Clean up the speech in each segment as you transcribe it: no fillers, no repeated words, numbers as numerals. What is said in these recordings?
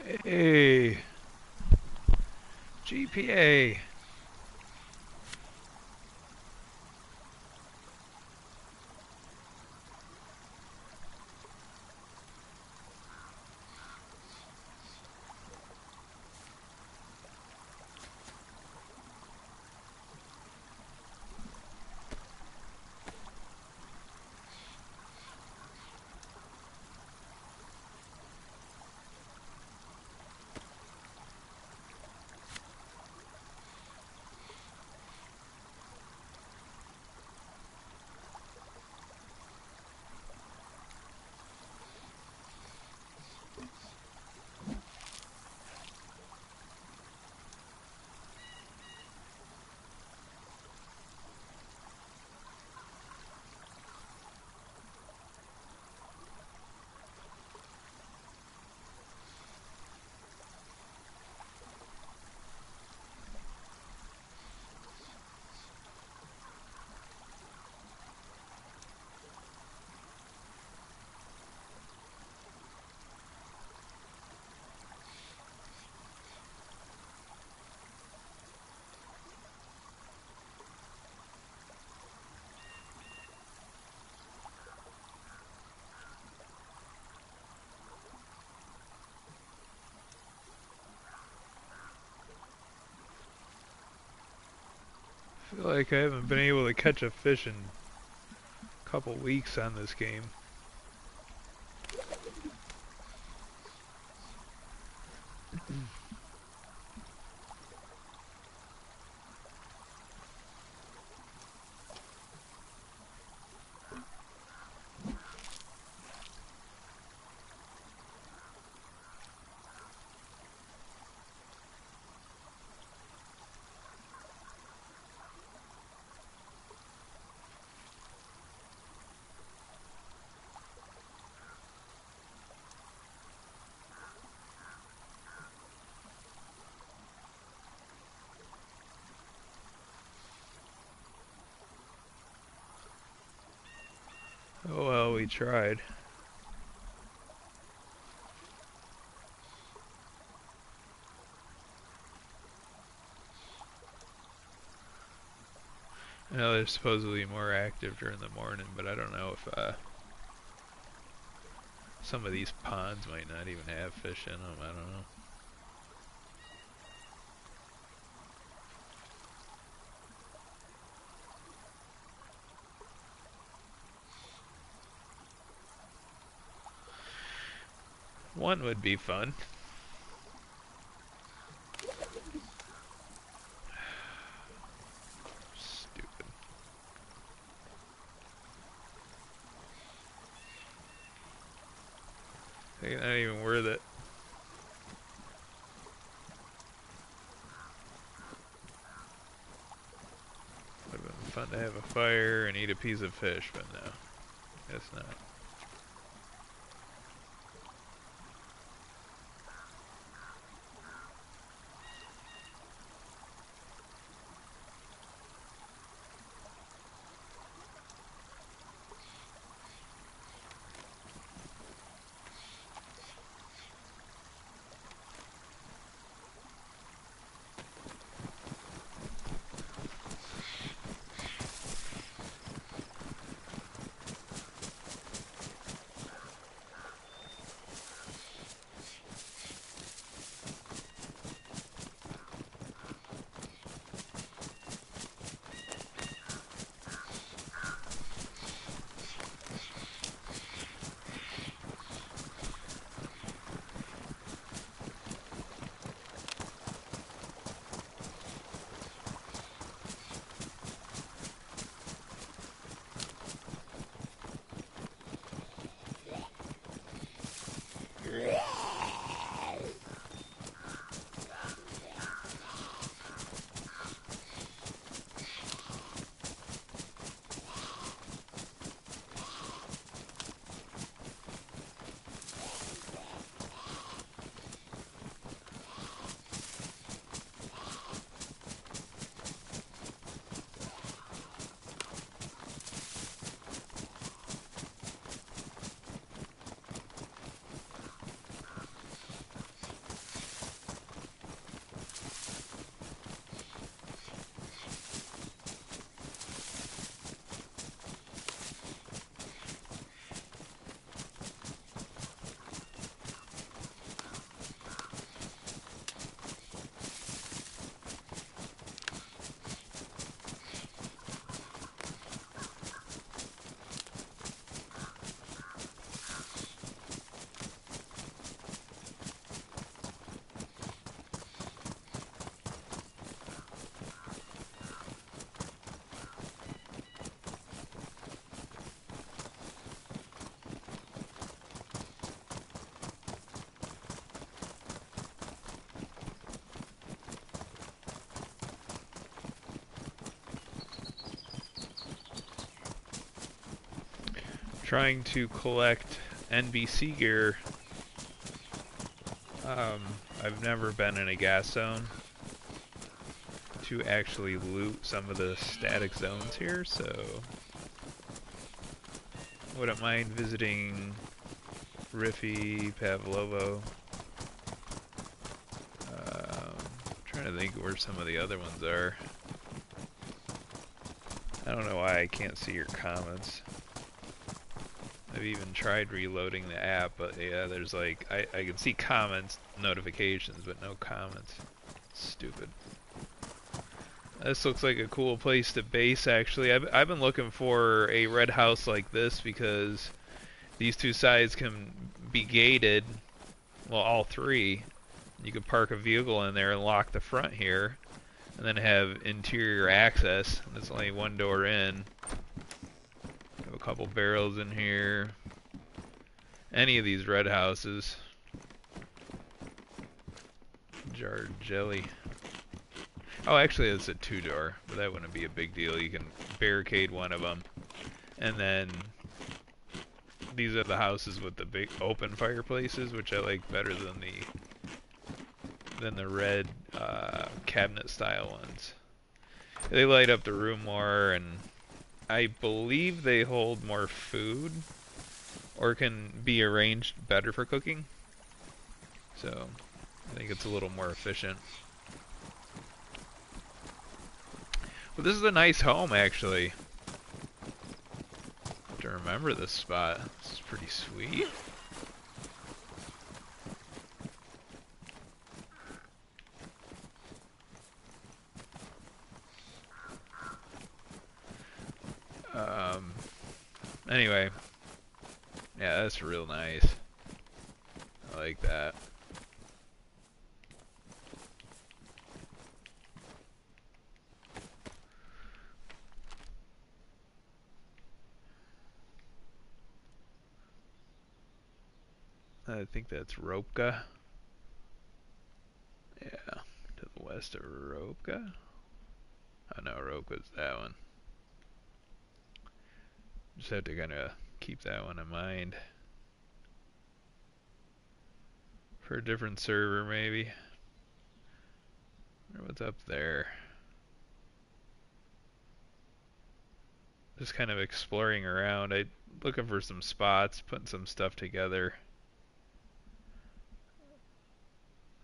Hey, GPA. I feel like I haven't been able to catch a fish in a couple weeks on this game. Oh well, we tried. I know they're supposedly more active during the morning, but I don't know if some of these ponds might not even have fish in them. I don't know. One would be fun. Stupid. They're not even worth it. Would have been fun to have a fire and eat a piece of fish, but no, guess not. trying to collect NBC gear. I've never been in a gas zone to actually loot some of the static zones here, so wouldn't mind visiting Riffy, Pavlovo. Trying to think where some of the other ones are. I don't know why I can't see your comments. I've even tried reloading the app, but yeah, there's like, I can see comments, notifications, but no comments. Stupid. This looks like a cool place to base, actually. I've been looking for a red house like this because these two sides can be gated. Well, all three. You could park a vehicle in there and lock the front here, and then have interior access. There's only one door in. Have a couple barrels in here. Any of these red houses. Jarred jelly. Oh, actually, it's a two-door, but that wouldn't be a big deal. You can barricade one of them, and then these are the houses with the big open fireplaces, which I like better than the red cabinet-style ones. They light up the room more, and I believe they hold more food, or can be arranged better for cooking. So, I think it's a little more efficient. But this is a nice home, actually. I have to remember this spot. This is pretty sweet. Anyway. Yeah, that's real nice. I like that. I think that's Ropka. Yeah, to the west of Ropka. Oh no, Ropka's that one. Just have to kind of keep that one in mind. For a different server, maybe. I wonder what's up there. Just kind of exploring around. I'm looking for some spots, putting some stuff together.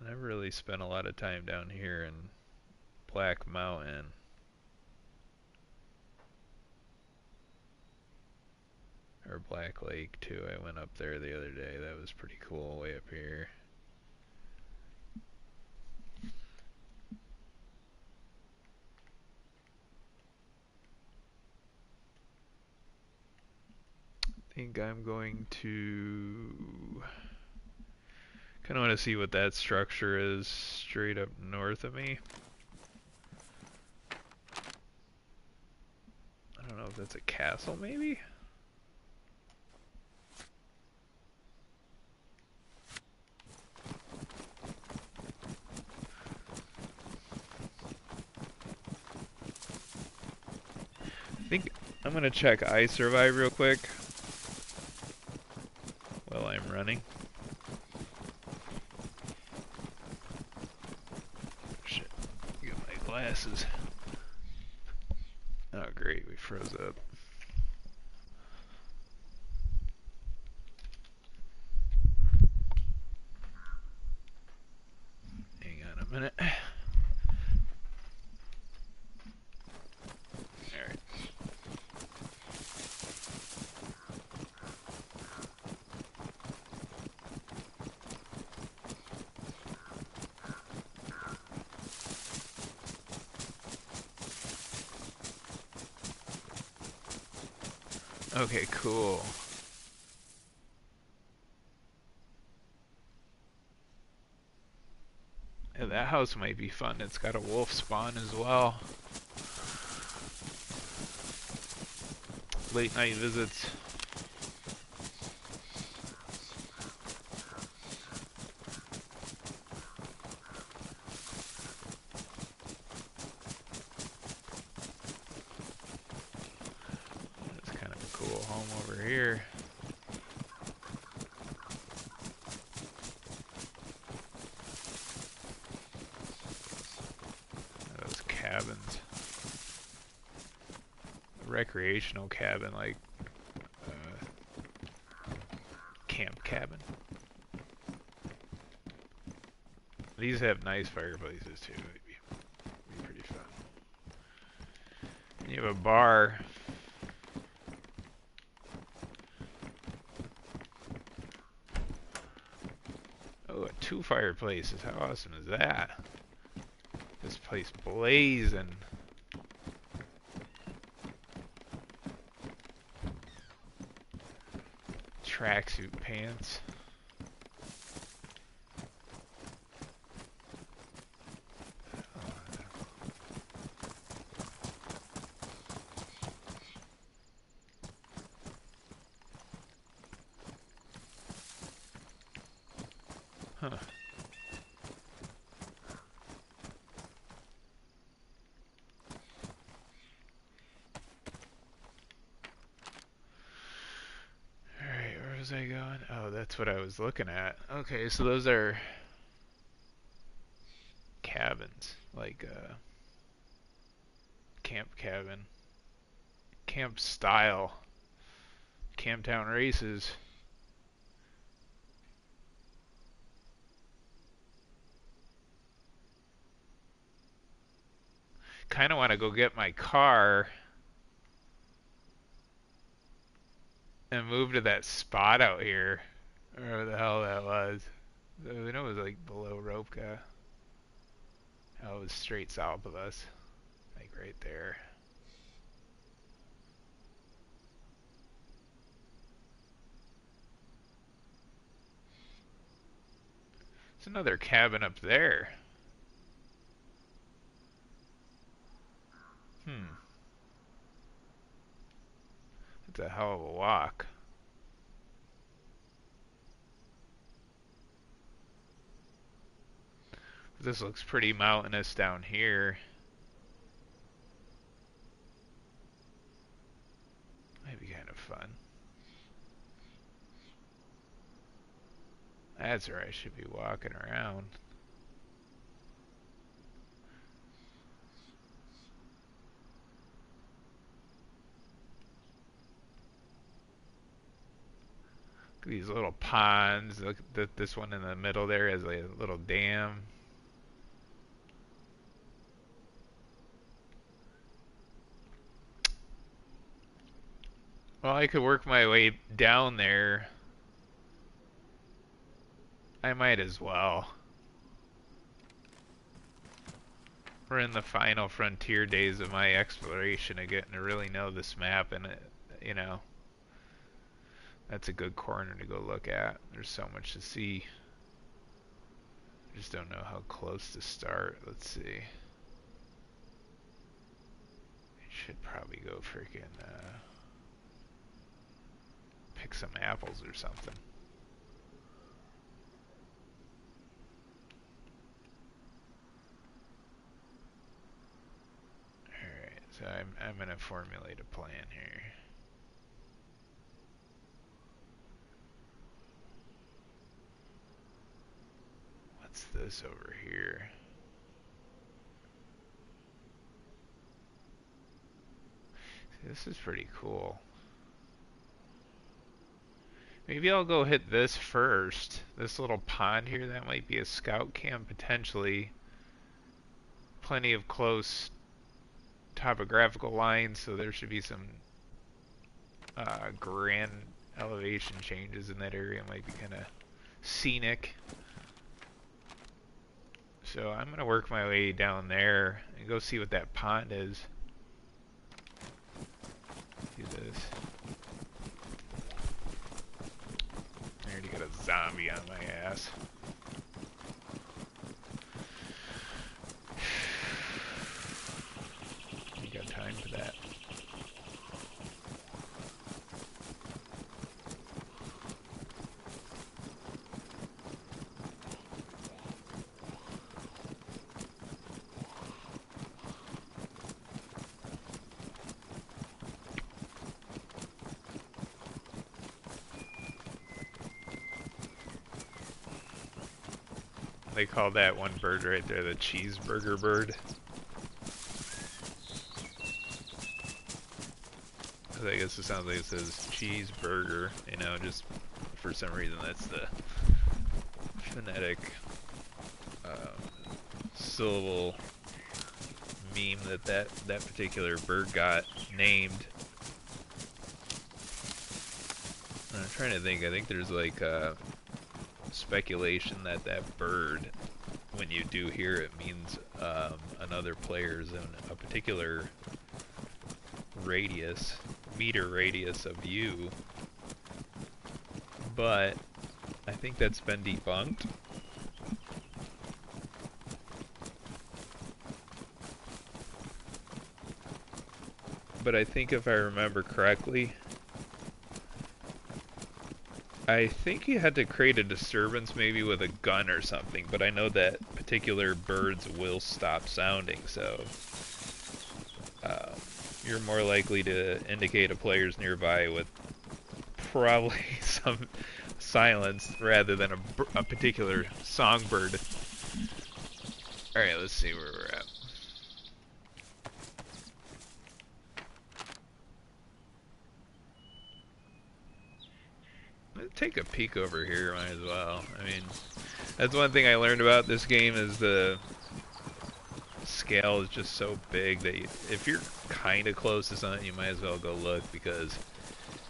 I never really spent a lot of time down here in Black Mountain. Or Black Lake too. I went up there the other day. That was pretty cool, way up here. I think I'm going to kind of want to see what that structure is straight up north of me. I don't know if that's a castle, maybe? I think I'm gonna check iSurvive real quick while I'm running. Shit, get my glasses. Oh great, we froze up. Hang on a minute. Okay, cool. Yeah, that house might be fun. It's got a wolf spawn as well. Late night visits. That's kind of a cool home over here. recreational cabin, like camp cabin. These have nice fireplaces too. It'd be pretty fun. And you have a bar. Oh, 2 fireplaces. How awesome is that? This place blazing. Tracksuit pants. Huh. Alright, where was I going? Oh, that's what I was looking at. Okay, so those are cabins, like camp cabin. Camp style. Camptown races. Kind of want to go get my car and move to that spot out here. Wherever the hell that was. I know it was like below Ropka. Oh, it was straight south of us. Like right there. There's another cabin up there. It's a hell of a walk. This looks pretty mountainous down here. Might be kind of fun. That's where I should be walking around. Look at these little ponds. Look at this one in the middle there has a little dam. Well, I could work my way down there. I might as well. We're in the final frontier days of my exploration of getting to really know this map, and you know, that's a good corner to go look at. There's so much to see. I just don't know how close to start. Let's see. I should probably go freaking pick some apples or something. Alright, so I'm gonna formulate a plan here. What's this over here? See, this is pretty cool. Maybe I'll go hit this first. This little pond here, that might be a scout camp potentially. Plenty of close topographical lines, so there should be some grand elevation changes in that area. Might be kind of scenic. So I'm gonna work my way down there and go see what that pond is. Do this. I already got a zombie on my ass. You got time for that? They call that one bird right there the cheeseburger bird. I guess it sounds like it says cheeseburger, you know, just for some reason that's the phonetic syllable meme that particular bird got named. And I'm trying to think, I think there's like speculation that bird, when you do hear it, means another player's in a particular meter radius of you, but I think that's been debunked. But I think if I remember correctly, I think you had to create a disturbance maybe with a gun or something, but I know that particular birds will stop sounding, so you're more likely to indicate a player's nearby with probably some silence rather than a particular songbird. Alright, let's see where we're at. Take a peek over here, might as well. I mean, that's one thing I learned about this game is the scale is just so big that if you're kind of close to something, you might as well go look, because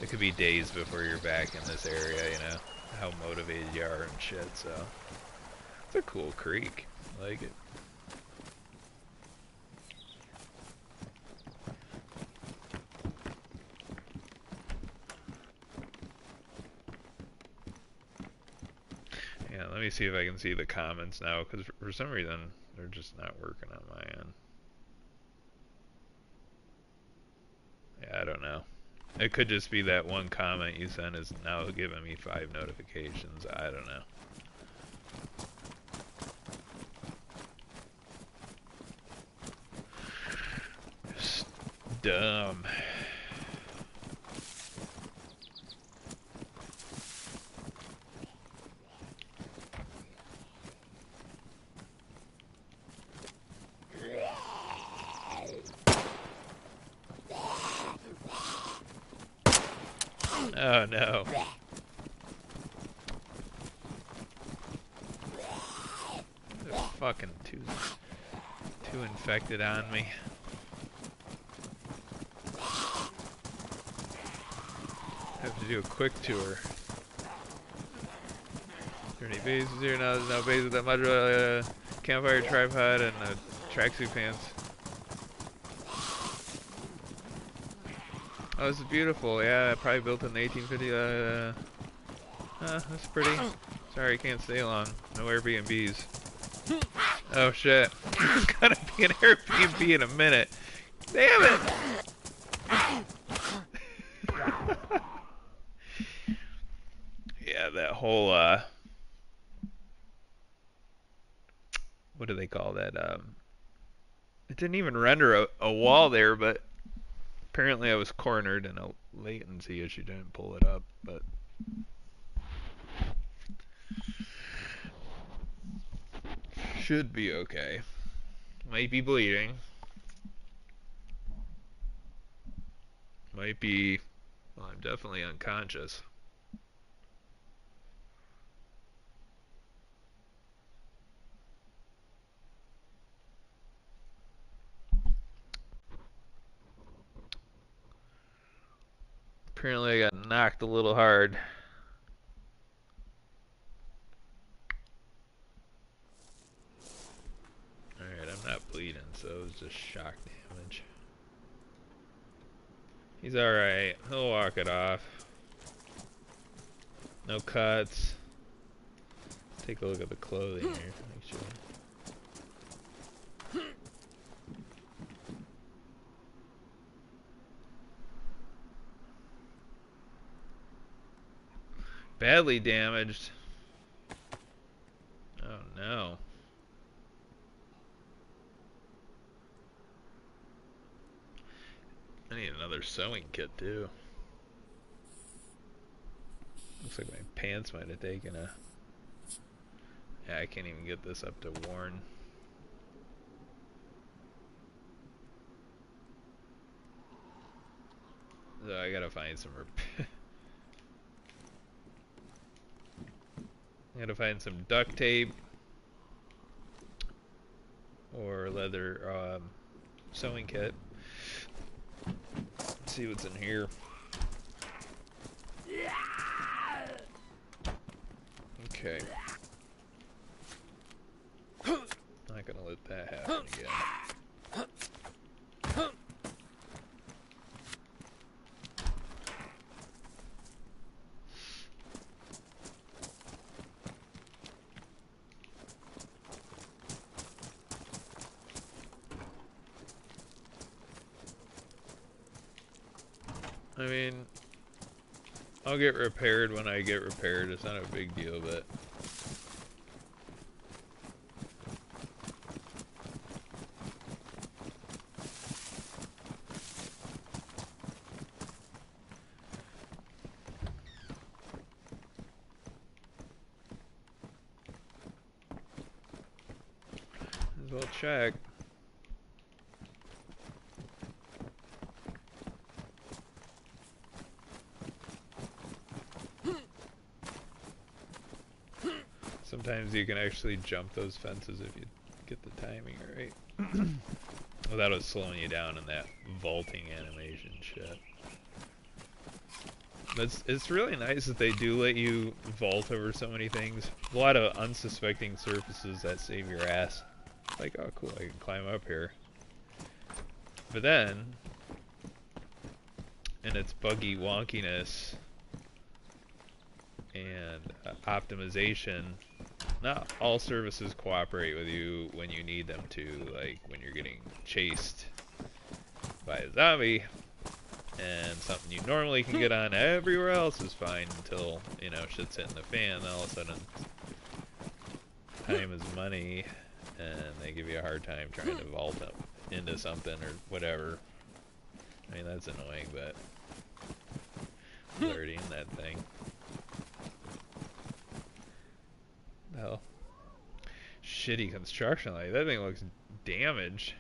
it could be days before you're back in this area, you know, how motivated you are and shit, so. It's a cool creek. I like it. Yeah, let me see if I can see the comments now, because for some reason they're just not working on my end. Yeah, I don't know. It could just be that one comment you sent is now giving me 5 notifications. I don't know. Just dumb. Oh no. They're fucking too infected on me. Have to do a quick tour. Is there any bases here? No, there's no bases. That much campfire, tripod, and tracksuit pants. Oh, this is beautiful. Yeah, probably built in the 1850s. That's pretty. Sorry, can't stay long. No Airbnbs. Oh shit. There's gonna be an Airbnb in a minute. Damn it! Yeah, that whole, what do they call that? It didn't even render a wall there, but apparently I was cornered and a latency issue didn't pull it up, but should be okay. Might be bleeding. Might be, well, I'm definitely unconscious. Apparently I got knocked a little hard. Alright, I'm not bleeding, so it was just shock damage. He's alright. He'll walk it off. No cuts. Take a look at the clothing here. Make sure. Badly damaged. Oh no. I need another sewing kit too. Looks like my pants might have taken a... Yeah, I can't even get this up to worn. So I gotta find some I gotta find some duct tape or leather sewing kit. Let's see what's in here. Okay. Not gonna let that happen again. I mean, I'll get repaired when I get repaired. It's not a big deal, but as well check. Sometimes you can actually jump those fences if you get the timing right. Well, that was slowing you down in that vaulting animation shit. But it's really nice that they do let you vault over so many things. A lot of unsuspecting surfaces that save your ass. Like, oh cool, I can climb up here. But then, in its buggy wonkiness and optimization, not all services cooperate with you when you need them to, like when you're getting chased by a zombie, and something you normally can get on everywhere else is fine until, you know, shit's hitting the fan, then all of a sudden time is money, and they give you a hard time trying to vault up into something or whatever. I mean, that's annoying, but I'm already in that thing. The hell? Shitty construction, like that thing looks damaged.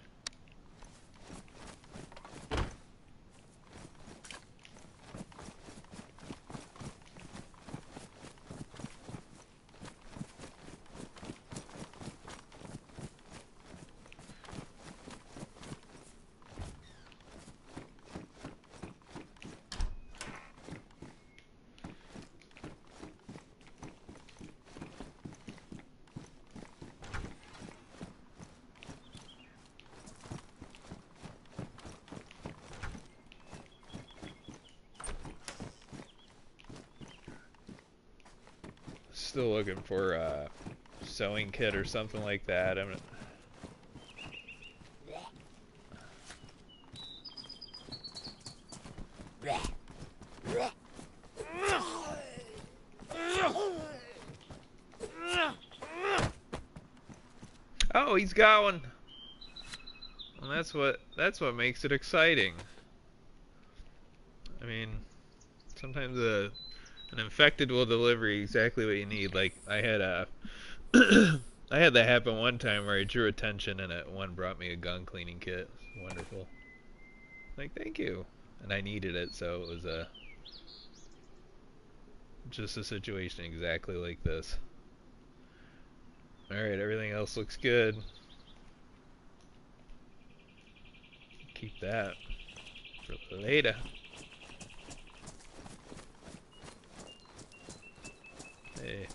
Still looking for a sewing kit or something like that. I'm gonna... Oh, he's got one. Well, that's what makes it exciting. I mean, sometimes an infected will deliver exactly what you need. Like I had a I had that happen one time where I drew attention and one brought me a gun cleaning kit. Wonderful. Like, thank you. And I needed it, so it was just a situation exactly like this. Alright, everything else looks good. Keep that for later. Hey.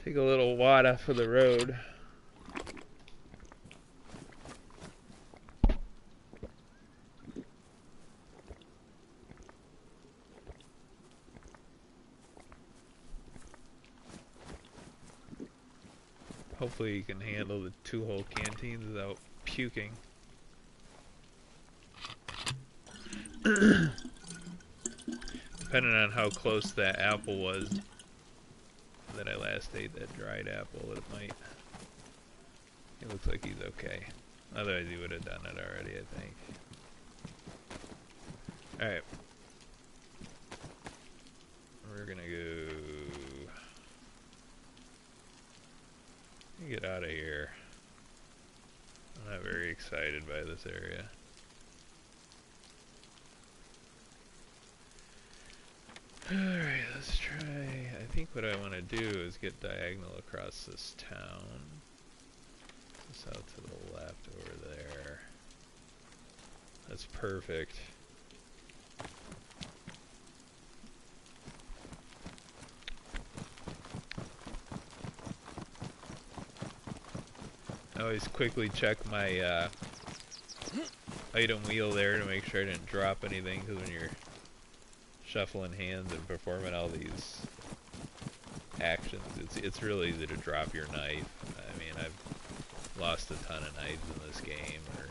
Take a little water for the road. Hopefully you can handle the 2-hole canteens without puking. Depending on how close that apple was that I last ate, that dried apple, it might. It looks like he's okay. Otherwise, he would have done it already, I think. Alright. We're gonna go. Get out of here. I'm not very excited by this area. Alright, let's try. I think what I want to do is get diagonal across this town. Just out to the left over there. That's perfect. I always quickly check my item wheel there to make sure I didn't drop anything, because when you're shuffling hands and performing all these actions, it's really easy to drop your knife. I mean, I've lost a ton of knives in this game. Or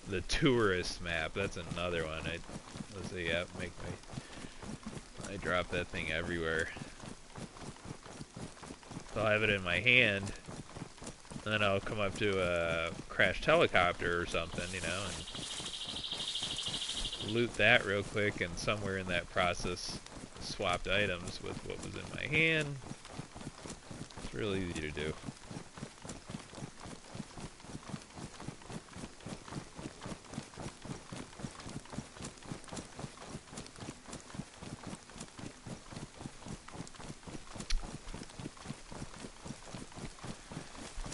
the tourist map, that's another one. Let's see, yeah, I drop that thing everywhere. So I'll have it in my hand, and then I'll come up to a crashed helicopter or something, you know, and loot that real quick, and somewhere in that process swapped items with what was in my hand. It's really easy to do.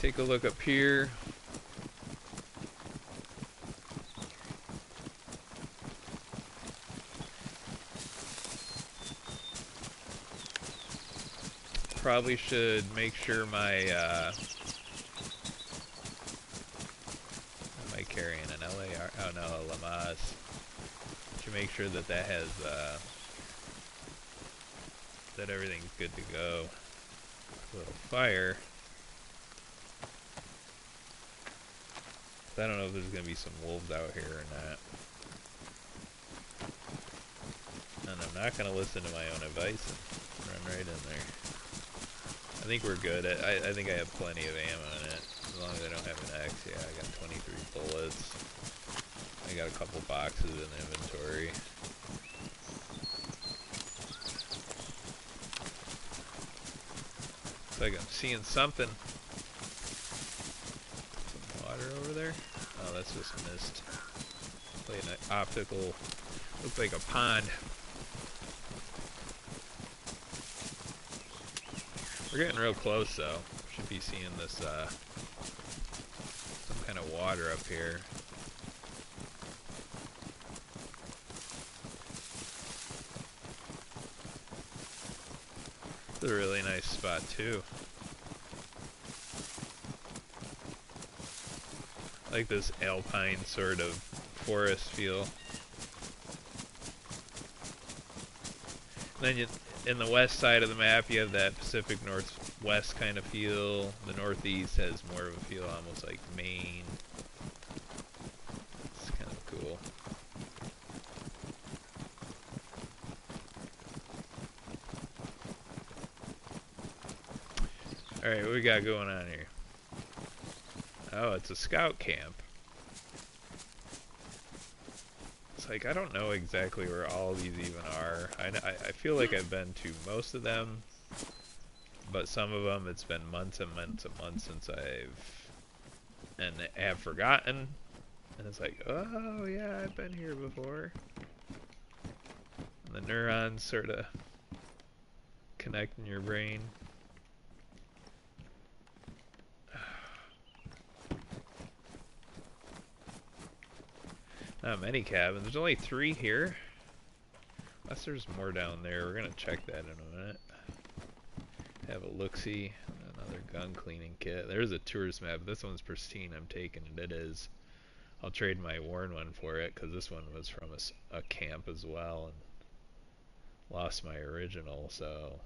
Take a look up here. Probably should make sure my, am I carrying an LAR? Oh no, a Lamaze. Should make sure that that has, that everything's good to go. A little fire. I don't know if there's going to be some wolves out here or not. And I'm not going to listen to my own advice and run right in there. I think we're good. I think I have plenty of ammo in it. As long as I don't have an X. Yeah, I got 23 bullets. I got a couple boxes in inventory. Looks like I'm seeing something. Over there? Oh, that's just mist. Like an optical. Looks like a pond. We're getting real close though. Should be seeing this some kind of water up here. It's a really nice spot too. Like this alpine sort of forest feel. And then in the west side of the map you have that Pacific Northwest kind of feel. The northeast has more of a feel almost like Maine. It's kind of cool. Alright, what we got going on here? Oh, it's a scout camp. It's like, I don't know exactly where all these even are. I feel like I've been to most of them, but some of them it's been months and months and months since and have forgotten. And it's like, oh yeah, I've been here before. And the neurons sort of connect in your brain. Not many cabins. There's only 3 here. Unless there's more down there. We're gonna check that in a minute. Have a look-see. Another gun cleaning kit. There's a tourist map. This one's pristine. I'm taking it. It is. I'll trade my worn one for it because this one was from a camp as well and lost my original. So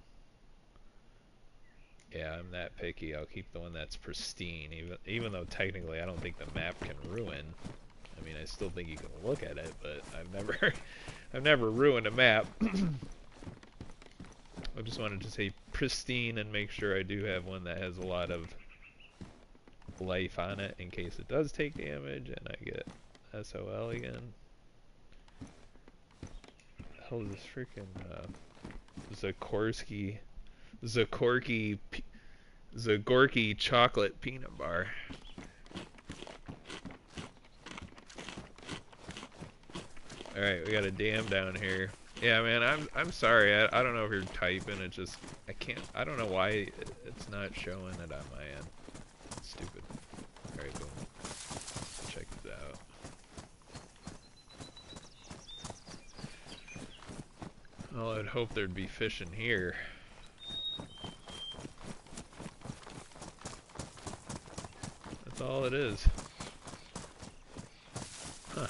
yeah, I'm that picky. I'll keep the one that's pristine. Even though technically I don't think the map can ruin. I mean, I still think you can look at it, but I've I've never ruined a map. I just wanted to say pristine and make sure I do have one that has a lot of life on it in case it does take damage and I get SOL again. The hell is this freaking Zagorky chocolate peanut bar? Alright, we got a dam down here. Yeah, man, I'm sorry. I don't know if you're typing. It just I don't know why it's not showing it on my end. It's stupid. Alright, boom. Check this out. Well, I'd hope there'd be fish in here. That's all it is. Huh.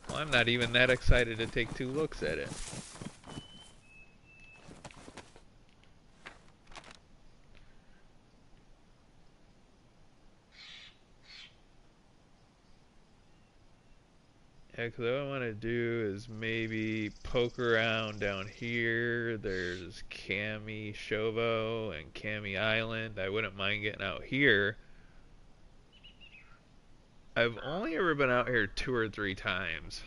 Well, I'm not even that excited to take 2 looks at it. Yeah, because what I want to do is maybe poke around down here. There's Cami Shovo and Cami Island. I wouldn't mind getting out here. I've only ever been out here 2 or 3 times.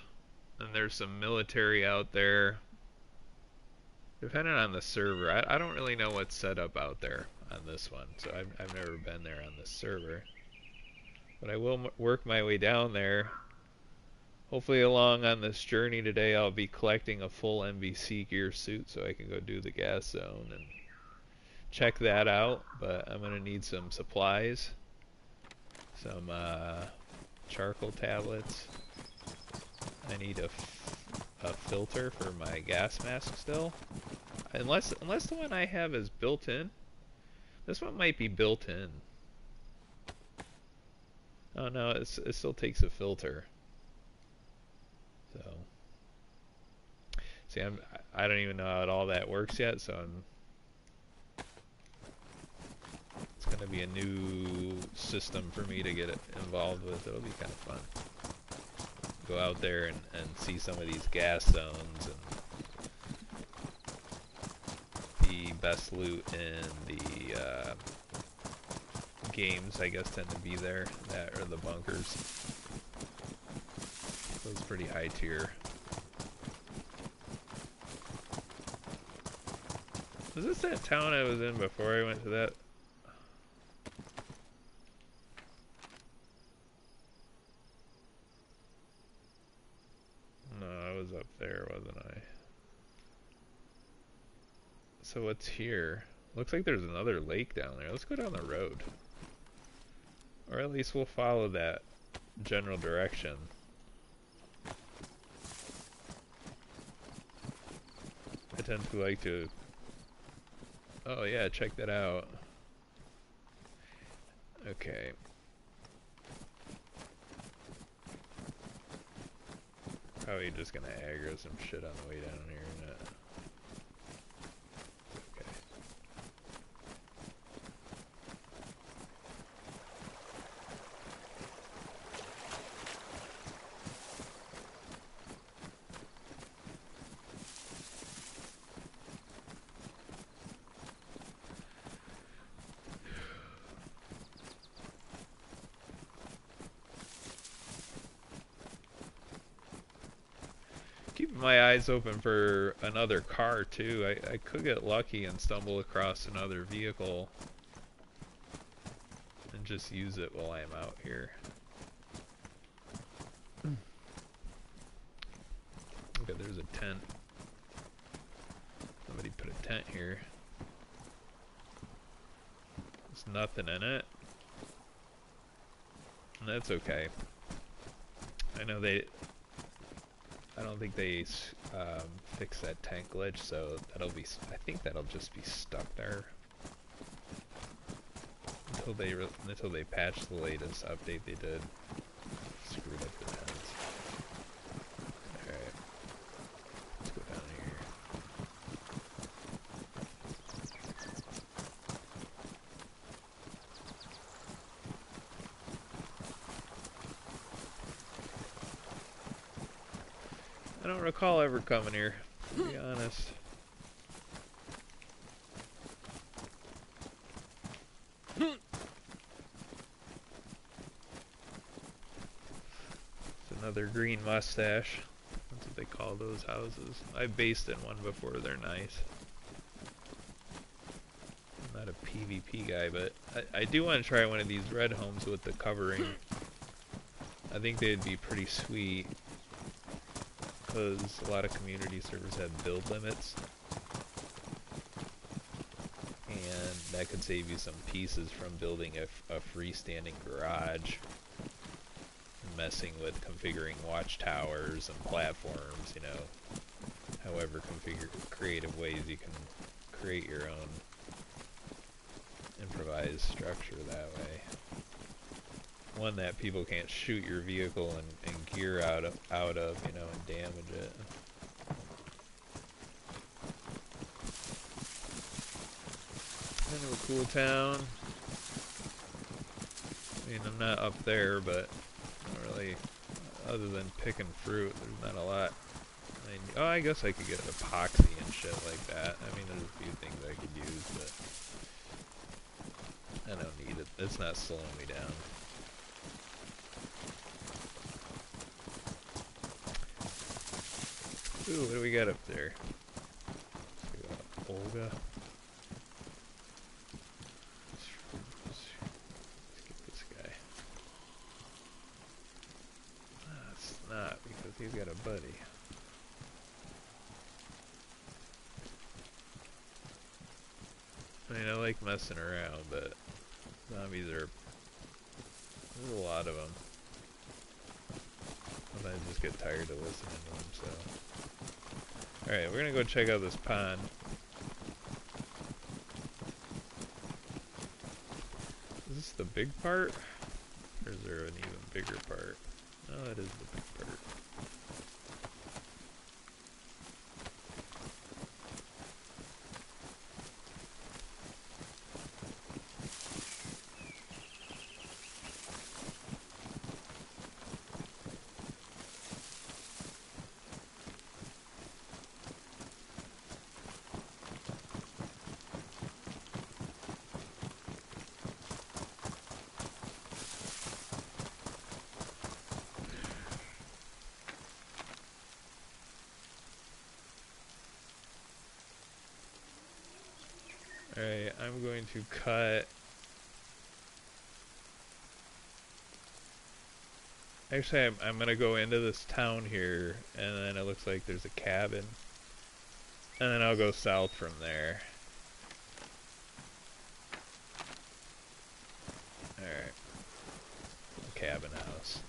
And there's some military out there. Depending on the server. I don't really know what's set up out there on this one. So I've never been there on this server. But I will work my way down there. Hopefully along on this journey today I'll be collecting a full MVC gear suit so I can go do the gas zone and check that out. But I'm going to need some supplies. Some charcoal tablets. I need a filter for my gas mask still. Unless the one I have is built in. This one might be built in. Oh no, it still takes a filter. So, see, I don't even know how all that works yet, so it's going to be a new system for me to get involved with. It'll be kind of fun. Go out there and see some of these gas zones, and the best loot in the games, I guess, tend to be there. That or the bunkers. So it's pretty high tier. Was this that town I was in before I went to that? No, I was up there, wasn't I? So what's here? Looks like there's another lake down there. Let's go down the road. Or at least we'll follow that general direction. I tend to like to... Oh yeah, check that out. Okay. Probably just gonna aggro some shit on the way down here, isn't it? Okay. Keeping my eyes open for another car too. I could get lucky and stumble across another vehicle and just use it while I'm out here. Okay, there's a tent. Somebody put a tent here. There's nothing in it. And that's okay. I know I don't think they fix that tank glitch, so I think that'll just be stuck there until they patch the latest update they did. Screwed up the tents. Alright. Let's go down here. I don't recall ever coming here, to be honest. It's another green mustache. That's what they call those houses. I've based in one before, they're nice. I'm not a PvP guy, but I do want to try one of these red homes with the covering. I think they'd be pretty sweet, because a lot of community servers have build limits. And that could save you some pieces from building a freestanding garage. Messing with configuring watchtowers and platforms, you know, however creative ways you can create your own improvised structure that way. One that people can't shoot your vehicle and gear out of, you know, and damage it. Kind of a cool town. I mean, I'm not up there, but not really, other than picking fruit, there's not a lot. I mean, oh, I guess I could get epoxy and shit like that. I mean, there's a few things I could use, but I don't need it. It's not slowing me down. Ooh, what do we got up there? We got Olga. Let's get this guy. It's not, because he's got a buddy. I mean, I like messing around, but zombies are... there's a lot of them. Sometimes I just get tired of listening to them, so... Alright, we're gonna go check out this pond. Is this the big part? Or is there an even bigger part? No, that is the big part. Alright, I'm going to cut... Actually, I'm going to go into this town here, and then it looks like there's a cabin. And then I'll go south from there. Alright. Cabin house.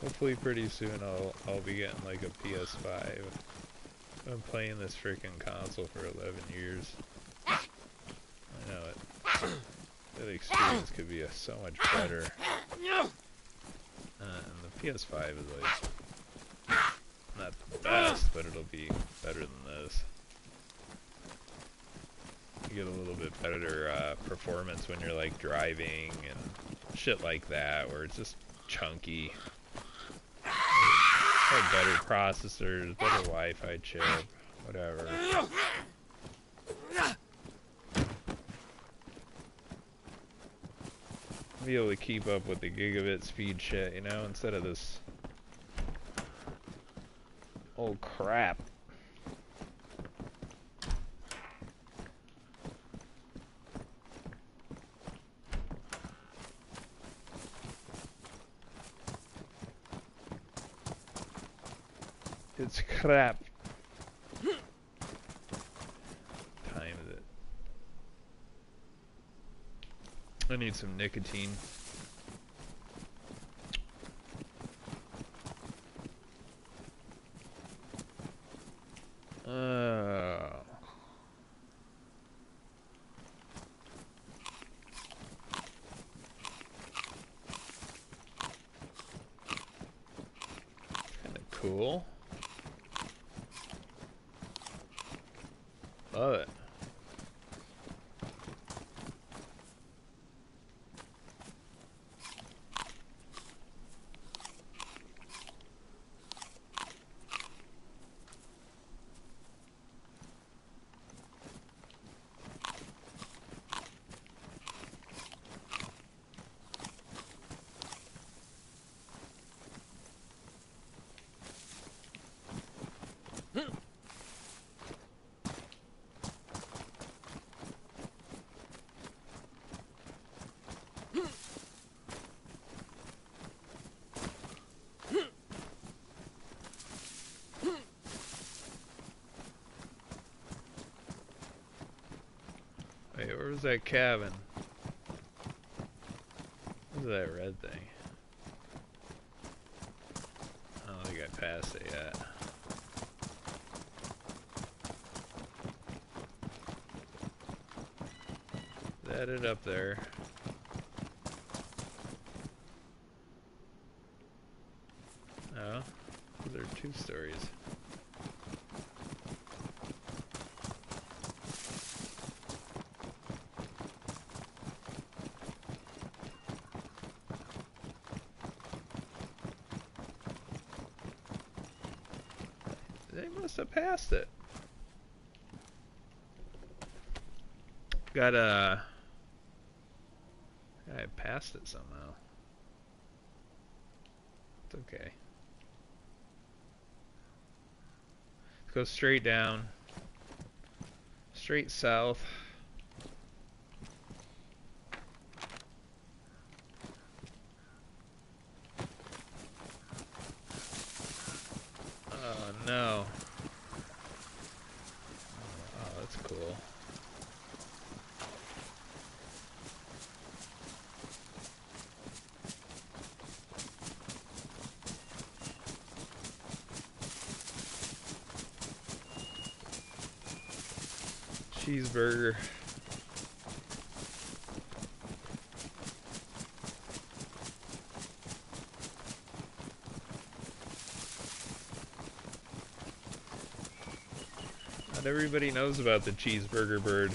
Hopefully pretty soon I'll be getting like a PS5. I've been playing this freaking console for 11 years. I know it. That experience could be so much better. And the PS5 is like not the best, but it'll be better than this. You get a little bit better performance when you're like driving and shit like that, where it's just chunky. Better processors, better Wi-Fi chip, whatever. Be able to keep up with the gigabit speed shit, you know, instead of this old crap. It's crap. Time is it? I need some nicotine. cool. Love it. Wait, where was that cabin? What was that red thing? I don't think I passed it yet. That it up there. No, there are 2 stories. They must have passed it. I passed it somehow. It's okay. Let's go straight down. Straight south. Oh no. Oh, that's cool. Cheeseburger. Not everybody knows about the cheeseburger bird.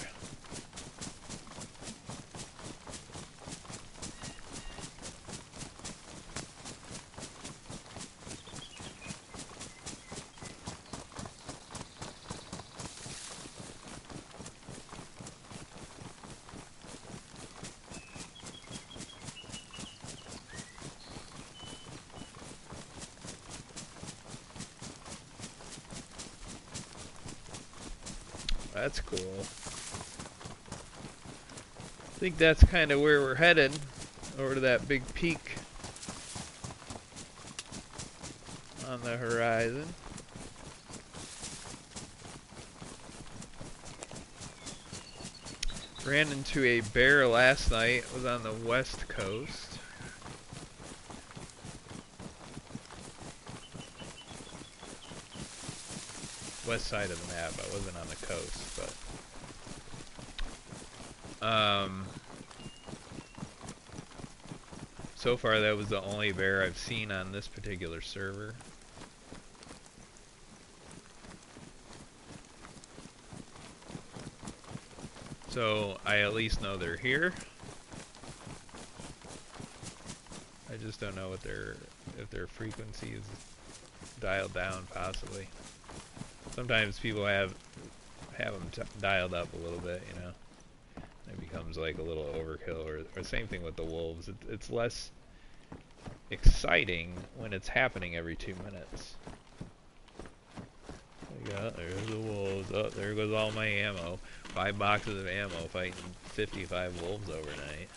That's cool. I think that's kind of where we're headed, over to that big peak on the horizon. Ran into a bear last night. It was on the west coast. West side of the map. I wasn't on the coast, but so far that was the only bear I've seen on this particular server. So I at least know they're here. I just don't know what if their frequency is dialed down, possibly. Sometimes people have them dialed up a little bit, you know. It becomes like a little overkill, or same thing with the wolves. It's less exciting when it's happening every 2 minutes. There's the wolves. Oh, there goes all my ammo. 5 boxes of ammo fighting 55 wolves overnight.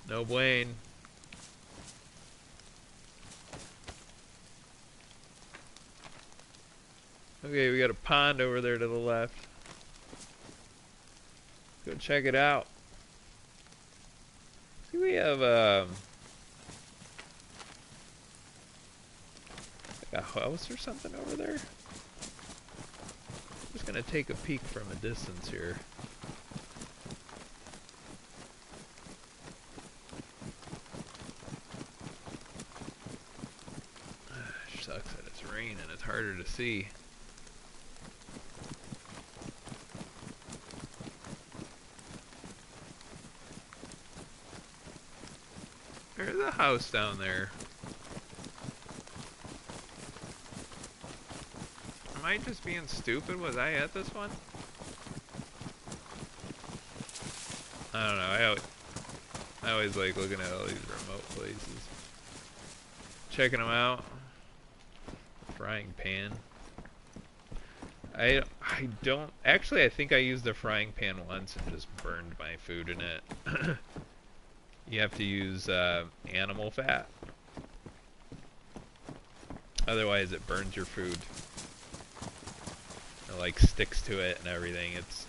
No Blaine. Okay, we got a pond over there to the left. Go check it out. See, we have like a house or something over there. Just gonna take a peek from a distance here. raining, it's harder to see. There's a house down there. Am I just being stupid? Was I at this one? I don't know. I always like looking at all these remote places. Checking them out. Frying pan. I don't... Actually, I think I used a frying pan once and just burned my food in it. You have to use animal fat. Otherwise, it burns your food. It like sticks to it and everything. It's...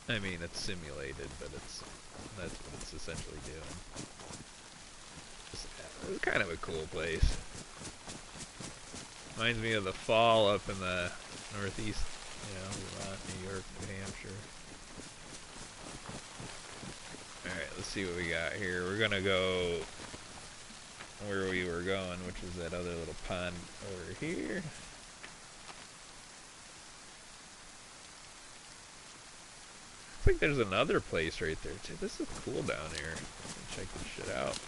I mean, it's simulated, but that's what it's essentially doing. It's kind of a cool place. Reminds me of the fall up in the northeast, you know, Vermont, New York, New Hampshire. Alright, let's see what we got here. We're gonna go where we were going, which is that other little pond over here. Looks like there's another place right there too. This is cool down here. Check this shit out.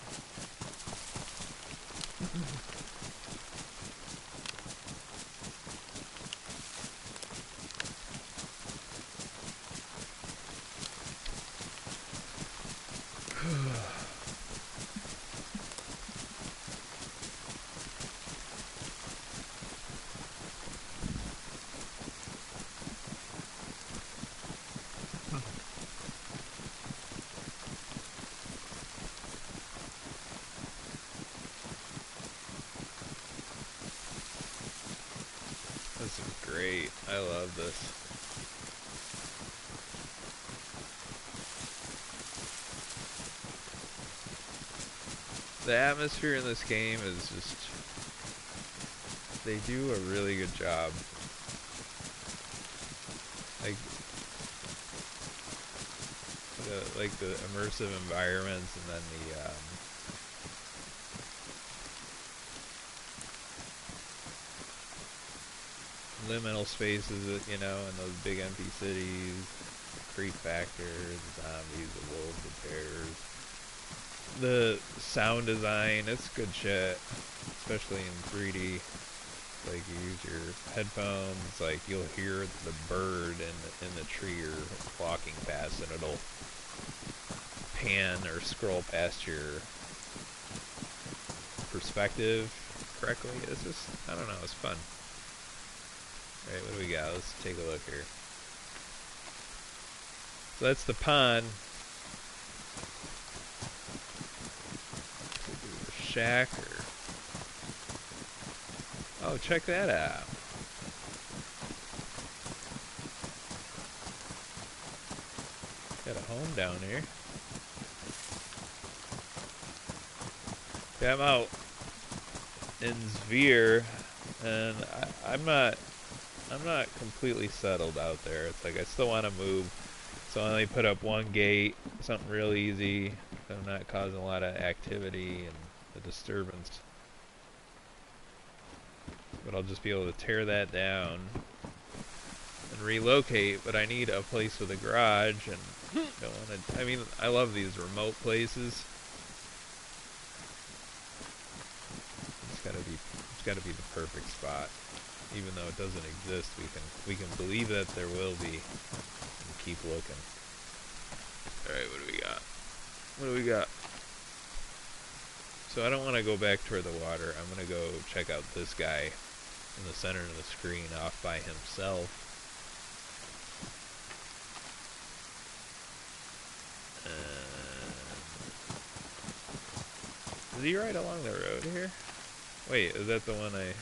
This is great. I love this. The atmosphere in this game is just... They do a really good job. Like the immersive environments, and then the liminal spaces, you know, in those big empty cities, creep factor, the zombies, the wolves, the bears. The sound design, it's good shit, especially in 3D. Like, you use your headphones, like, you'll hear the bird in the tree you're walking past, and it'll pan or scroll past your perspective correctly. It's just, I don't know, it's fun. Alright, what do we got? Let's take a look here. So that's the pond. Shack or... Oh, check that out. Got a home down here. Yeah, I'm out in Zveer, and I'm not completely settled out there. It's like I still want to move, so I only put up one gate, something real easy, so I'm not causing a lot of activity and the disturbance. But I'll just be able to tear that down and relocate, but I need a place with a garage, and don't want to... I mean, I love these remote places. It's gotta be the perfect spot. Even though it doesn't exist, we can believe that there will be, and keep looking. Alright, what do we got? What do we got? So I don't want to go back toward the water. I'm going to go check out this guy in the center of the screen off by himself. Is he right along the road here? Wait, is that the one I...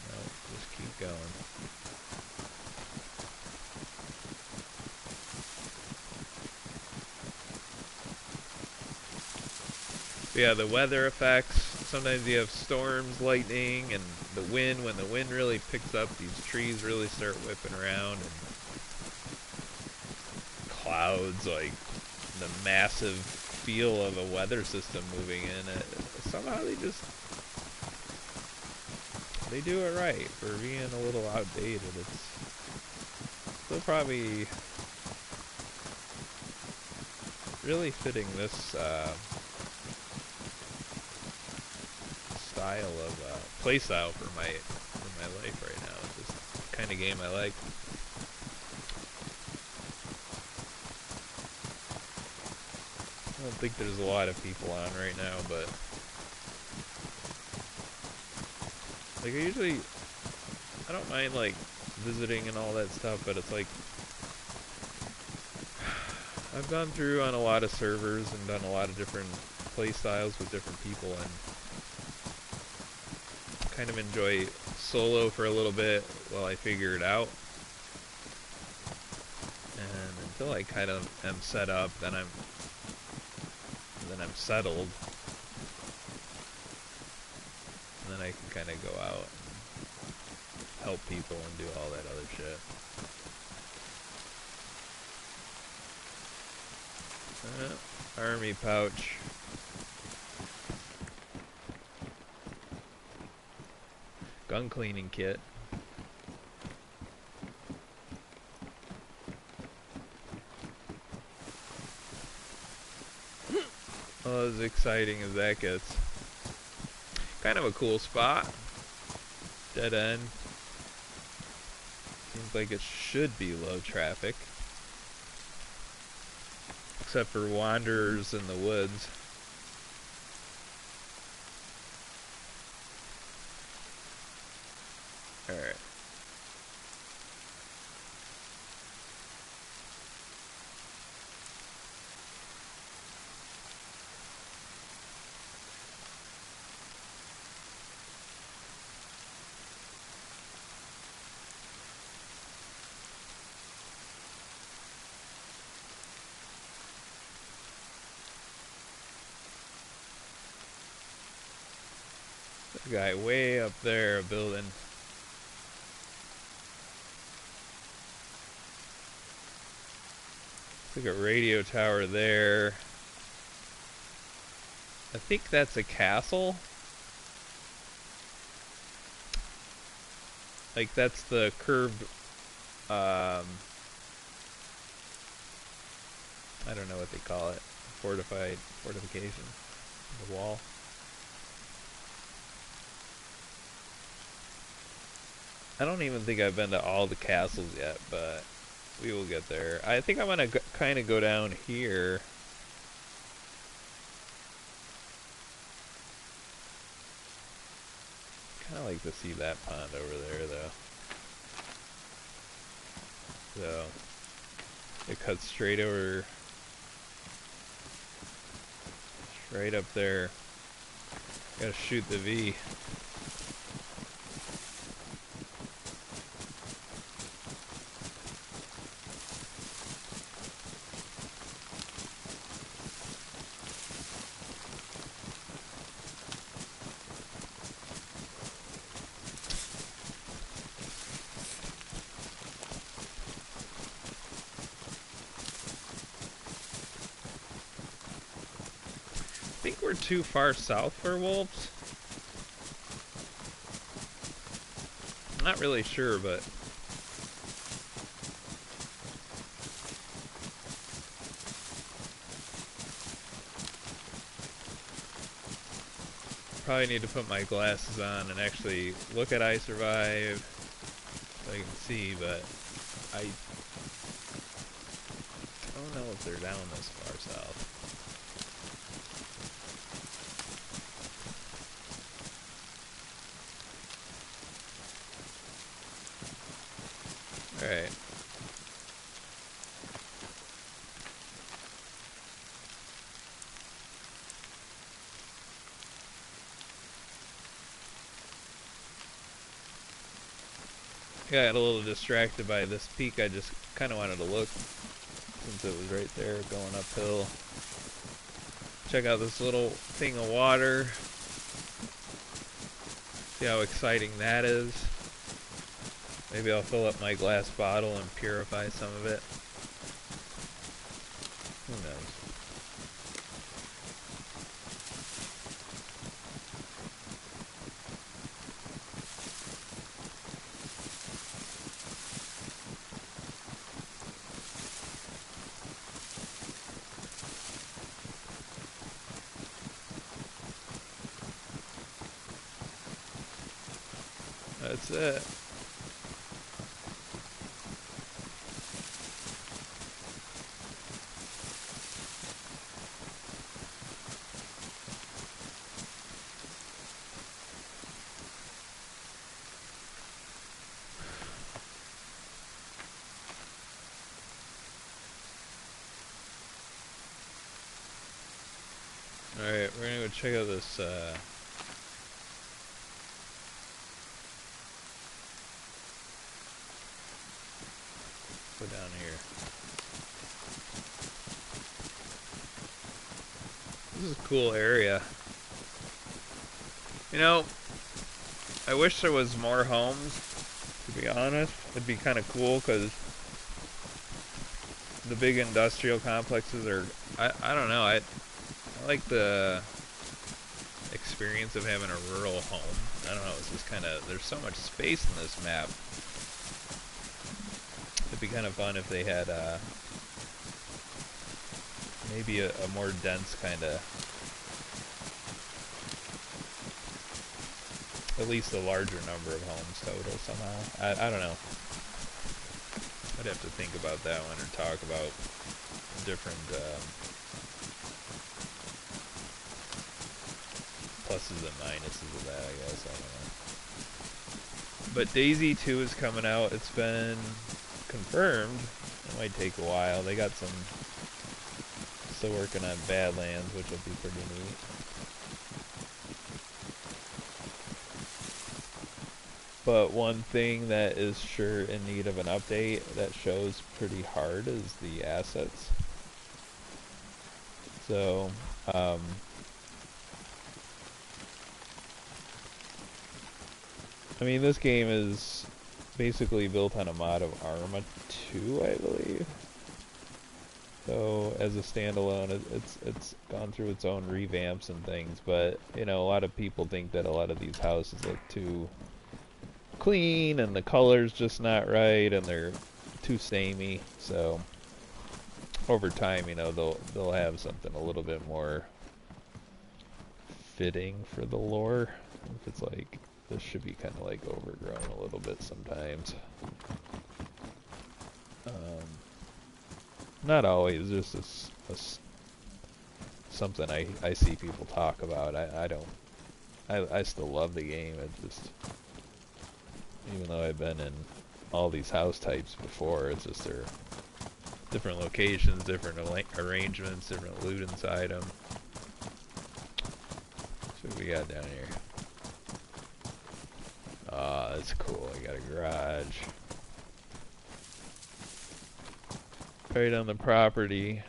No, just keep going. But yeah, the weather effects. Sometimes you have storms, lightning, and the wind. When the wind really picks up, these trees really start whipping around, and clouds, like the massive feel of a weather system moving in. Somehow they do it right for being a little outdated. It's still probably really fitting this style of play style for my life right now. It's just the kind of game I like. I don't think there's a lot of people on right now, but like I don't mind like visiting and all that stuff, but it's like I've gone through on a lot of servers and done a lot of different play styles with different people, and kind of enjoy solo for a little bit while I figure it out. And until I kind of am set up, then I'm settled. And then I can kind of go out and help people and do all that other shit. Army pouch. Gun cleaning kit. Well, as exciting as that gets. Kind of a cool spot. Dead end. Seems like it should be low traffic. Except for wanderers in the woods. Alright. The guy way up there building. Looks like a radio tower there. I think that's a castle. Like that's the curved I don't know what they call it. Fortification. The wall. I don't even think I've been to all the castles yet, but we will get there. I think I'm gonna kind of go down here. Kind of like to see that pond over there, though. So it cuts straight over, straight up there. Gotta shoot the V. I think we're too far south for wolves. I'm not really sure, but probably need to put my glasses on and actually look at I Survive so I can see, but I don't know if they're down this far south. Alright. Got a little distracted by this peak. I just kind of wanted to look since it was right there going uphill. Check out this little thing of water. See how exciting that is. Maybe I'll fill up my glass bottle and purify some of it. Who knows? That's it. Alright, we're gonna go check out this, go down here. This is a cool area. You know, I wish there was more homes, to be honest. It'd be kind of cool, because the big industrial complexes are, I don't know, I like the experience of having a rural home. I don't know, it's just kind of, there's so much space in this map. It'd be kind of fun if they had maybe a more dense kind of, at least a larger number of homes total somehow. I don't know. I'd have to think about that one or talk about different pluses and minuses of that, I guess. I don't know. But DayZ 2 is coming out. It's been confirmed. It might take a while. They got some, still working on Badlands, which will be pretty neat. But one thing that is sure in need of an update that shows pretty hard is the assets. So, I mean, this game is basically built on a mod of Arma 2, I believe. So, as a standalone, it's gone through its own revamps and things, but, you know, a lot of people think that a lot of these houses look too clean and the color's just not right and they're too samey. So over time, you know, they'll have something a little bit more fitting for the lore. If it's like, this should be kind of like overgrown a little bit sometimes. Not always, just something I see people talk about. I still love the game. It just, even though I've been in all these house types before, it's just they're different locations, different arrangements, different loot inside them. So what we got down here? Ah, that's cool. I got a garage. Right on the property.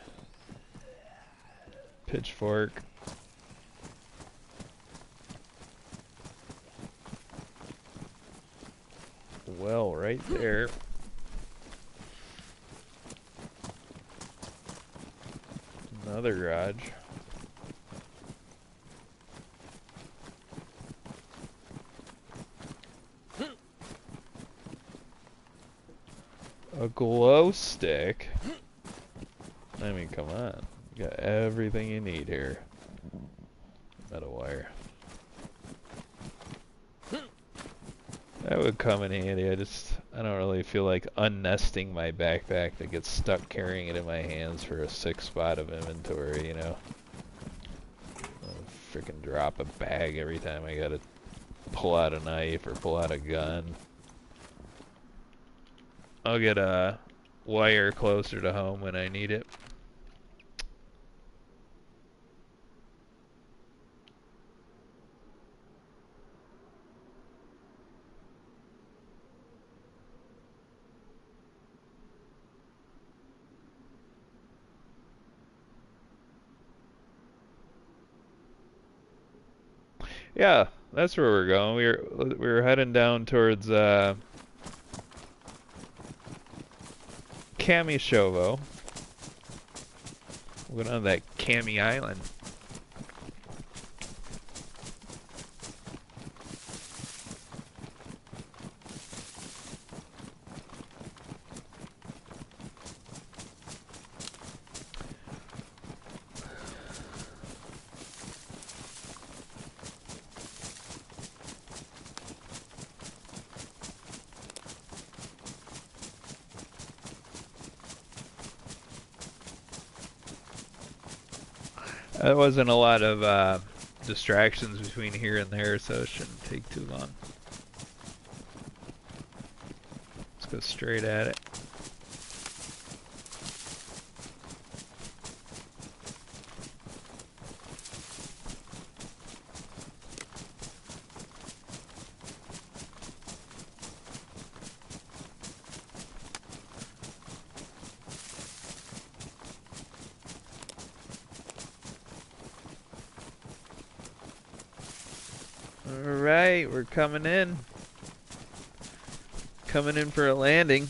Pitchfork. Well, right there. Another garage. A glow stick? I mean, come on. You got everything you need here. Metal wire. That would come in handy. I don't really feel like unnesting my backpack that gets stuck carrying it in my hands for a 6 spot of inventory, you know? I'll freaking drop a bag every time I gotta pull out a knife or pull out a gun. I'll get a wire closer to home when I need it. Yeah, that's where we're going. We were heading down towards Kamishovo. We're going on that Kami Island. There wasn't a lot of distractions between here and there, so it shouldn't take too long. Let's go straight at it. Alright, we're coming in. Coming in for a landing.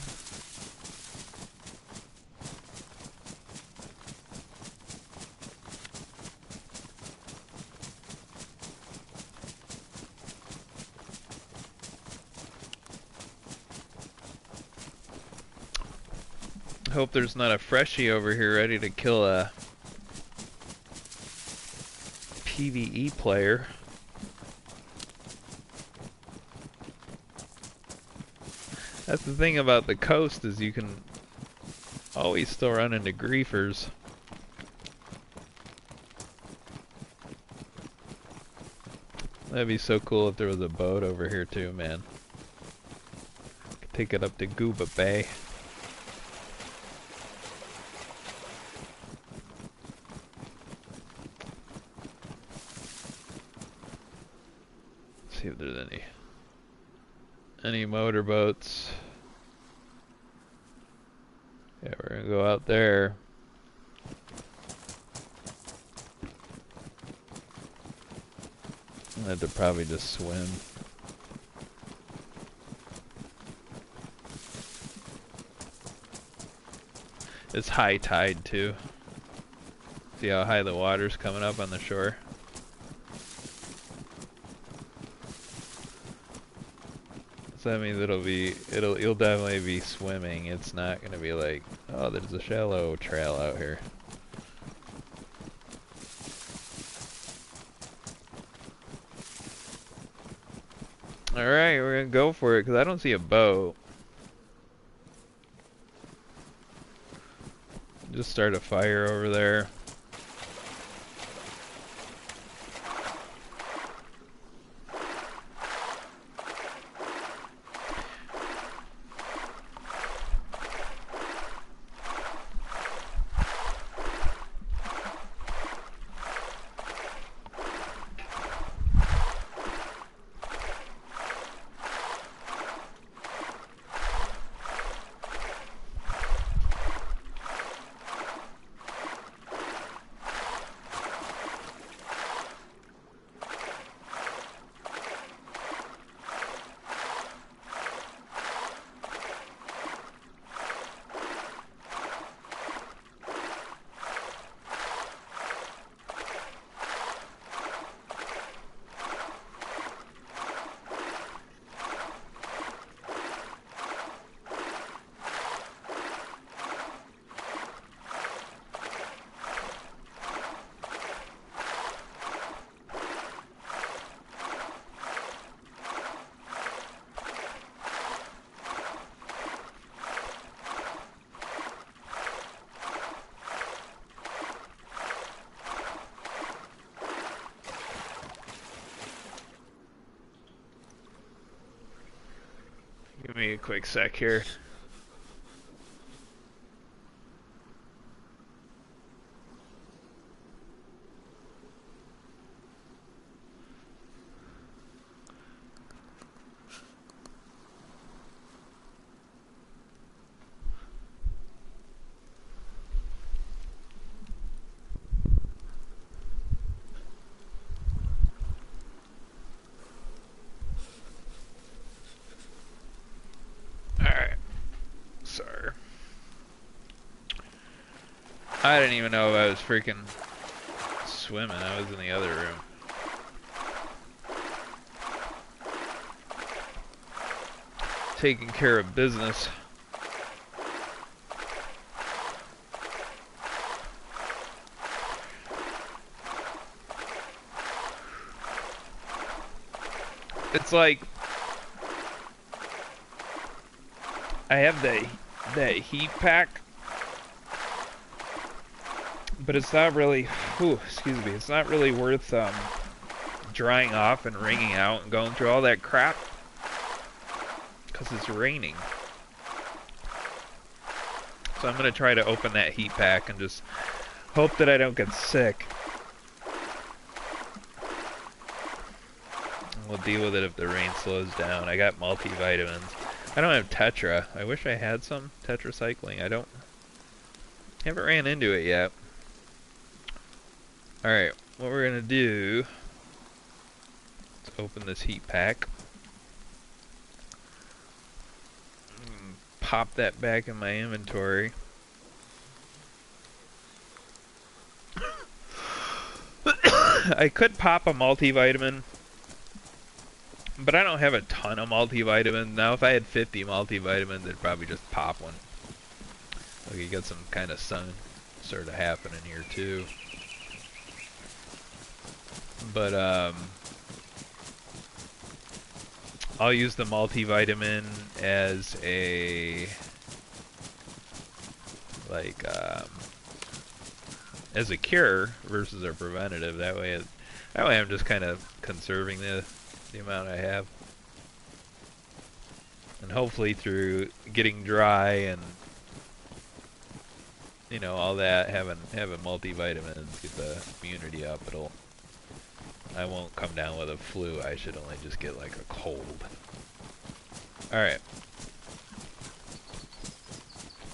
Hope there's not a freshie over here ready to kill a PvE player. That's the thing about the coast, is you can always still run into griefers. That'd be so cool if there was a boat over here too, man. Could take it up to Gooba Bay. See if there's any motorboats. Yeah, we're gonna go out there. I have to probably just swim. It's high tide too. See how high the water's coming up on the shore? So that means you'll definitely be swimming. It's not gonna be like, oh, there's a shallow trail out here. Alright, we're gonna go for it, because I don't see a boat. Just start a fire over there. Give me a quick sec here. Sorry. I didn't even know if I was freaking swimming. I was in the other room. Taking care of business. It's like I have that heat pack, but it's not really, whew, excuse me, it's not really worth drying off and wringing out and going through all that crap because it's raining. So I'm going to try to open that heat pack and just hope that I don't get sick. And we'll deal with it if the rain slows down. I got multivitamins. I don't have Tetra. I wish I had some tetracycline. Haven't ran into it yet. Alright, what we're going to do, let's open this heat pack. Pop that back in my inventory. I could pop a multivitamin, but I don't have a ton of multivitamins. Now if I had 50 multivitamins, I'd probably just pop one. Look, you got some kind of sun sort of happening here too. But I'll use the multivitamin as a as a cure versus a preventative. That way I'm just kind of conserving the amount I have, and hopefully through getting dry and all that, having multivitamins, get the immunity up. I won't come down with a flu. I should only just get like a cold. Alright.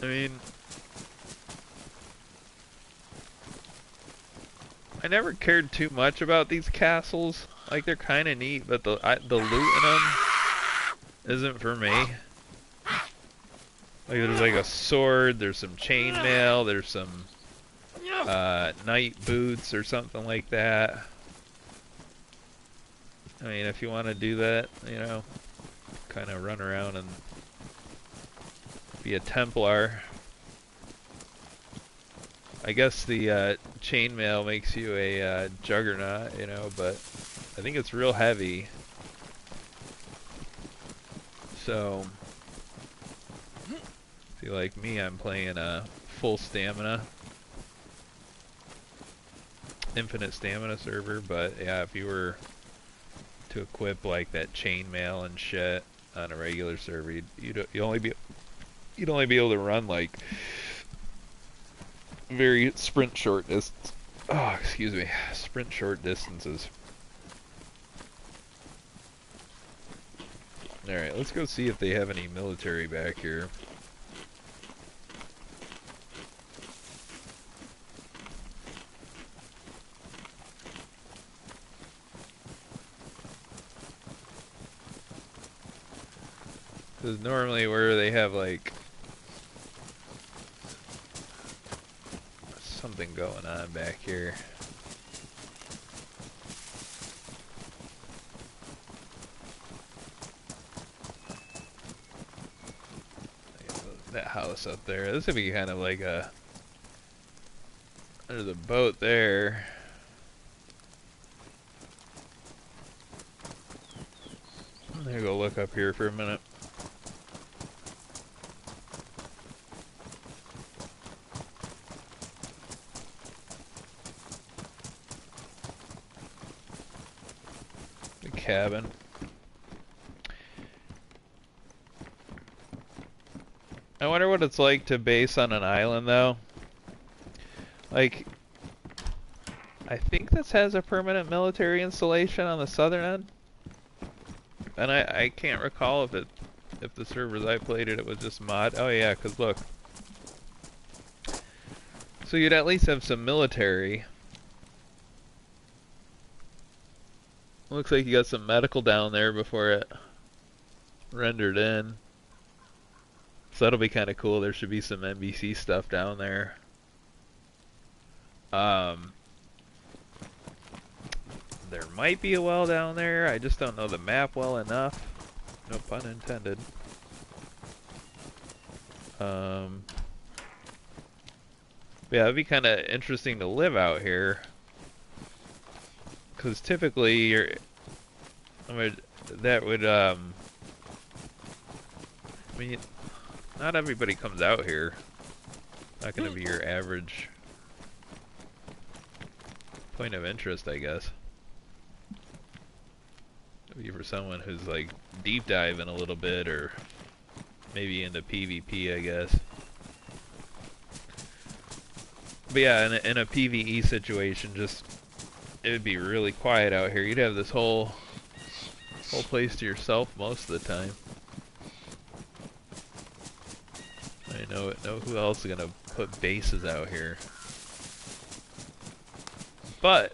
I mean, I never cared too much about these castles. Like, they're kind of neat, but the loot in them isn't for me. Like, there's like a sword, there's some chainmail, there's some night boots or something like that. I mean, if you want to do that, kind of run around and be a Templar. I guess the chainmail makes you a juggernaut, but I think it's real heavy. So, see, like me, I'm playing a full stamina, infinite stamina server, but yeah, if you were to equip like that chainmail and shit on a regular server, you'd only be able to run like very sprint short distance. Oh, excuse me, sprint short distances. All right, let's go see if they have any military back here. Because normally where they have like something going on back here. That house up there. This would be kind of like there's a boat there. I'm gonna go look up here for a minute. Cabin. I wonder what it's like to base on an island though. Like, I think this has a permanent military installation on the southern end, and I can't recall if the servers I played it was just mod. Oh yeah, cause look, so you'd at least have some military. Looks like you got some medical down there before it rendered in. So that'll be kind of cool. There should be some NBC stuff down there. There might be a well down there. I just don't know the map well enough. No pun intended. Yeah, it'd be kind of interesting to live out here. Because typically, that would, I mean, not everybody comes out here. Not going to be your average point of interest, I guess. Maybe for someone who's like deep diving a little bit, or maybe into PvP, I guess. But yeah, in a PvE situation, just it would be really quiet out here. You'd have this whole place to yourself most of the time. I know who else is gonna put bases out here. But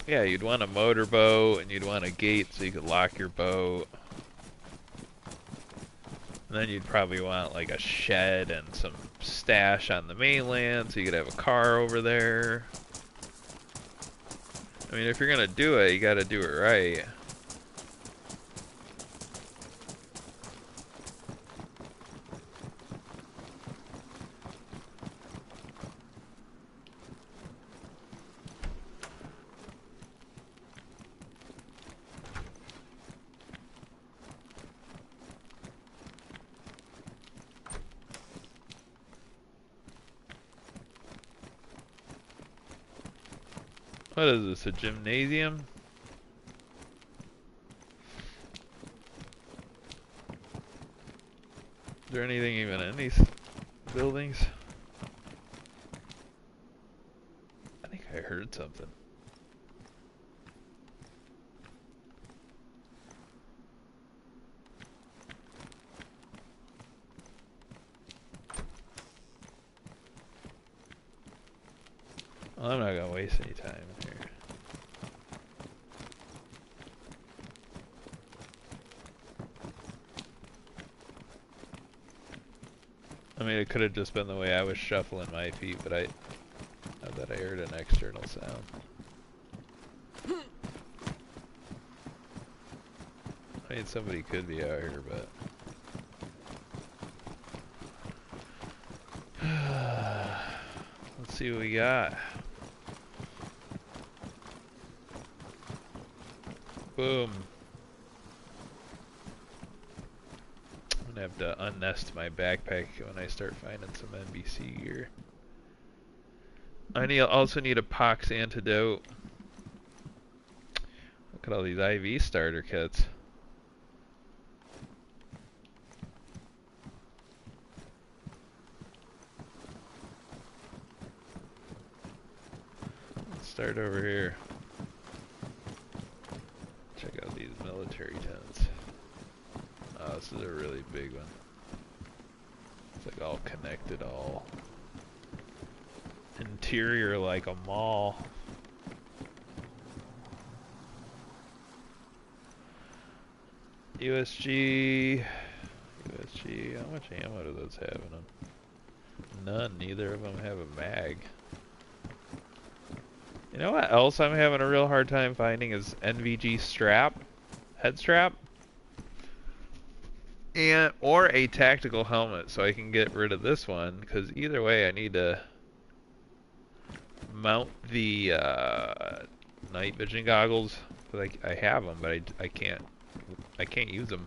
yeah, you'd want a motorboat and you'd want a gate so you could lock your boat. And then you'd probably want like a shed and some stash on the mainland so you could have a car over there. I mean, if you're gonna do it, you gotta do it right. What is this, a gymnasium? Is there anything even in these buildings? I think I heard something. Well, I'm not gonna waste any time here. I mean, it could have just been the way I was shuffling my feet, but I thought I heard an external sound. I mean, somebody could be out here, but... Let's see what we got. Boom. I'm gonna have to unnest my backpack when I start finding some NBC gear. I also need a pox antidote. Look at all these IV starter kits. Let's start over here. Check out these military tents. Oh, this is a really big one. It's like all connected, all interior like a mall. USG, how much ammo do those have in them? None, neither of them have a mag. You know what else I'm having a real hard time finding is NVG strap, head strap, or a tactical helmet, so I can get rid of this one, because either way I need to mount the night vision goggles, because I have them, but I can't use them.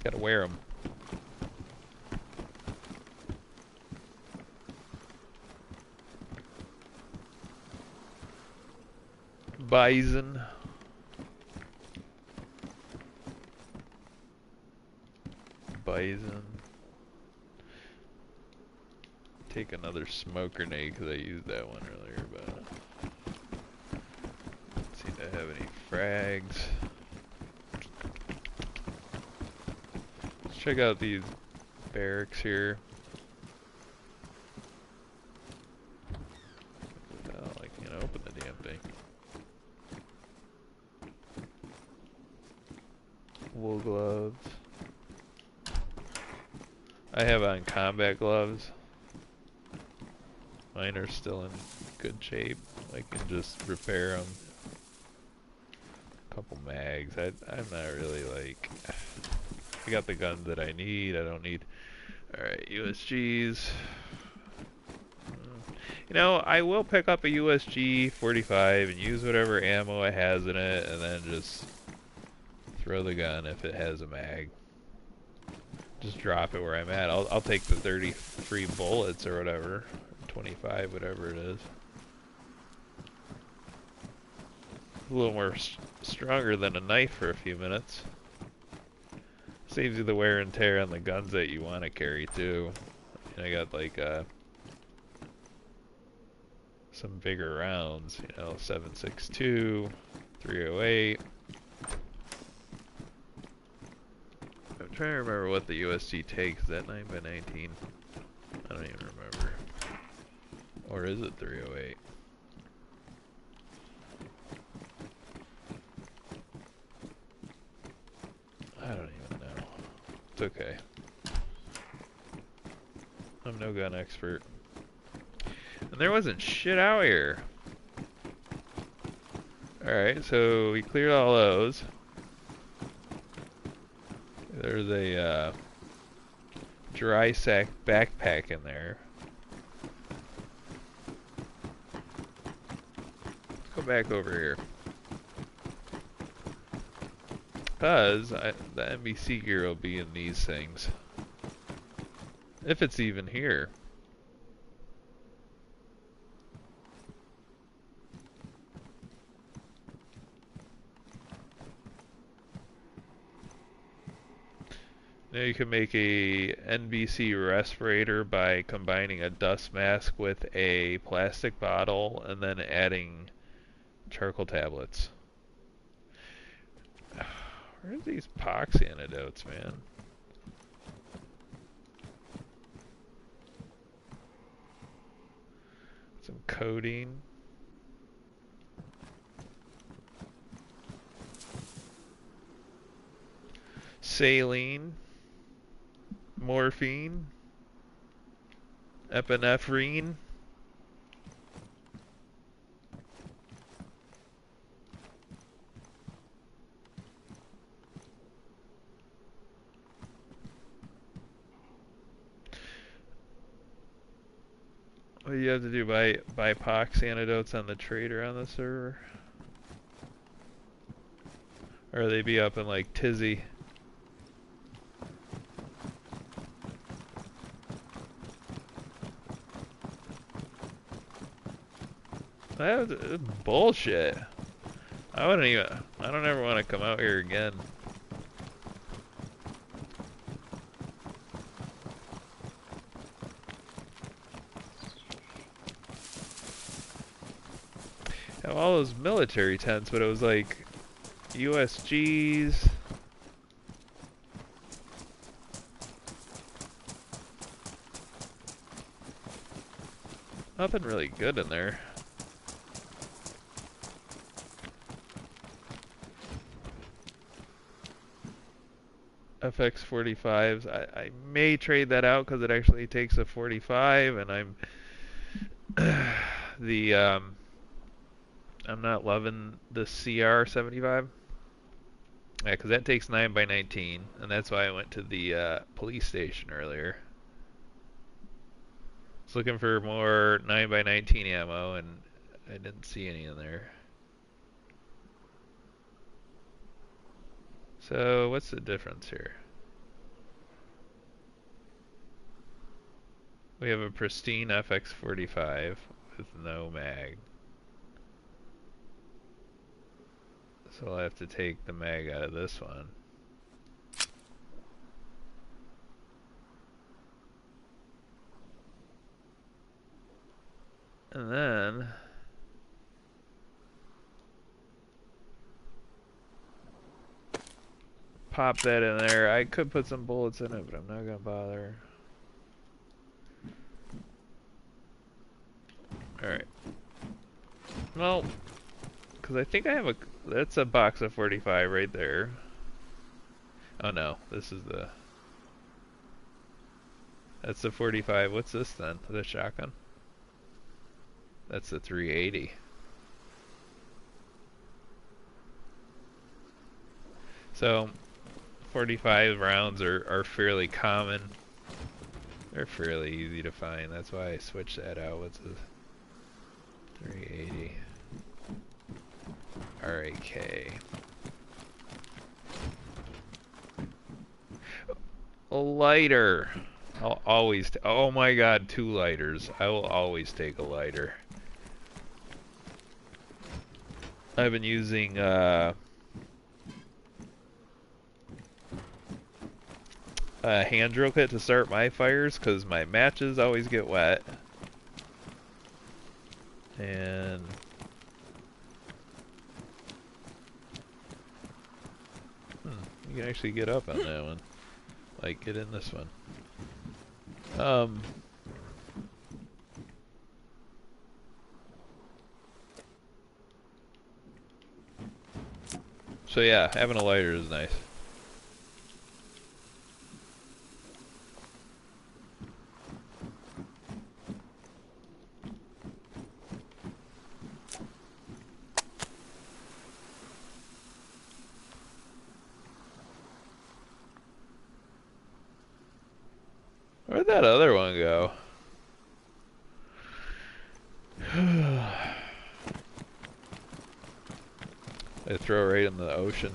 Gotta wear them. Bison. Take another smoke grenade because I used that one earlier, but let's see if I have any frags. Let's check out these barracks here. Oh, I can't open the damn thing. Wool gloves. I have on combat gloves. Mine are still in good shape. I can just repair them. A couple mags. I'm not really like... I got the guns that I need. I don't need... Alright, USGs. You know, I will pick up a USG 45 and use whatever ammo it has in it, and then just throw the gun if it has a mag. Just drop it where I'm at. I'll take the 33 bullets or whatever. 125, whatever it is. A little more stronger than a knife for a few minutes. Saves you the wear and tear on the guns that you want to carry too. And I got like some bigger rounds, you know, 7.62, 308. I'm trying to remember what the USG takes. Is that 9x19? I don't even remember. Or is it 308? I don't even know. It's okay. I'm no gun expert. And there wasn't shit out here. Alright, so we cleared all those. There's a dry sack backpack in there. Let's go back over here. Because the NBC gear will be in these things. If it's even here. Now you can make a NBC respirator by combining a dust mask with a plastic bottle and then adding charcoal tablets. Where's these pox antidotes, man? Some codeine. Saline. Morphine. Epinephrine. What do you have to do? Buy pox antidotes on the trader on the server? Or they be up in like tizzy? That was bullshit. I don't ever want to come out here again. Have all those military tents, but it was like USGs. Nothing really good in there. FX45s. I may trade that out because it actually takes a 45, and I'm I'm not loving the CR75. Yeah, because that takes 9x19, and that's why I went to the police station earlier. I was looking for more 9x19 ammo, and I didn't see any in there. So, what's the difference here? We have a pristine FX45 with no mag. So I'll have to take the mag out of this one. And then pop that in there. I could put some bullets in it, but I'm not gonna bother. Alright. Well, because I think I have that's a box of 45 right there. Oh no, this is that's the 45. What's this then? The shotgun? That's the 380. So 45 rounds are fairly common. They're fairly easy to find. That's why I switched that out. What's the 380? RAK. A lighter. I'll always. Oh my God, 2 lighters. I will always take a lighter. I've been using a hand drill kit to start my fires because my matches always get wet. And you can actually get up on that one. Like, get in this one. So yeah, having a lighter is nice. Where'd that other one go? They throw it right in the ocean.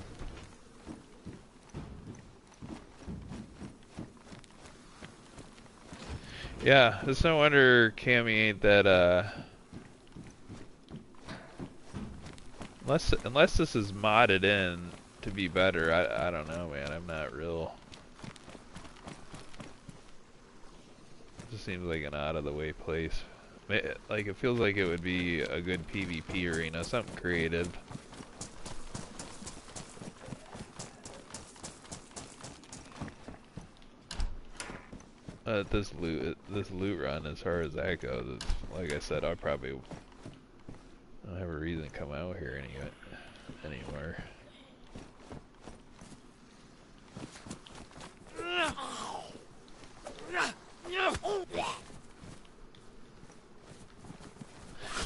Yeah, it's no wonder Cammy ain't that unless this is modded in to be better. I don't know, man. I'm not real. It just seems like an out of the way place. Like, it feels like it would be a good PvP arena, something creative. This loot run, as far as that goes, it's, like I said, I probably don't have a reason to come out here anymore.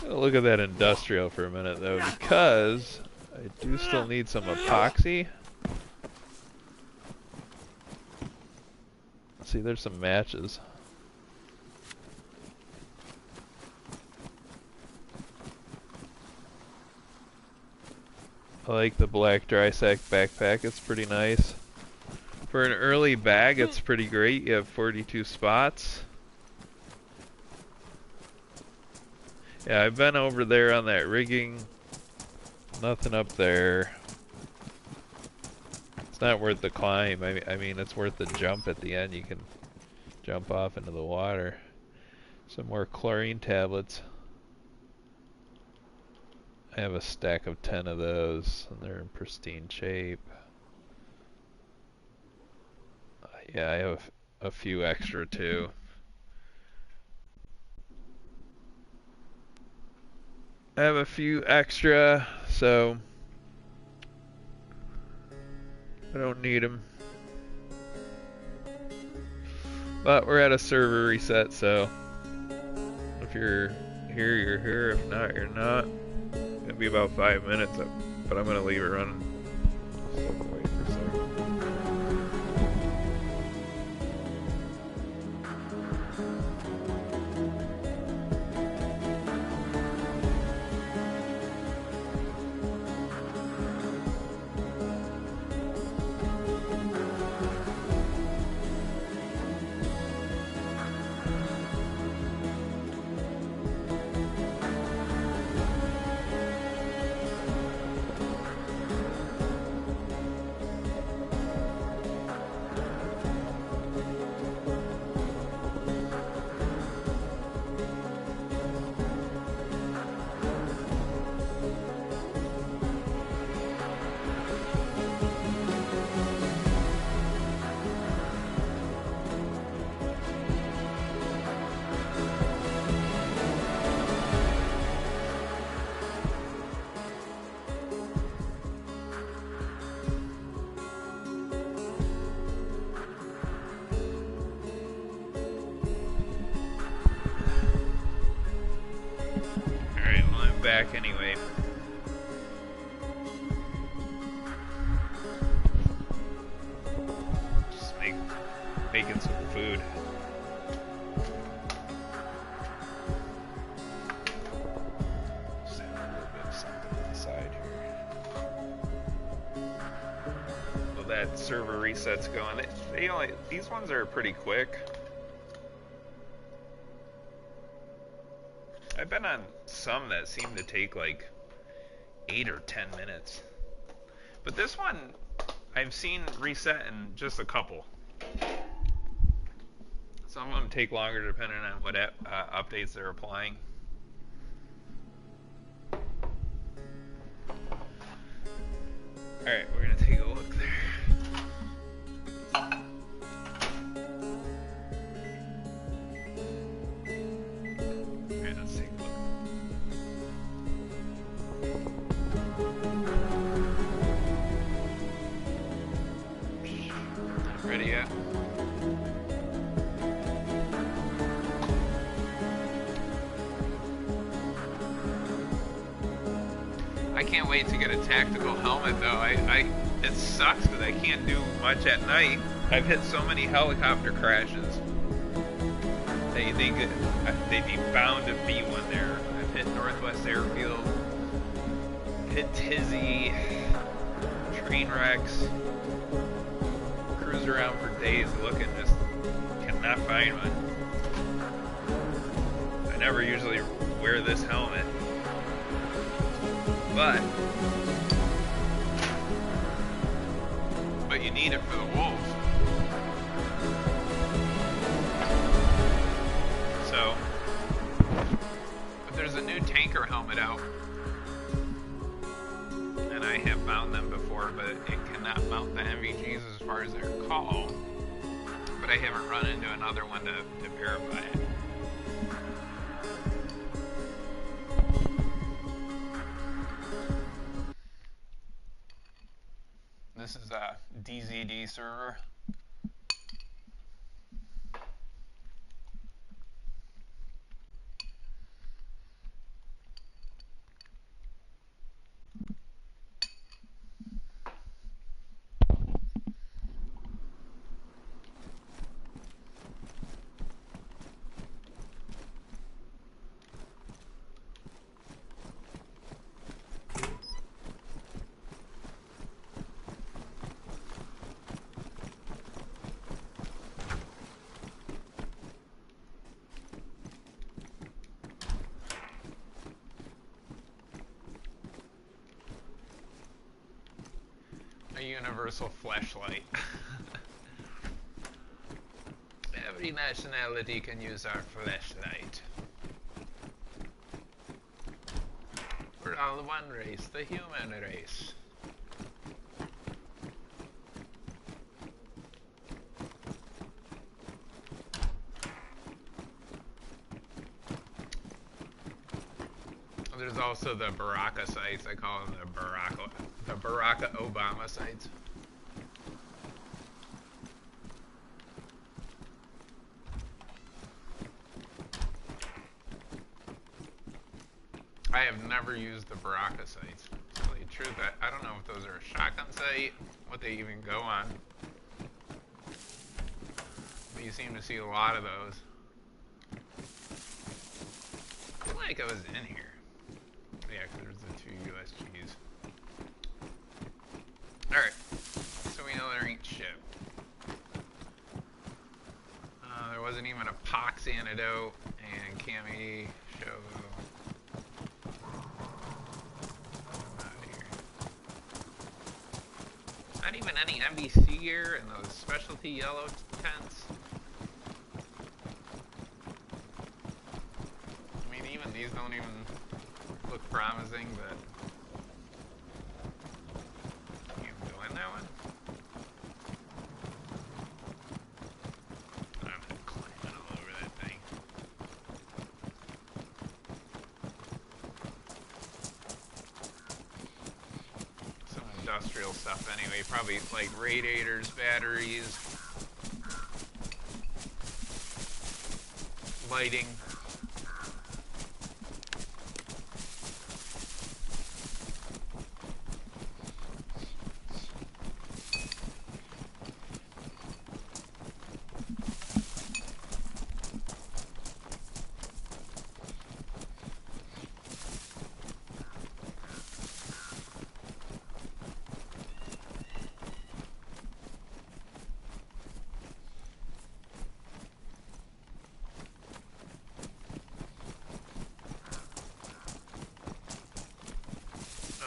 Look at that industrial for a minute though, because I do still need some epoxy. See, there's some matches. I like the black dry sack backpack, it's pretty nice. For an early bag, it's pretty great. You have 42 spots. Yeah, I've been over there on that rigging. Nothing up there. It's not worth the climb. I mean, it's worth the jump at the end. You can jump off into the water. Some more chlorine tablets. I have a stack of 10 of those, and they're in pristine shape. Yeah, I have a few extra too. I have a few extra, so I don't need them. But we're at a server reset, so if you're here, you're here. If not, you're not. It's gonna be about 5 minutes, but I'm gonna leave it running. Step away for a second. Back anyway. Just making some food. Just have a little bit of something on the side here. So that server reset's going. These ones are pretty quick. I've been on some that seem to take like 8 or 10 minutes, but this one I've seen reset in just a couple. Some of them take longer depending on what updates they're applying. Alright, we're gonna take a look there. Alright, let's take a look. Not ready yet. I can't wait to get a tactical helmet though. It sucks because I can't do much at night. I've hit so many helicopter crashes that you think they'd be bound to be one there. I've hit Northwest Airfield, hit Tizzy, train wrecks, cruise around for days looking, just cannot find one. I never usually wear this helmet. But you need it for the wolves. So, but there's a new tanker helmet out, and I have mounted them before, but it cannot mount the MVGs as far as I recall. But I haven't run into another one to verify it. This is a DZD server. A universal flashlight. Every nationality can use our flashlight. We're all one race, the human race. There's also the Baraka sites. I call them the Barack Obama sites. I have never used the Baraka sites. To tell you the truth, I don't know if those are a shotgun site, what they even go on. But you seem to see a lot of those. I feel like I was in here. Yeah, because there's the 2 USGs. Alright, so we know there ain't shit. There wasn't even a pox antidote, and Cammy show. I'm out of here. Not even any MVC gear in those specialty yellow tents. I mean, even these don't even look promising, but you can go in that one. I'm climbing all over that thing. Some industrial stuff anyway, probably like radiators, batteries, lighting.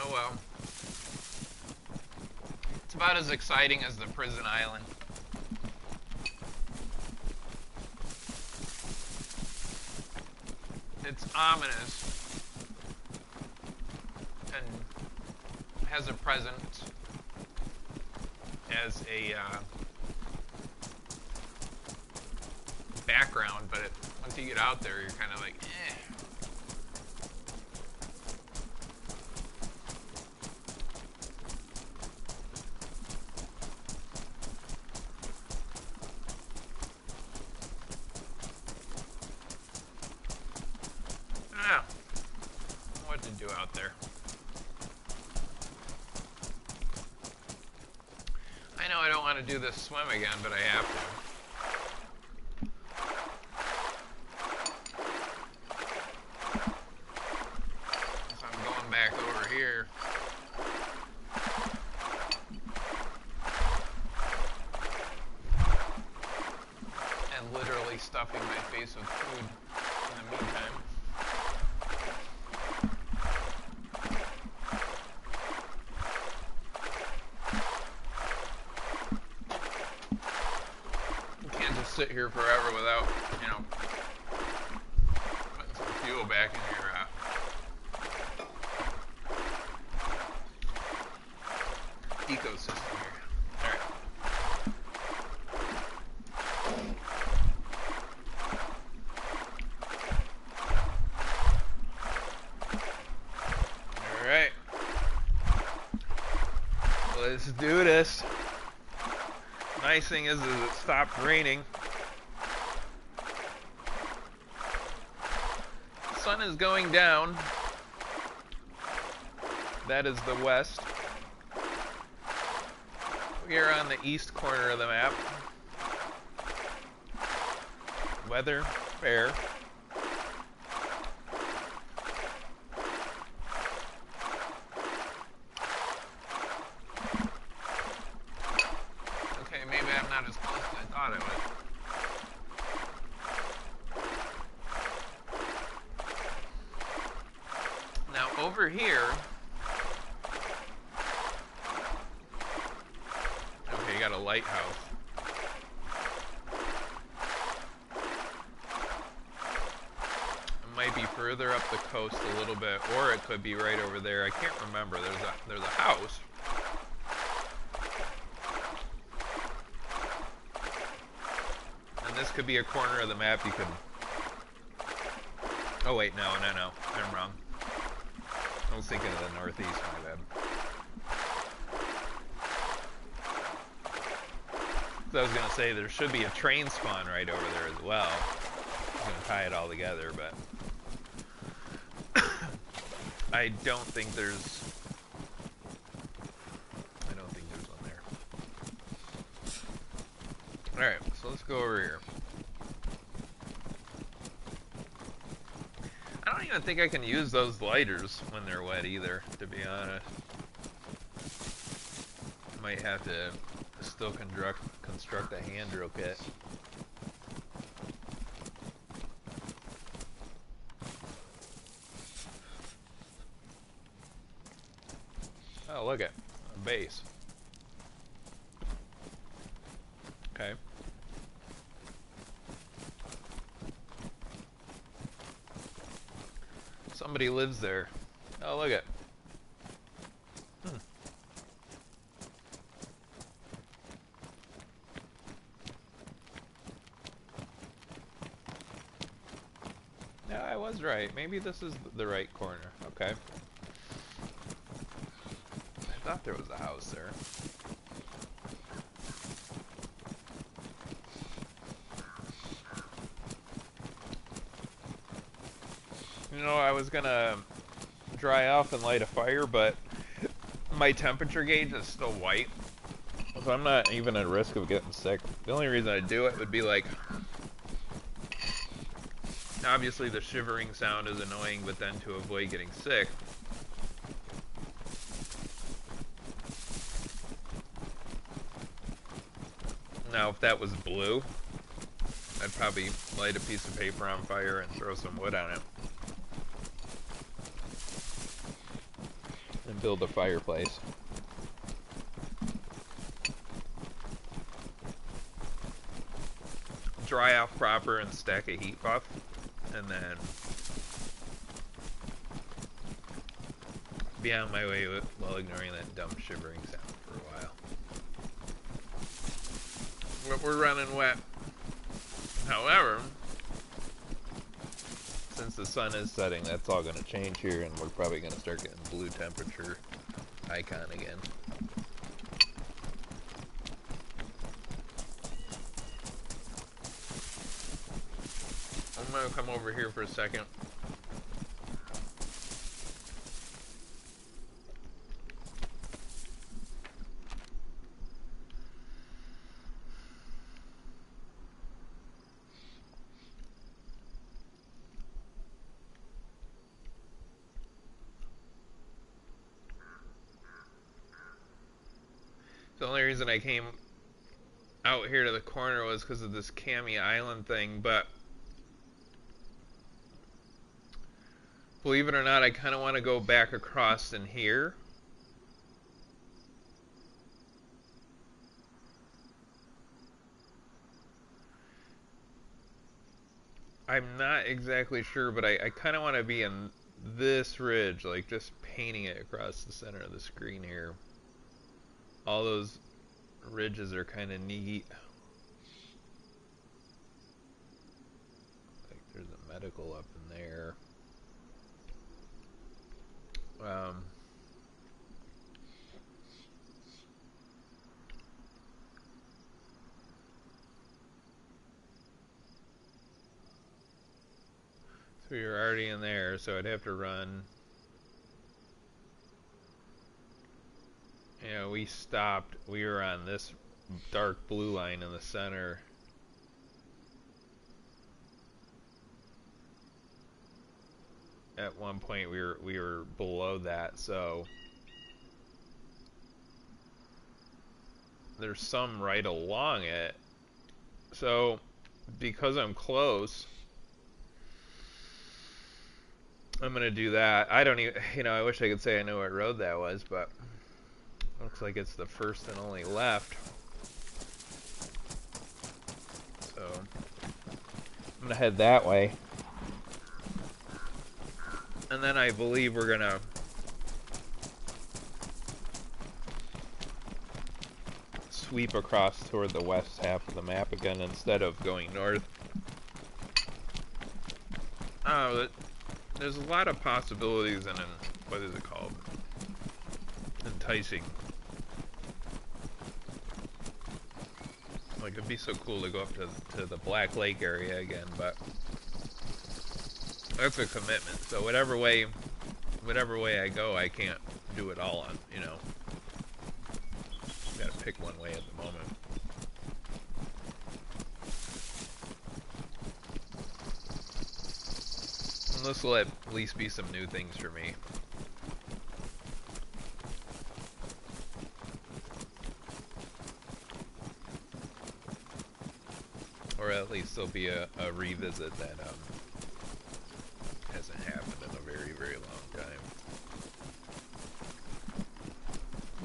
Oh well. It's about as exciting as the prison island. It's ominous and has a presence as a background, but once you get out there, you're kind of like, eh. I don't know what to do out there. I know I don't want to do this swim again, but I have to. So I'm going back over here. And literally stuffing my face with food in the meantime. Sit here forever without, you know, putting some fuel back in your ecosystem here. All right. All right. Let's do this. Nice thing is it stopped raining. Sun is going down. That is the west. We are on the east corner of the map. Weather fair. Okay, maybe I'm not as close as I thought I was. Over here, okay, you got a lighthouse. It might be further up the coast a little bit, or it could be right over there. I can't remember. There's a house. And this could be a corner of the map you could. Oh wait, no, I'm wrong. I was thinking of the northeast, my bad. So I was going to say there should be a train spawn right over there as well. I'm going to tie it all together, but I don't think there's one there. Alright, so let's go over here. I don't even think I can use those lighters when they're wet either, to be honest. Might have to still construct a hand drill kit. Oh, look at a base. Okay. Somebody lives there. Oh, look at. Yeah, I was right. Maybe this is the right corner. Okay. I thought there was a house there. You know, I was gonna dry off and light a fire, but my temperature gauge is still white, so I'm not even at risk of getting sick. The only reason I do it would be like, obviously the shivering sound is annoying, but then to avoid getting sick. Now, if that was blue, I'd probably light a piece of paper on fire and throw some wood on it. And build a fireplace. Dry off proper and stack a heat buff, and then be on my way while ignoring that dumb shivering sound for a while. But we're running wet. However, since the sun is setting, that's all going to change here, and we're probably going to start getting blue temperature icon again. I'm going to come over here for a second. The only reason I came out here to the corner was because of this Cami Island thing, but believe it or not, I kind of want to go back across in here. I'm not exactly sure, but I kind of want to be in this ridge, like just painting it across the center of the screen here. All those ridges are kind of neat. Like there's a medical up in there. So you're already in there, so I'd have to run. Yeah, we stopped. We were on this dark blue line in the center. At one point we were below that, so there's some right along it. So because I'm close, I'm gonna do that. I don't even, I wish I could say I know what road that was, but looks like it's the first and only left. So I'm gonna head that way. And then I believe we're gonna sweep across toward the west half of the map again instead of going north. There's a lot of possibilities in what is it called? Enticing. Like, it'd be so cool to go up to the Black Lake area again, but that's a commitment. So whatever way I go, I can't do it all on, Gotta pick one way at the moment. And this will at least be some new things for me. Or at least there'll be a revisit that hasn't happened in a very, very long time.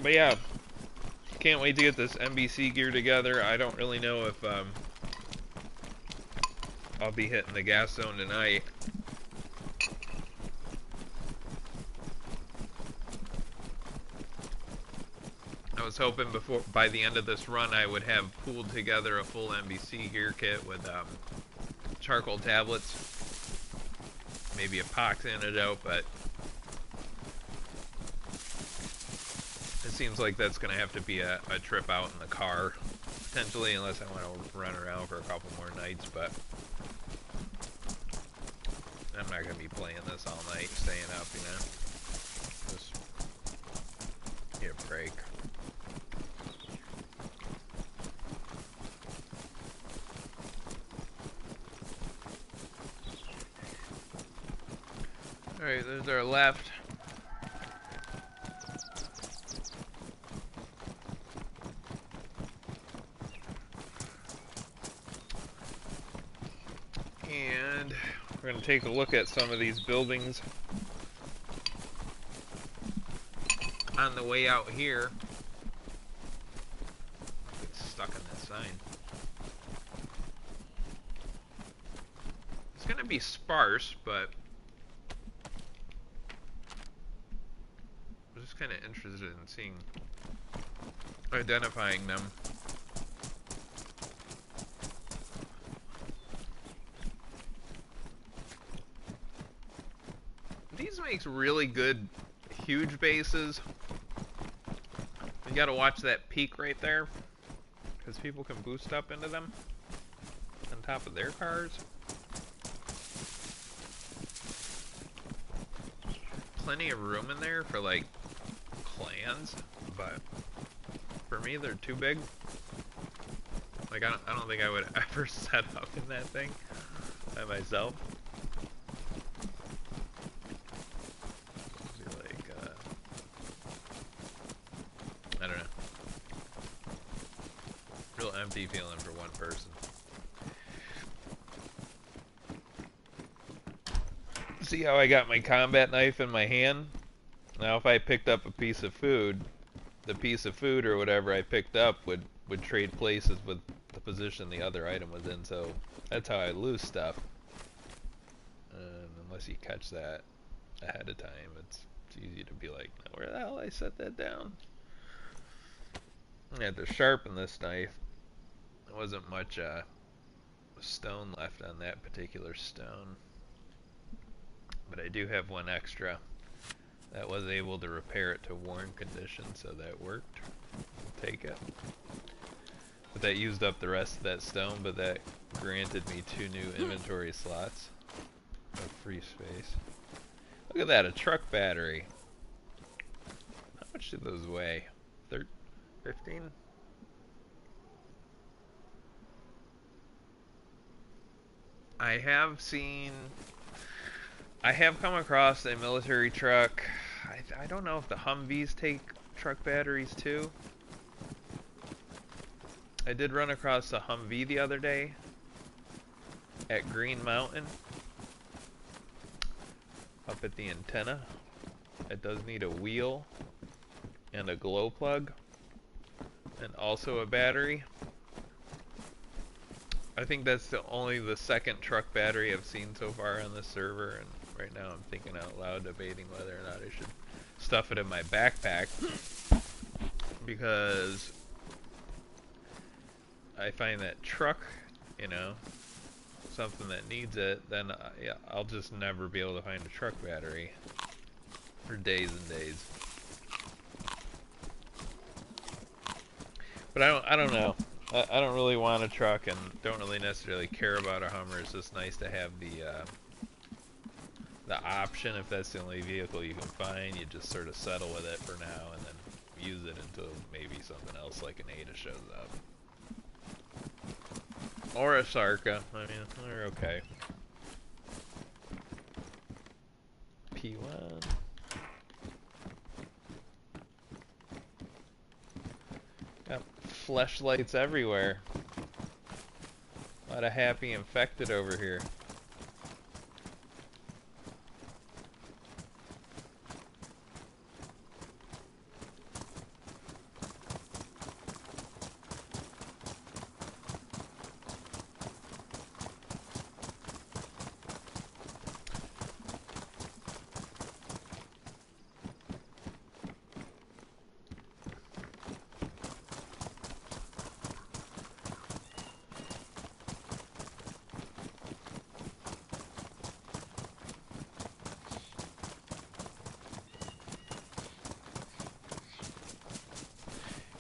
But yeah, can't wait to get this NBC gear together. I don't really know if I'll be hitting the gas zone tonight. I was hoping by the end of this run I would have pooled together a full NBC gear kit with charcoal tablets, maybe a pox antidote, but it seems like that's going to have to be a trip out in the car, potentially, unless I want to run around for a couple more nights, but I'm not going to be playing this all night, staying up, Just get a break. Alright, there's our left. And we're going to take a look at some of these buildings. on the way out here. Get stuck in that sign. It's gonna be sparse, but I'm just kind of interested in seeing, identifying them. These makes really good huge bases. You gotta watch that peak right there, because people can boost up into them on top of their cars. Plenty of room in there for like clans, but for me they're too big. Like I don't think I would ever set up in that thing by myself. I don't know. Real empty feeling for one person. See how I got my combat knife in my hand? Now if I picked up a piece of food, the piece of food or whatever I picked up would trade places with the position the other item was in, so that's how I lose stuff. Unless you catch that ahead of time, it's easy to be like, where the hell I set that down? I had to sharpen this knife. There wasn't much stone left on that particular stone. But I do have one extra that was able to repair it to worn condition, so that worked. I'll take it. But that used up the rest of that stone, but that granted me 2 new inventory slots of free space. Look at that, a truck battery. How much do those weigh? 15? I have come across a military truck. I don't know if the Humvees take truck batteries too. I did run across a Humvee the other day at Green Mountain up at the antenna. It does need a wheel and a glow plug and also a battery. I think that's the second truck battery I've seen so far on this server, and right now I'm thinking out loud, debating whether or not I should stuff it in my backpack, because I find that truck, you know, something that needs it, then yeah, I'll just never be able to find a truck battery for days and days. But I don't know. I don't really want a truck and don't really necessarily care about a Hummer. It's just nice to have the option. If that's the only vehicle you can find, you just sort of settle with it for now and then use it until maybe something else like an Ada shows up. Or a Sarka. I mean, they're okay. P1. Got fleshlights everywhere. A lot of happy infected over here.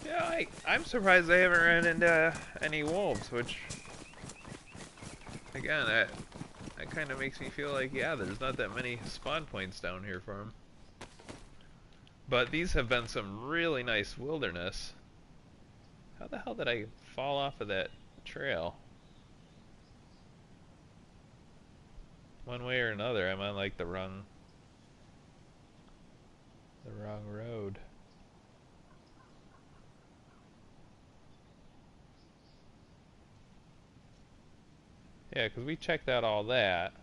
Yeah, I'm surprised I haven't ran into any wolves, which, again, that kind of makes me feel like, yeah, there's not that many spawn points down here for them. But these have been some really nice wilderness. How the hell did I fall off of that trail? One way or another, I'm on like the wrong road. Yeah, because we checked out all that.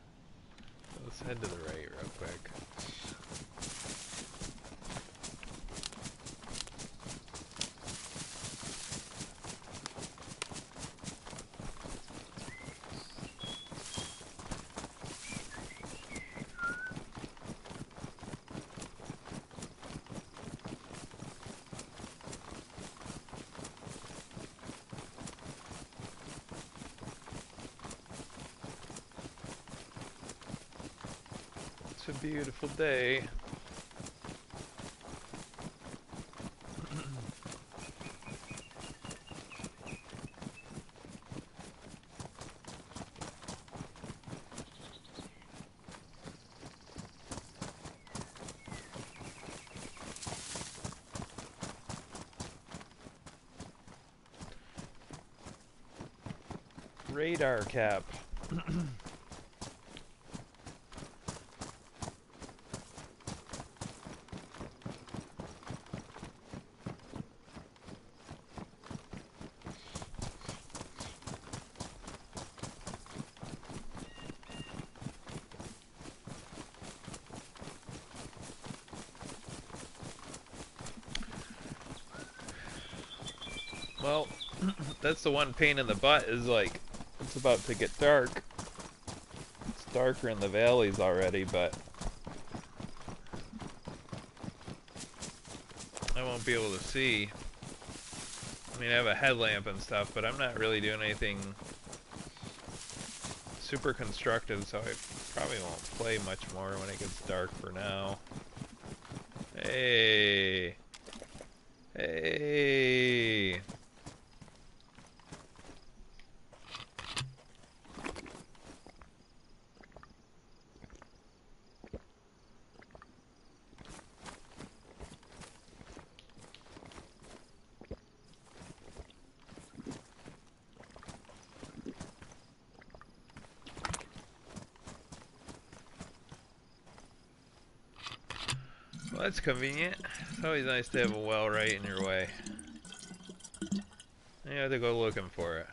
Let's head to the right real quick. It's a beautiful day. Radar cap. Well, that's the one pain in the butt is like, it's about to get dark. It's darker in the valleys already, but I won't be able to see. I mean, I have a headlamp and stuff, but I'm not really doing anything super constructive, so I probably won't play much more when it gets dark for now. Hey! Hey! Well, that's convenient. It's always nice to have a well right in your way. You have to go looking for it.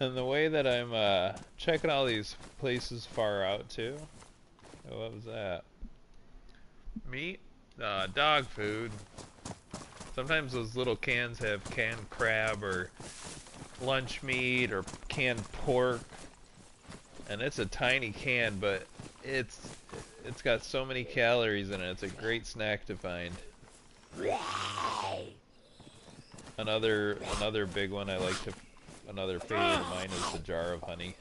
And the way that I'm checking all these places far out too. Oh, what was that? Meat? Dog food. Sometimes those little cans have canned crab or lunch meat or canned pork. And it's a tiny can, but it's got so many calories in it. It's a great snack to find. Another big one I like to. Another favorite of mine is the jar of honey.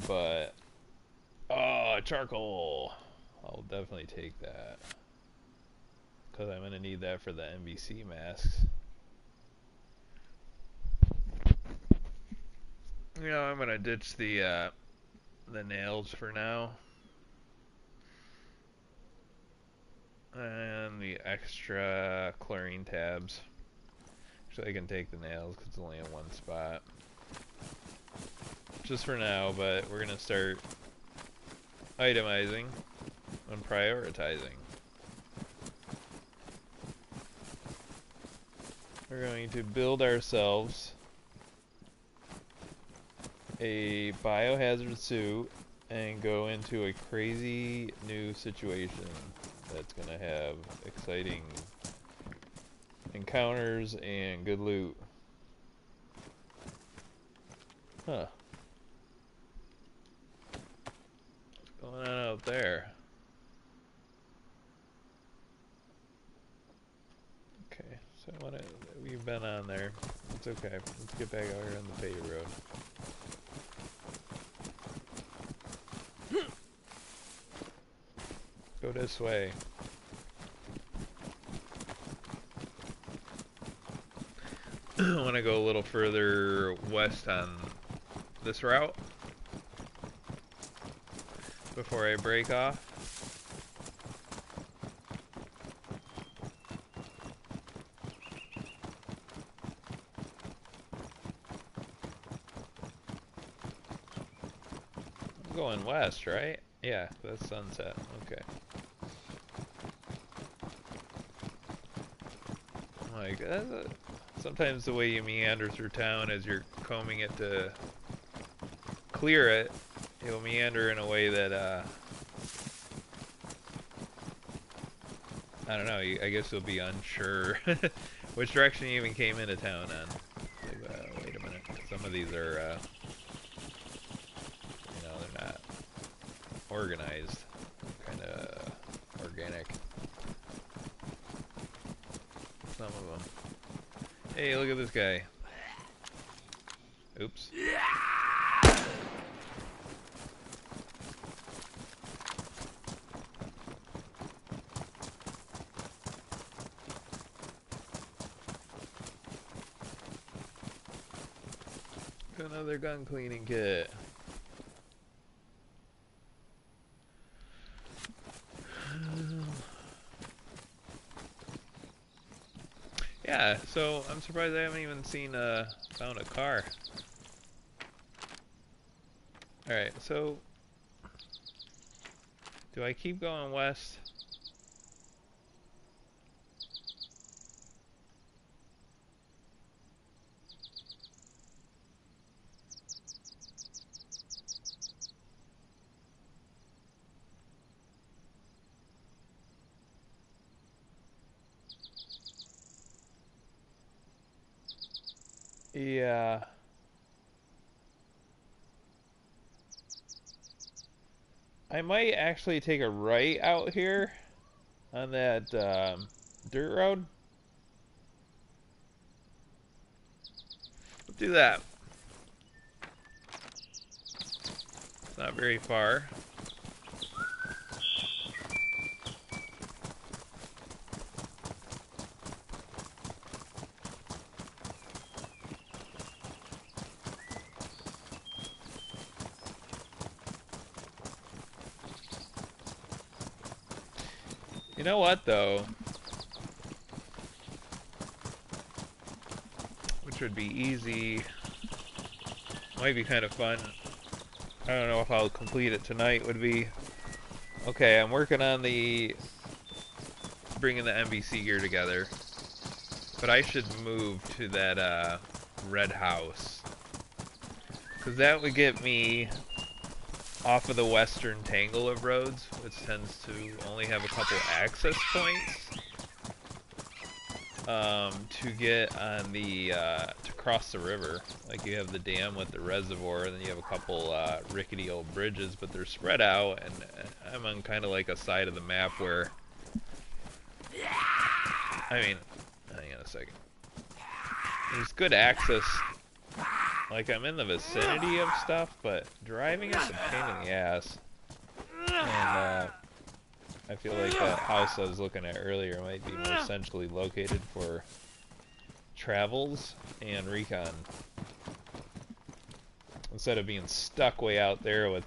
But charcoal. I'll definitely take that. Because I'm going to need that for the NBC masks. You know, I'm going to ditch the nails for now. And the extra chlorine tabs. Actually, I can take the nails because it's only in one spot. Just for now, but we're going to start itemizing and prioritizing. We're going to build ourselves a biohazard suit and go into a crazy new situation that's going to have exciting encounters and good loot. Huh. What's going on out there? Okay, so we've been on there. It's okay. Let's get back out here on the paved road. Go this way. I want to go a little further west on this route before I break off. I'm going west, right? Yeah, that's sunset. Okay. Like, sometimes the way you meander through town as you're combing it to clear it, you'll meander in a way that, I don't know, I guess you'll be unsure which direction you even came into town on. Like, wait a minute, some of these are, you know, they're not organized, kind of organic. Some of them. Hey, look at this guy. Oops. Another gun cleaning kit. Yeah, so I'm surprised I haven't even found a car. Alright, so do I keep going west? Yeah. I might actually take a right out here on that dirt road. Let's do that. It's not very far. You know what, though? Which would be easy. Might be kind of fun. I don't know if I'll complete it tonight. Would be... Okay, I'm working on bringing the NBC gear together. But I should move to that, red house. Because that would get me off of the western tangle of roads, which tends to only have a couple access points to get on the to cross the river. Like you have the dam with the reservoir, and then you have a couple rickety old bridges, but they're spread out, and I'm on kind of like a side of the map where, I mean, hang on a second, there's good access. Like, I'm in the vicinity of stuff, but driving is a pain in the ass. And, I feel like that house I was looking at earlier might be more centrally located for travels and recon. Instead of being stuck way out there with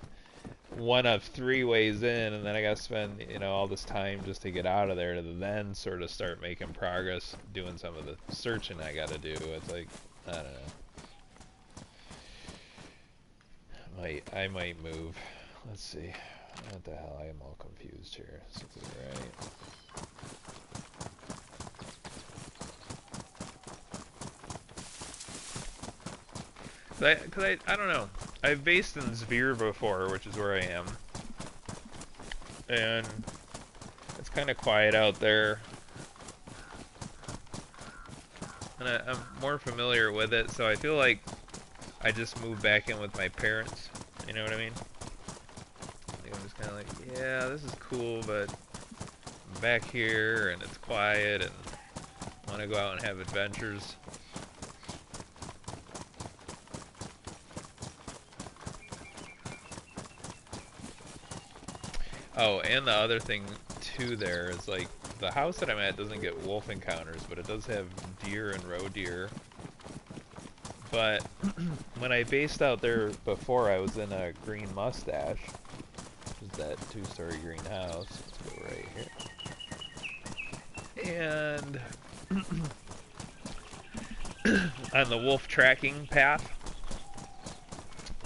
one of 3 ways in, and then I gotta spend, you know, all this time just to get out of there to then sort of start making progress doing some of the searching I gotta do. It's like, I don't know. I might move. Let's see. What the hell? I am all confused here. This is right. Cause I don't know. I've based in Zvir before, which is where I am. And it's kind of quiet out there. And I'm more familiar with it, so I feel like I just moved back in with my parents. You know what I mean? I'm just kind of like, yeah, this is cool, but I'm back here and it's quiet and I want to go out and have adventures. Oh, and the other thing too there is like the house that I'm at doesn't get wolf encounters, but it does have deer and roe deer. But when I based out there before, I was in a green mustache, which is that 2-story greenhouse. Let's go right here. And on the wolf tracking path,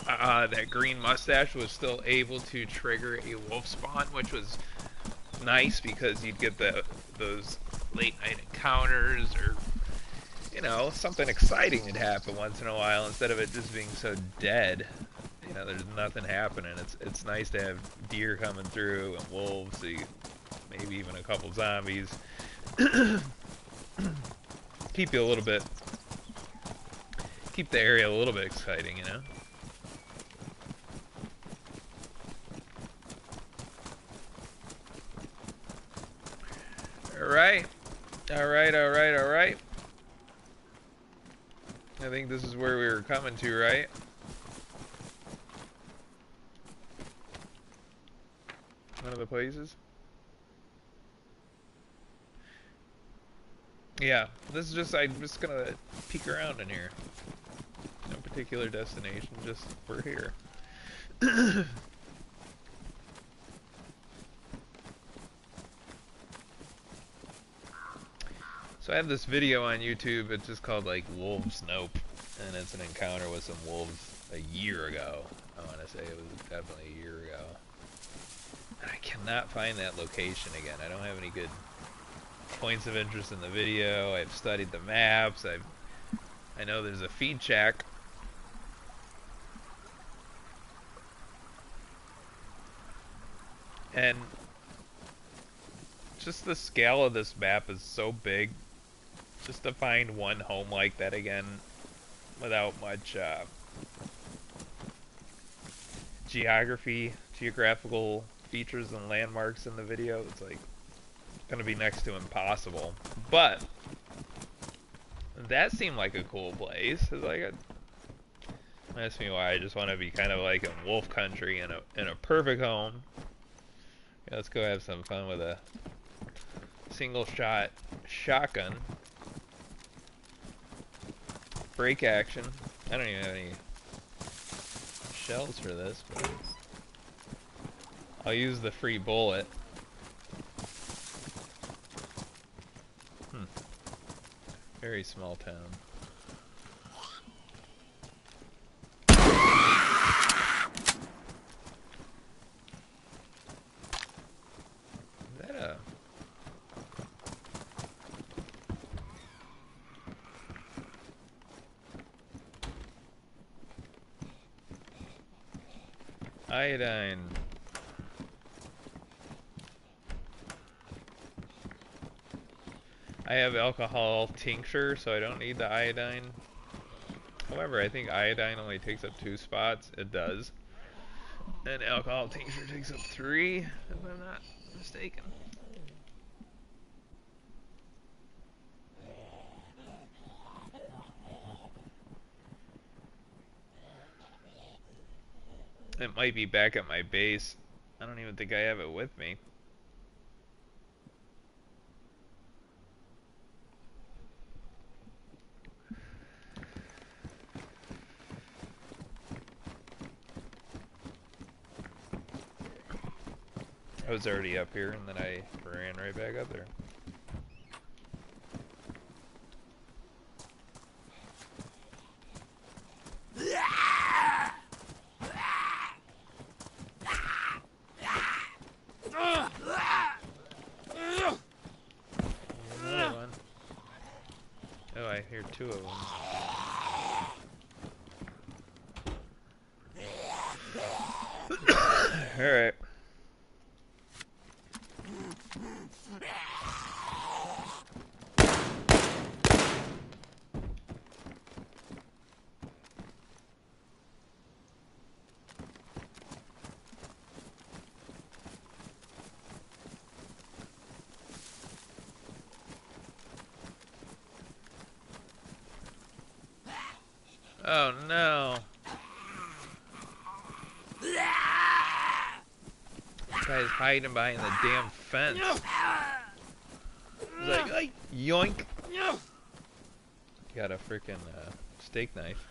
that green mustache was still able to trigger a wolf spawn, which was nice because you'd get those late night encounters or know, something exciting would happen once in a while instead of it just being so dead. You know, there's nothing happening. It's nice to have deer coming through and wolves, see, maybe even a couple zombies. Keep you a little bit, keep the area a little bit exciting, you know? Alright. Alright. I think this is where we were coming to, right? One of the places? Yeah, this is just, I'm just gonna peek around in here. No particular destination, just we're here. So I have this video on YouTube, it's just called like Wolves Nope, and it's an encounter with some wolves a year ago. I want to say it was definitely a year ago. And I cannot find that location again. I don't have any good points of interest in the video. I've studied the maps. I know there's a feed shack. And just the scale of this map is so big. Just to find one home like that again without much geographical features and landmarks in the video, it's like gonna be next to impossible. But that seemed like a cool place. It's like ask me why. I just want to be kind of like in wolf country in a perfect home. Yeah, let's go have some fun with a single shot shotgun. Break action. I don't even have any shells for this, but I'll use the free bullet. Very small town. Is that a... iodine. I have alcohol tincture, so I don't need the iodine. However, I think iodine only takes up 2 spots. It does. And alcohol tincture takes up 3, if I'm not mistaken. It might be back at my base. I don't even think I have it with me. I was already up here and then I ran right back up there. Another one. Oh, I hear 2 of them. Alright. Oh no. This guy's hiding behind the damn fence. He's like, "Ay, yoink." Got a freaking steak knife.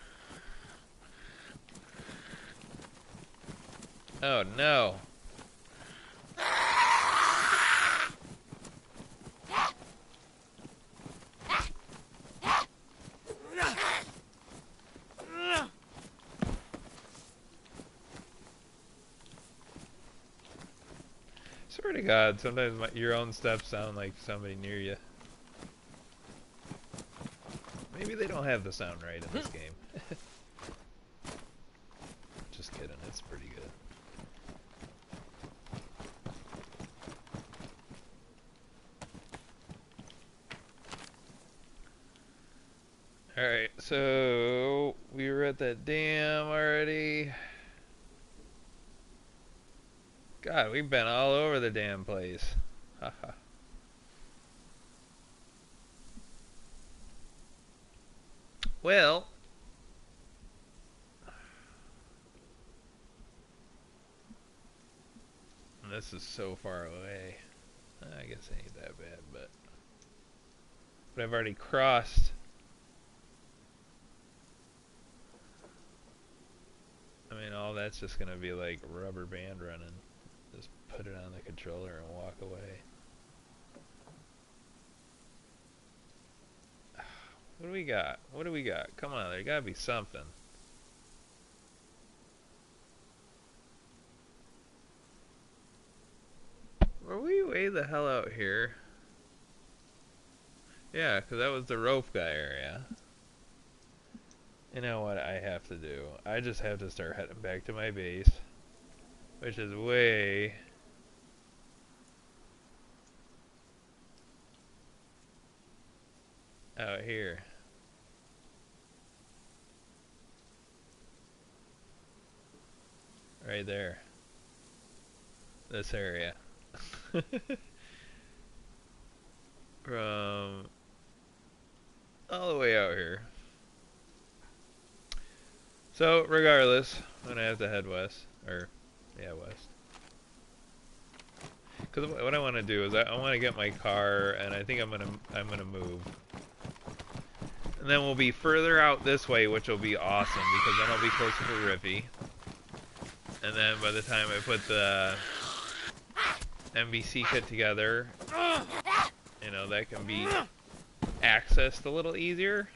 Oh no. Swear to God, sometimes your own steps sound like somebody near you. Maybe they don't have the sound right in this game. Just kidding, it's pretty good. Alright, so we were at that dam already. God, we've been all over the damn place. Haha. Well, this is so far away. I guess it ain't that bad, but I've already crossed. I mean, all that's just gonna be like a rubber band running. Just put it on the controller and walk away. What do we got? What do we got? Come on, there gotta be something. Were we way the hell out here? Yeah, because that was the rope guy area. You know what I have to do? I just have to start heading back to my base, which is way out here. Right there. This area. From all the way out here. So, regardless, I'm gonna have to head west. Or, yeah, west. Because what I want to do is I want to get my car, and I think I'm gonna move. And then we'll be further out this way, which will be awesome, because then I'll be closer to Riffy. And then by the time I put the MVC kit together, you know, that can be accessed a little easier.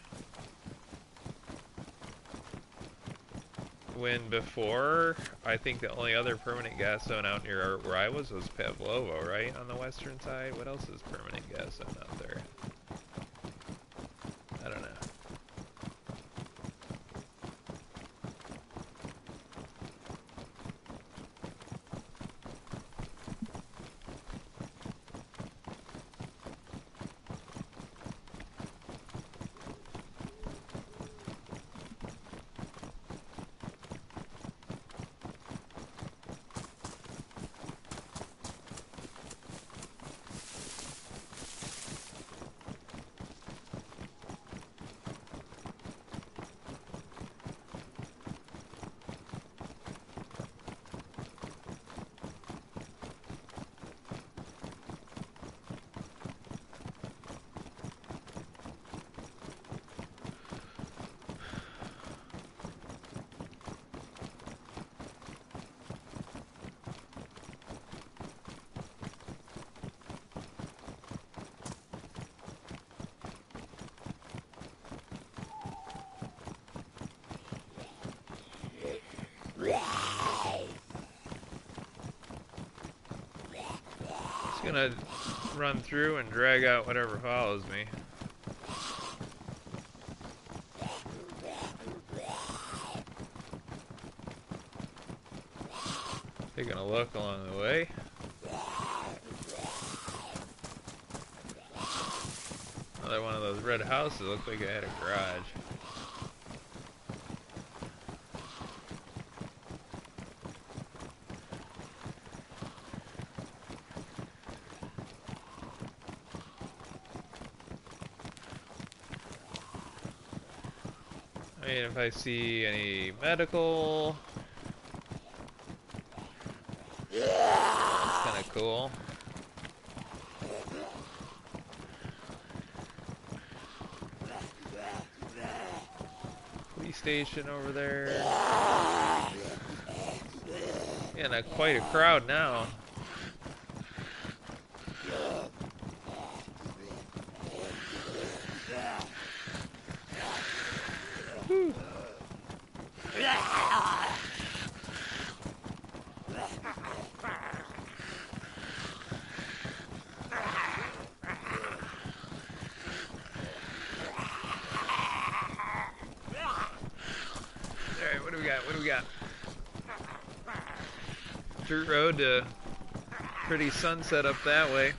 When before, I think the only other permanent gas zone out near where I was Pavlovo, right? On the western side? What else is permanent gas zone out there? I don't know. Just gonna run through and drag out whatever follows me. Taking a look along the way. Another one of those red houses looked like it had a garage. I mean, if I see any medical, that's kind of cool. Police station over there. Yeah, not quite a crowd now. Whew. got? What do we got? Dirt road to pretty sunset up that way.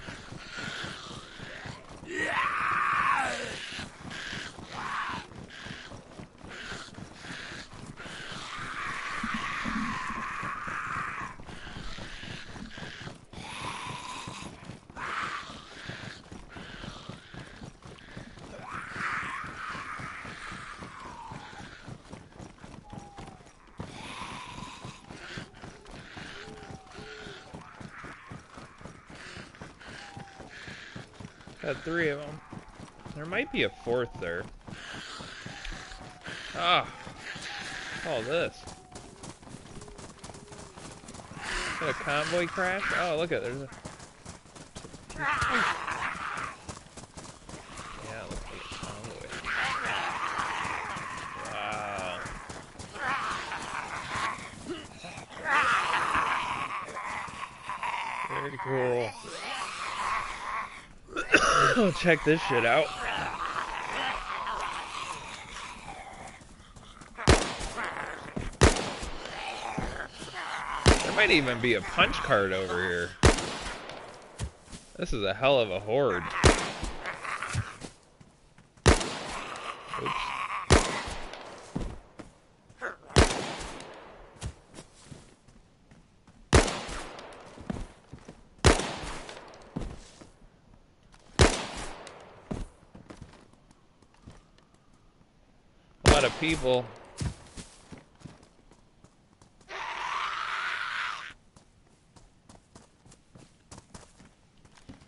Got 3 of them. There might be a 4th there. Ah, all this. Is that a convoy crash? Oh, look at there's a. Yeah, it looks like a convoy. Wow. Very cool. I'll check this shit out. There might even be a punch card over here. This is a hell of a horde. Oops. A lot of people.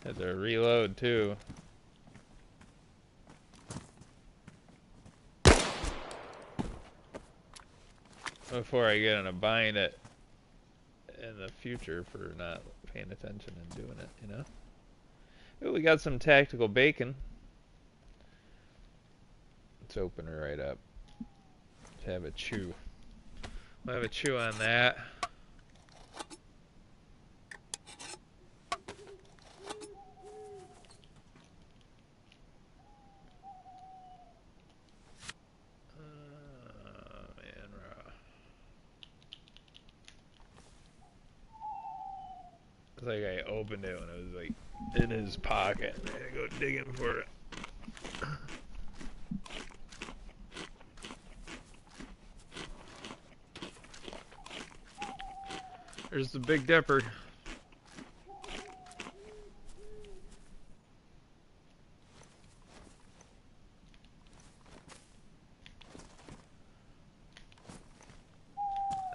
Had to reload too. Before I get in a bind in the future for not paying attention and doing it, you know? Ooh, we got some tactical bacon. Let's open her right up. Let's have a chew. We'll have a chew on that. It's like I opened it when it was like in his pocket. I had to go digging for it. There's the Big Dipper.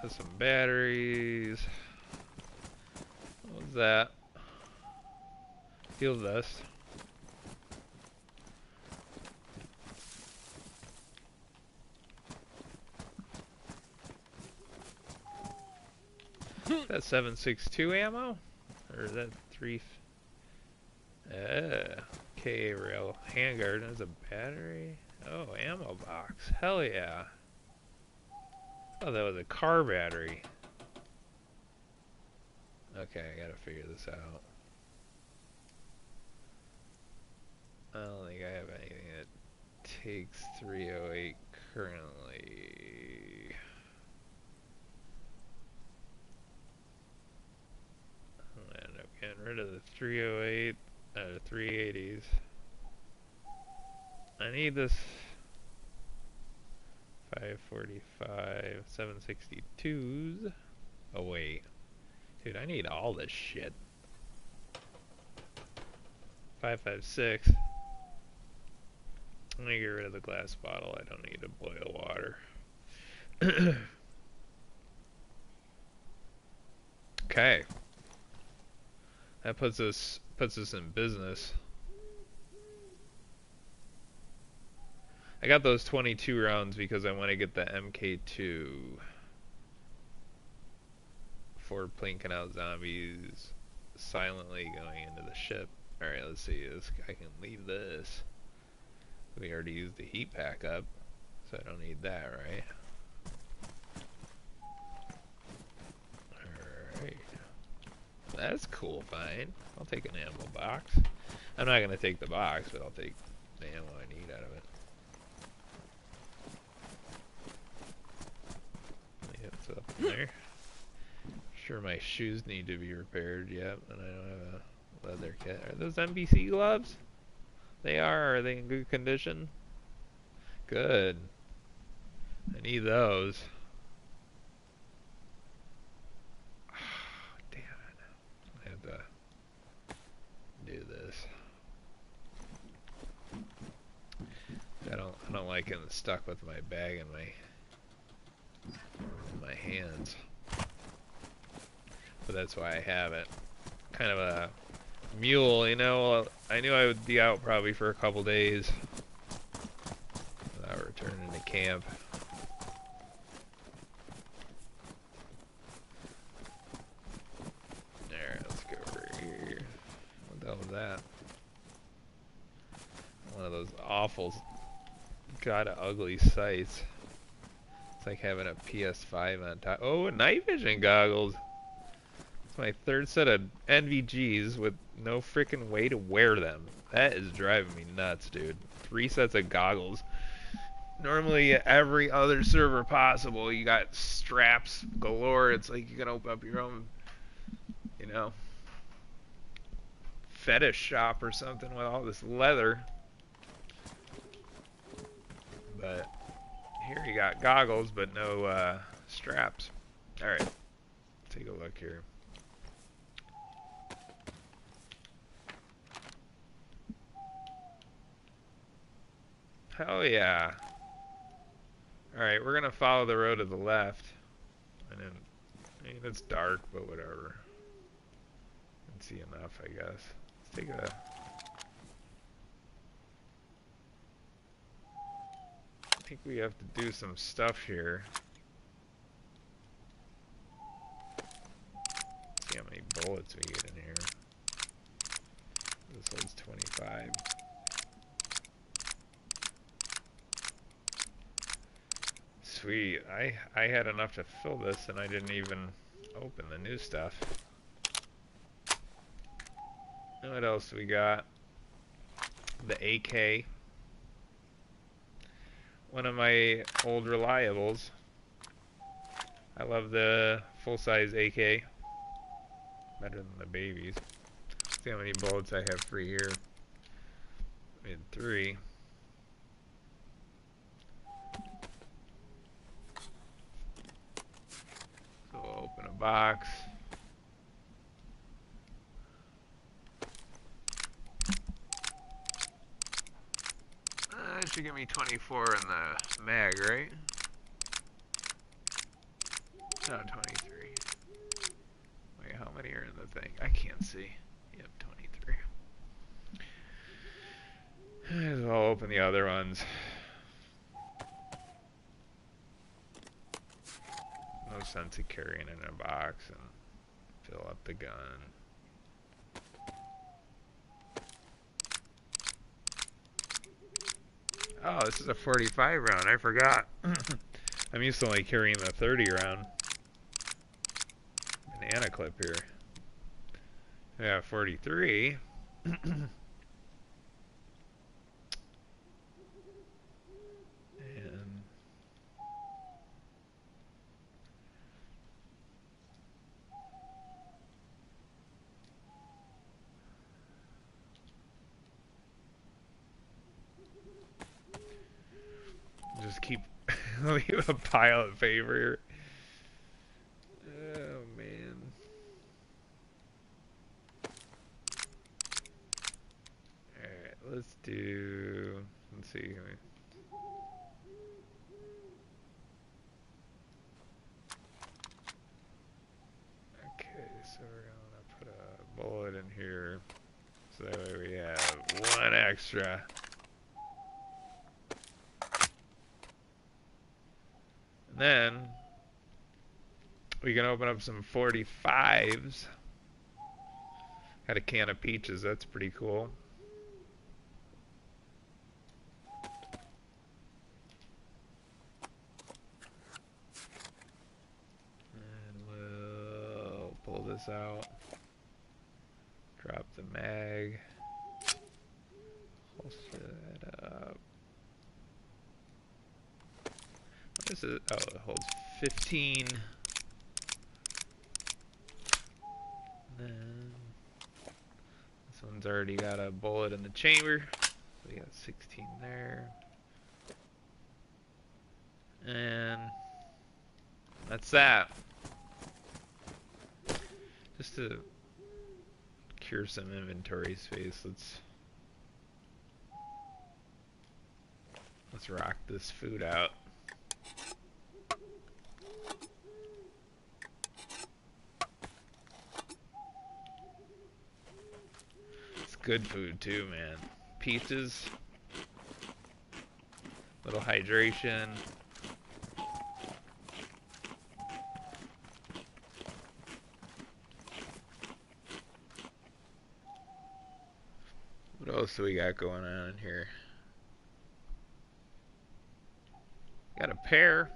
Has some batteries. What was that? Field vest. Is that 7.62 ammo? Or is that 3? KA rail. Handguard. There's a battery. Oh, ammo box. Hell yeah. Oh, that was a car battery. Okay, I gotta figure this out. I don't think I have anything that takes 308 currently. I'm gonna end up getting rid of the 308 out of 380s. I need this 545 762s. Oh wait. Dude, I need all this shit. 556. I'm gonna get rid of the glass bottle. I don't need to boil water. Okay. That puts us in business. I got those 22 rounds because I want to get the MK2 for plinking out zombies silently going into the ship. Alright, let's see. This I can leave this. We already used the heat pack up, so I don't need that, right? Alright. That's cool, fine. I'll take an ammo box. I'm not gonna take the box, but I'll take the ammo I need out of it. there. Sure, my shoes need to be repaired. Yep, and I don't have a leather kit. Are those NBC gloves? They are. Are they in good condition? Good. I need those. Damn it. I have to do this. I don't like getting stuck with my bag in my hands. But that's why I have it. Kind of a mule, you know. I knew I would be out probably for a couple days without returning to camp. There, let's go over here. What the hell was that? One of those awful, god ugly sights. It's like having a PS5 on top. Oh, night vision goggles. It's my third set of NVGs with no freaking way to wear them. That is driving me nuts, dude. 3 sets of goggles. Normally, every other server possible, you got straps galore. It's like you can open up your own, you know, fetish shop or something with all this leather. But here you got goggles, but no straps. Alright, take a look here. Hell yeah. Alright, we're gonna follow the road to the left. And then, I mean, it's dark, but whatever. I can see enough, I guess. Let's take a... I think we have to do some stuff here. See how many bullets we get in here. This holds 25. Sweet. I had enough to fill this and I didn't even open the new stuff. And what else we got? The AK. One of my old reliables. I love the full-size AK. Better than the babies. See how many bullets I have free here. I had 3. So we'll open a box. That should give me 24 in the mag, right? No, 23. Wait, how many are in the thing? I can't see. Yep, 23. Might as well open the other ones. No sense of carrying it in a box and fill up the gun. Oh, this is a 45 round. I forgot. I'm used to only carrying the 30 round. Banana clip here. Yeah, 43. And just keep leave a pile of paper here. Oh man. Alright, let's see. Okay, so we're gonna put a bullet in here. So that way we have 1 extra. And then we can open up some 45s. Had a can of peaches, that's pretty cool. And we'll pull this out. Drop the mag. Holster that up. What is it? Oh, it holds 15 one's already got a bullet in the chamber. So we got 16 there. And that's that. Just to cure some inventory space, let's rock this food out. It's good food too, man. Peaches, little hydration. What else do we got going on in here? Got a pear.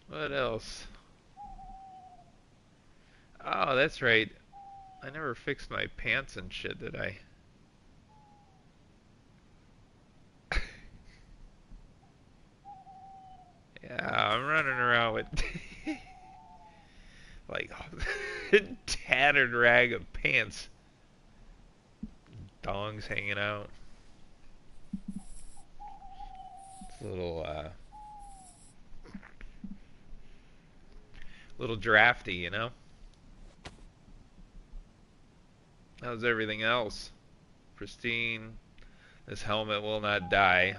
What else? Oh, that's right. I never fixed my pants and shit, did I? Yeah, I'm running around with like a tattered rag of pants. Dongs hanging out. It's a little drafty, you know? How's everything else? Pristine. This helmet will not die.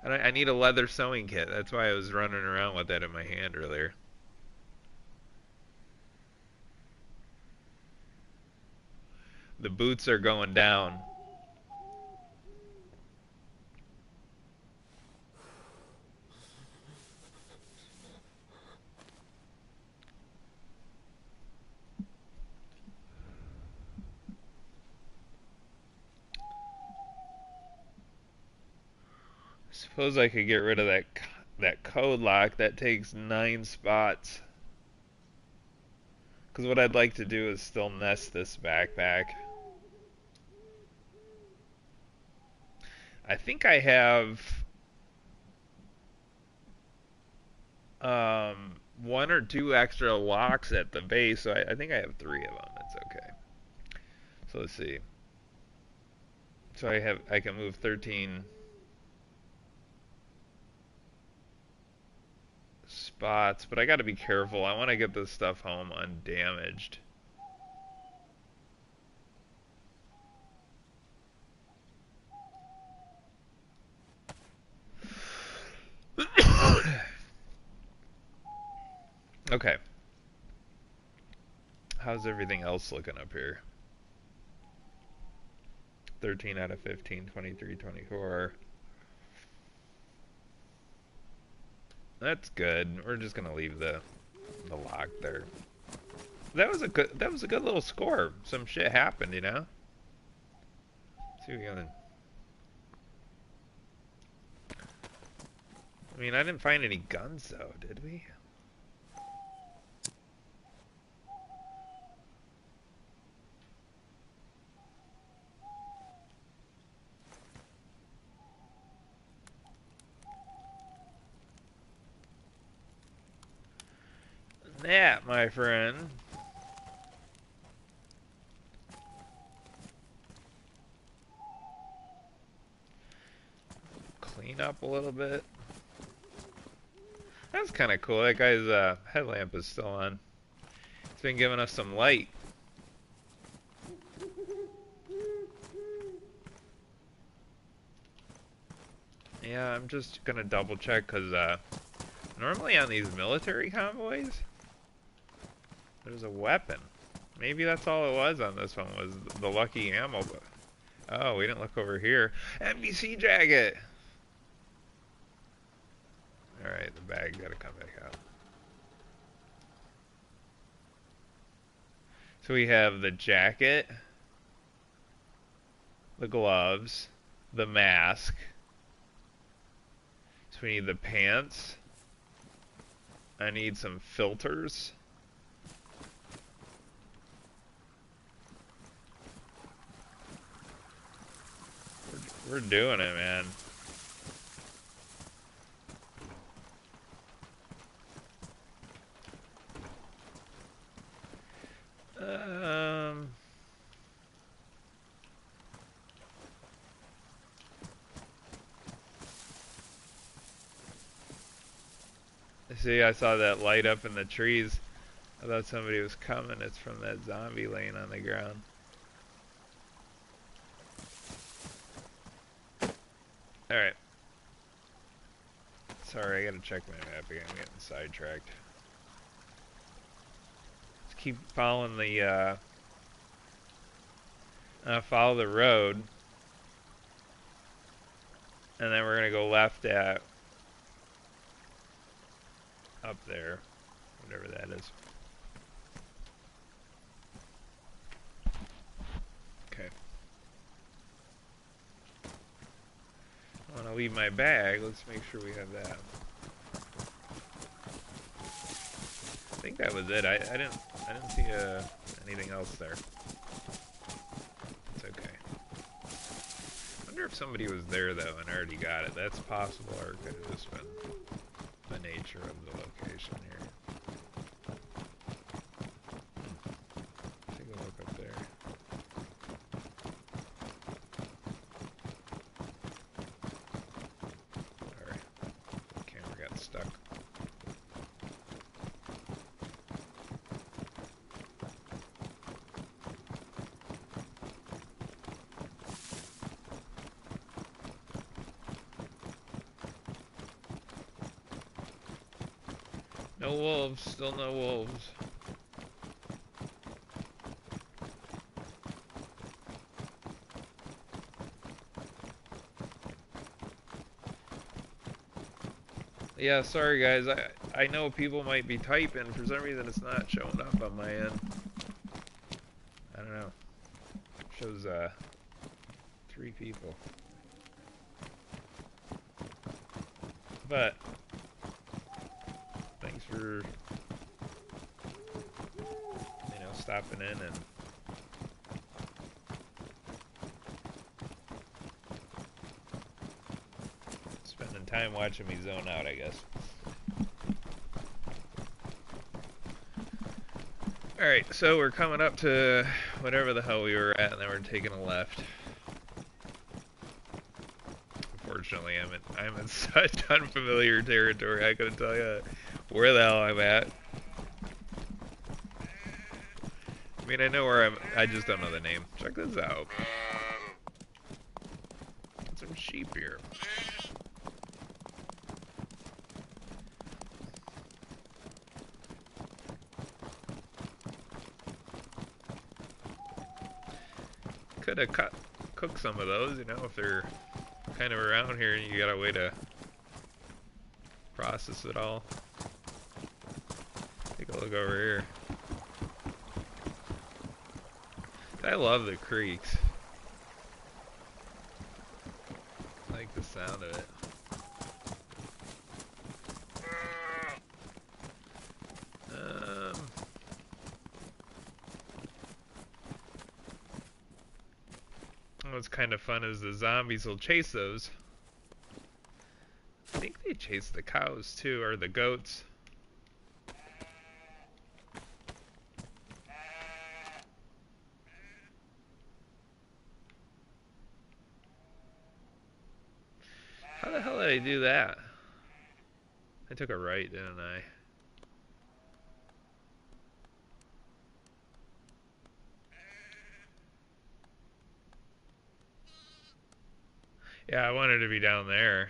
I need a leather sewing kit. That's why I was running around with that in my hand earlier. The boots are going down. Suppose I could get rid of that code lock. That takes 9 spots. Because what I'd like to do is still nest this backpack. I think I have 1 or 2 extra locks at the base, so I think I have 3 of them. That's okay. So let's see. So I can move 13 spots, but I got to be careful. I want to get this stuff home undamaged. Okay. How's everything else looking up here? 13 out of 15, 23, 24. That's good. We're just gonna leave the lock there. That was a good little score. Some shit happened, you know? Let's see what we got. I mean, I didn't find any guns though, did we? That, my friend, clean up a little bit. That's kind of cool. That guy's headlamp is still on. It's been giving us some light. Yeah, I'm just gonna double check because normally on these military convoys, there's a weapon. Maybe that's all it was on this one, was the lucky ammo. But oh, we didn't look over here. NBC jacket! Alright, the bag's gotta come back out. So we have the jacket, the gloves, the mask. So we need the pants. I need some filters. We're doing it, man. Um... See, I saw that light up in the trees. I thought somebody was coming. It's from that zombie laying on the ground. Alright. Sorry, I gotta check my map again. I'm getting sidetracked. Just keep following the, follow the road. And then we're gonna go left at... up there. Whatever that is. Okay. I want to leave my bag. Let's make sure we have that. I think that was it. I didn't see anything else there. It's okay. I wonder if somebody was there though and already got it. That's possible, or it could have just been the nature of the location here. Take a look up there. Alright. Camera got stuck. No wolves, still no wolves. Yeah, sorry guys, I know people might be typing, for some reason it's not showing up on my end. I don't know. It shows 3 people. But thanks for stopping in and spending time watching me zone out, I guess. Alright, so we're coming up to whatever the hell we were at, and then we're taking a left. Unfortunately, I'm in such unfamiliar territory, I couldn't tell you where the hell I'm at. I mean, I know where I just don't know the name. Check this out. Got some sheep here. Could have cooked some of those, if they're kind of around here and you got a way to process it all. Take a look over here. I love the creeks. I like the sound of it. What's kind of fun is the zombies will chase those. I think they chase the cows too, or the goats. How the hell did I do that? I took a right, didn't I? Yeah, I wanted to be down there.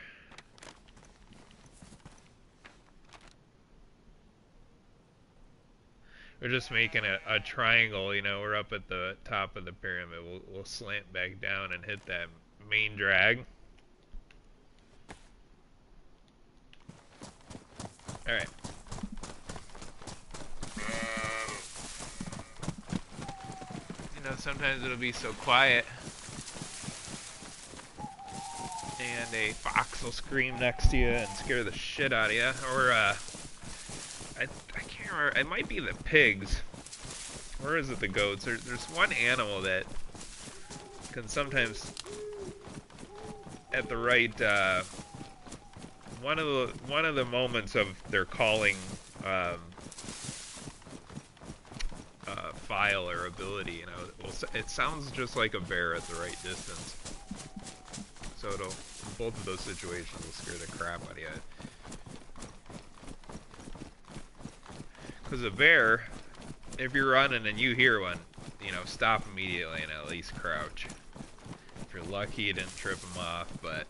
We're just making a triangle, we're up at the top of the pyramid. We'll slant back down and hit that main drag. Alright. Sometimes it'll be so quiet. And a fox will scream next to you and scare the shit out of you. Or, I can't remember. It might be the pigs. Or is it the goats? There's one animal that can sometimes at the right one of the moments of their calling um, file or ability, you know, it sounds just like a bear at the right distance. So it'll, in both of those situations, will scare the crap out of you. Because a bear, if you're running and you hear one, you know, stop immediately and at least crouch. If you're lucky, you didn't trip them off, but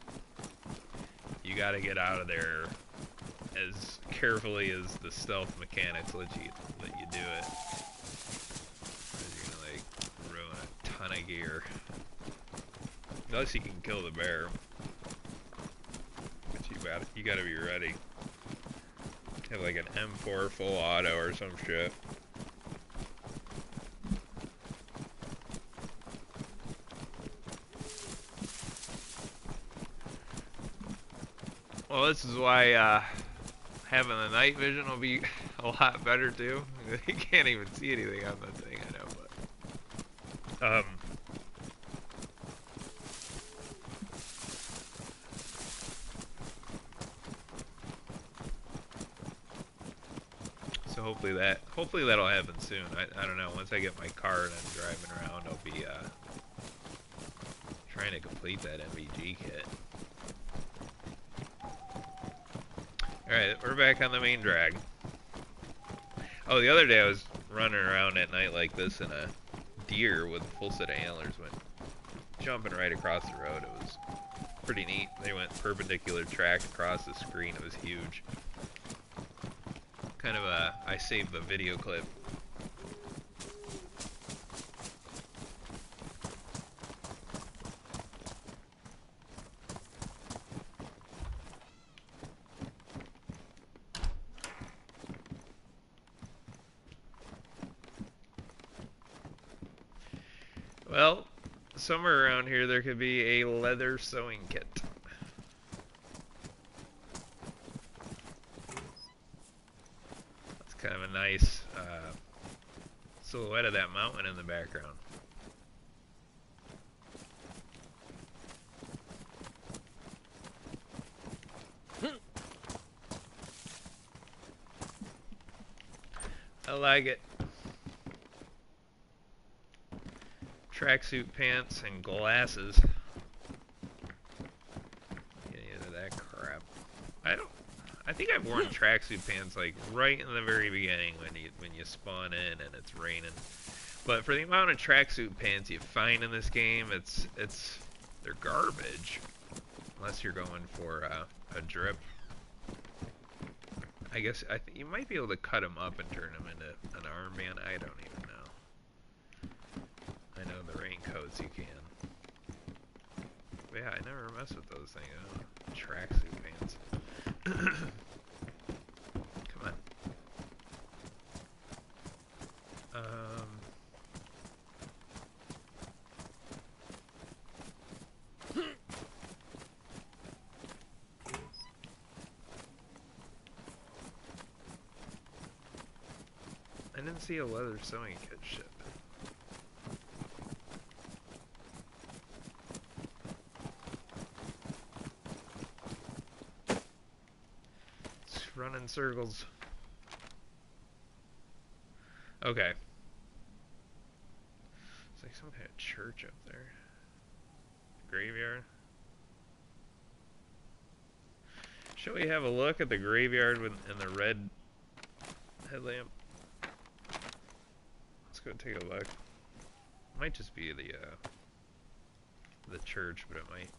you got to get out of there as carefully as the stealth mechanics let you do it. You're gonna like ruin a ton of gear. Unless you can kill the bear. But you gotta be ready. Have like an M4 full auto or some shit. Well, this is why having the night vision will be a lot better too. You can't even see anything on that thing, I know, but so hopefully that'll happen soon. I don't know, once I get my car and I'm driving around, I'll be trying to complete that MVG kit. Alright, we're back on the main drag. Oh, the other day I was running around at night like this and a deer with a full set of antlers went jumping right across the road. It was pretty neat. They went perpendicular track across the screen. It was huge. Kind of I saved the video clip. Well, somewhere around here there could be a leather sewing kit. That's kind of a nice silhouette of that mountain in the background. I like it. Tracksuit pants and glasses. Any of that crap. I think I've worn tracksuit pants like right in the very beginning when you spawn in and it's raining. But for the amount of tracksuit pants you find in this game, they're garbage. Unless you're going for a drip. I guess you might be able to cut them up and turn them into an armband. I don't even know. I know the raincoats you can. But yeah, I never mess with those things. Tracksuit pants. Come on. I didn't see a leather sewing kit ship. It's running circles. Okay. It's like some kind of church up there. Graveyard. Shall we have a look at the graveyard and the red headlamp? Let's go take a look. Might just be the church, but it might.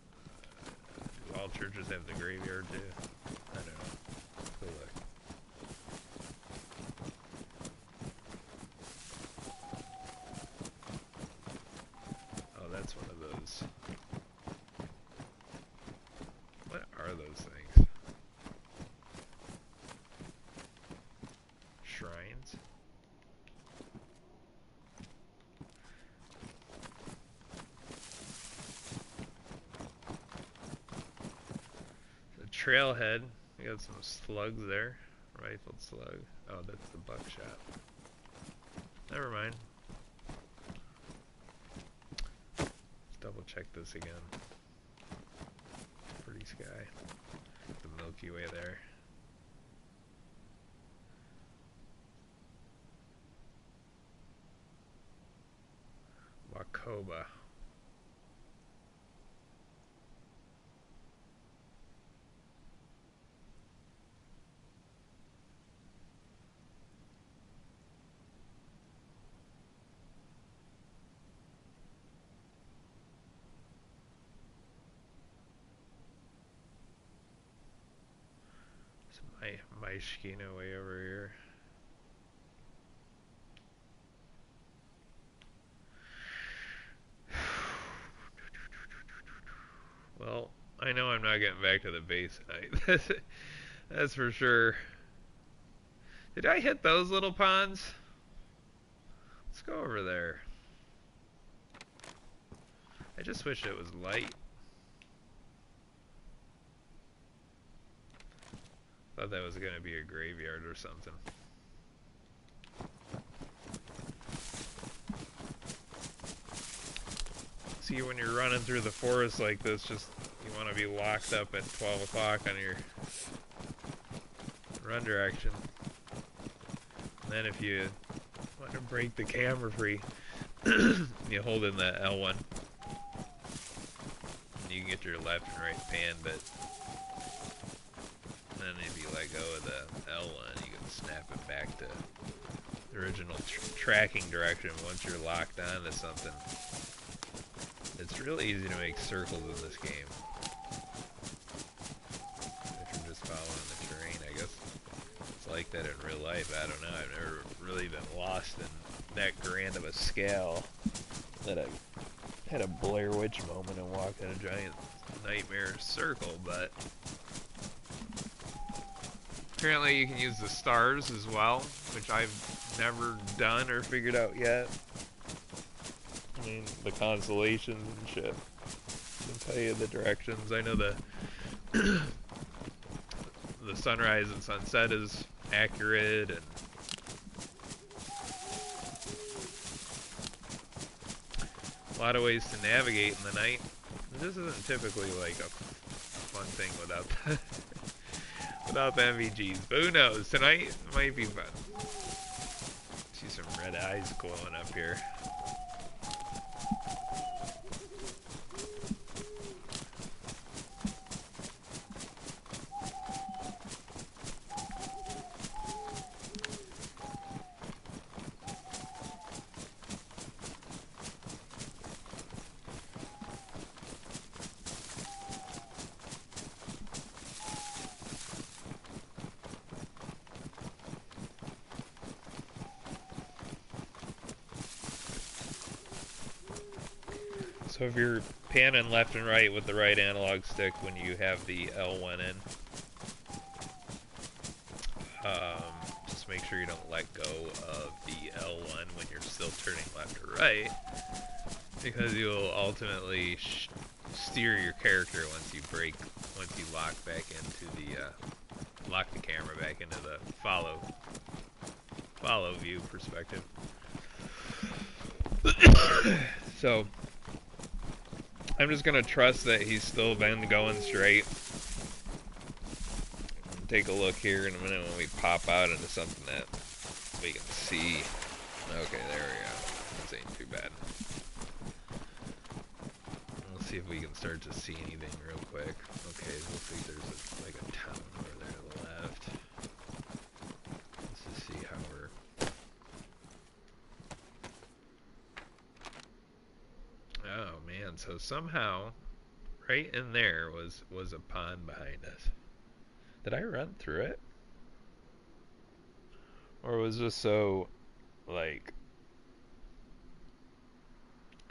Do all churches have the graveyard too? I don't know. Let's go look. Oh, that's one of those. What are those things? Shrines? The trailhead. We got some slugs there. Rifled slug. Oh, that's the buckshot. Never mind. Let's double check this again. Pretty sky. The Milky Way there. Wakoba. My Shikino way over here. Well, I know I'm not getting back to the base tonight. That's for sure. Did I hit those little ponds? Let's go over there. I just wish it was light. Thought that was gonna be a graveyard or something. See, when you're running through the forest like this, just you want to be locked up at 12 o'clock on your run direction. And then if you want to break the camera free, you hold in the L1. And you can get your left and right pan, but then if you let go of the L1, you can snap it back to the original tracking direction once you're locked onto something. It's really easy to make circles in this game. If you're just following the terrain, I guess it's like that in real life. I don't know. I've never really been lost in that grand of a scale that I've had a Blair Witch moment and walked in a giant nightmare circle, but apparently you can use the stars as well, which I've never done or figured out yet. I mean, the constellations and shit can tell you the directions. I know the the sunrise and sunset is accurate, and a lot of ways to navigate in the night. This isn't typically like a fun thing without the without the MVGs, but who knows? Tonight might be fun. See some red eyes glowing up here. So if you're panning left and right with the right analog stick when you have the L1 in, just make sure you don't let go of the L1 when you're still turning left or right, because you'll ultimately steer your character once you lock back into the, lock the camera back into the follow view perspective. So I'm just gonna trust that he's still been going straight. Take a look here in a minute when we pop out into something that we can see. Okay, there we go. This ain't too bad. Let's see if we can start to see anything real quick. Okay, it looks like there's like a town over there to the left. Let's just see how we're... Oh man, so somehow right in there was a pond behind us. Did I run through it? Or was this so, like,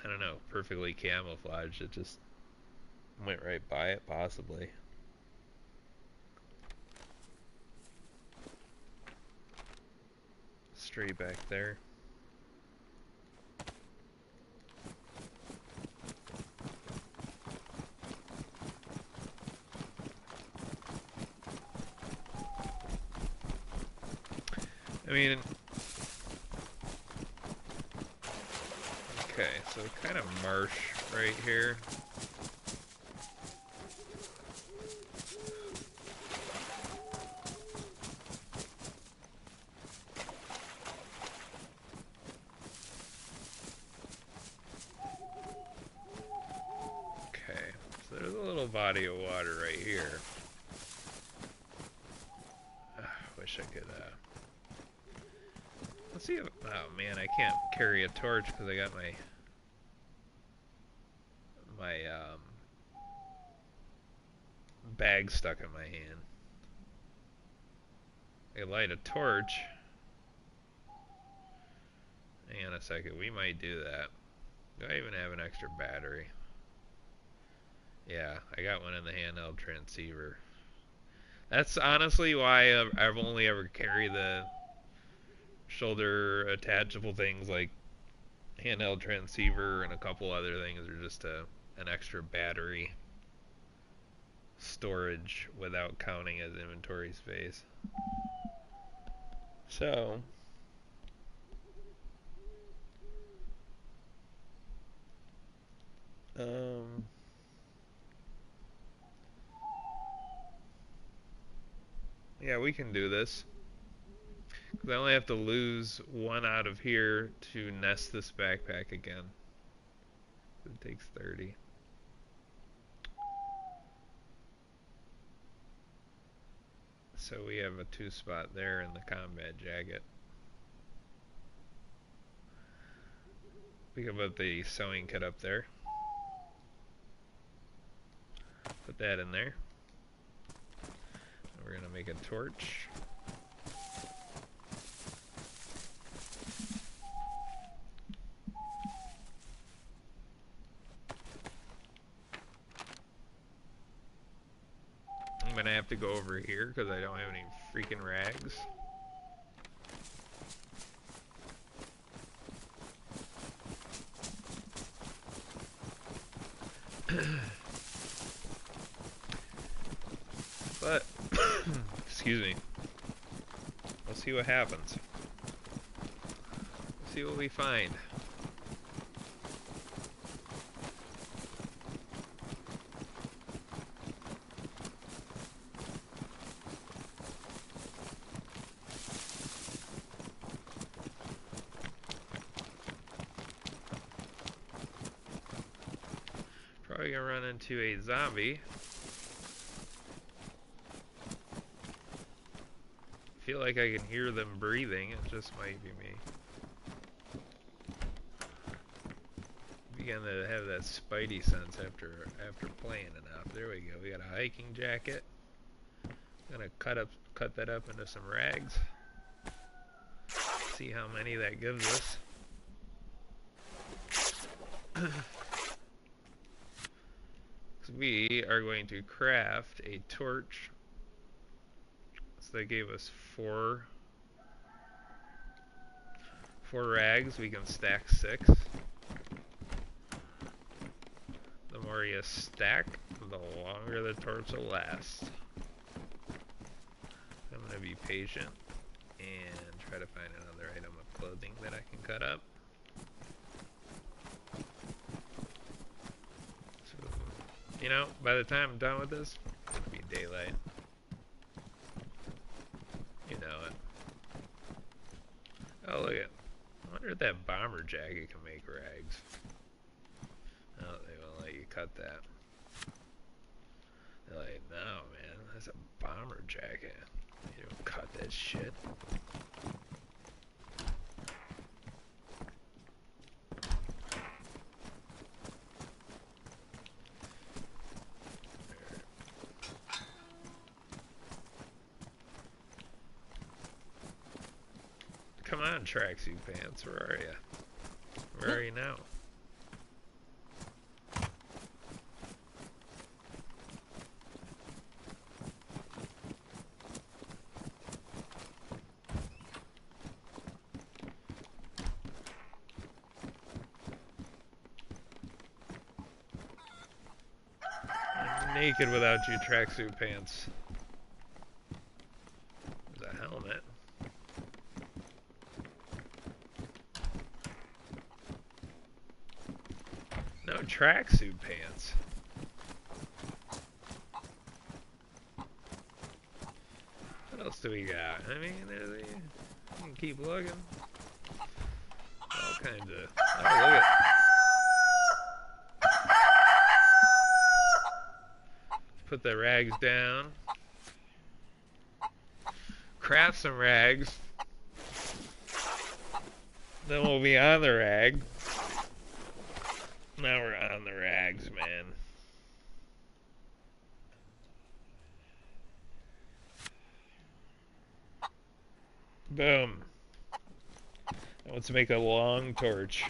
I don't know, perfectly camouflaged, it just went right by it, possibly. Straight back there. I mean, okay, so kind of marsh right here. body of water right here. Wish I could, let's see if, oh man, I can't carry a torch because I got my bag stuck in my hand. I could light a torch. Hang on a second, we might do that. Do I even have an extra battery? Yeah, I got one in the handheld transceiver. That's honestly why I've only ever carried the shoulder attachable things like handheld transceiver and a couple other things, are just an extra battery storage without counting as inventory space. So yeah, we can do this. Because I only have to lose one out of here to nest this backpack again. It takes 30. So we have a 2-spot there in the combat jacket. We can put the sewing kit up there. Put that in there. We're gonna make a torch. I'm gonna have to go over here because I don't have any freaking rags. But, excuse me, we'll see what happens. We'll see what we find. Probably gonna run into a zombie. I feel like I can hear them breathing. It just might be me. Begin to have that spidey sense after playing enough. There we go. We got a hiking jacket. I'm gonna cut that up into some rags. See how many that gives us. We are going to craft a torch. So they gave us four rags. We can stack 6. The more you stack, the longer the torch will last. I'm going to be patient and try to find another item of clothing that I can cut up. So, you know, by the time I'm done with this, it'll be daylight. You know it. Oh, look at. I wonder if that bomber jacket can make rags. Oh, they won't let you cut that. They're like, no, man, that's a bomber jacket. You don't cut that shit. Come on, tracksuit pants, where are you? Where are you now? I'm naked without you tracksuit pants. There's a helmet. No tracksuit pants. What else do we got? I mean, you can keep looking. All kinds of. Oh, look at. put the rags down. Craft some rags. Then we'll be on the rag. Now we're on the rags, man. Boom. Let's make a long torch.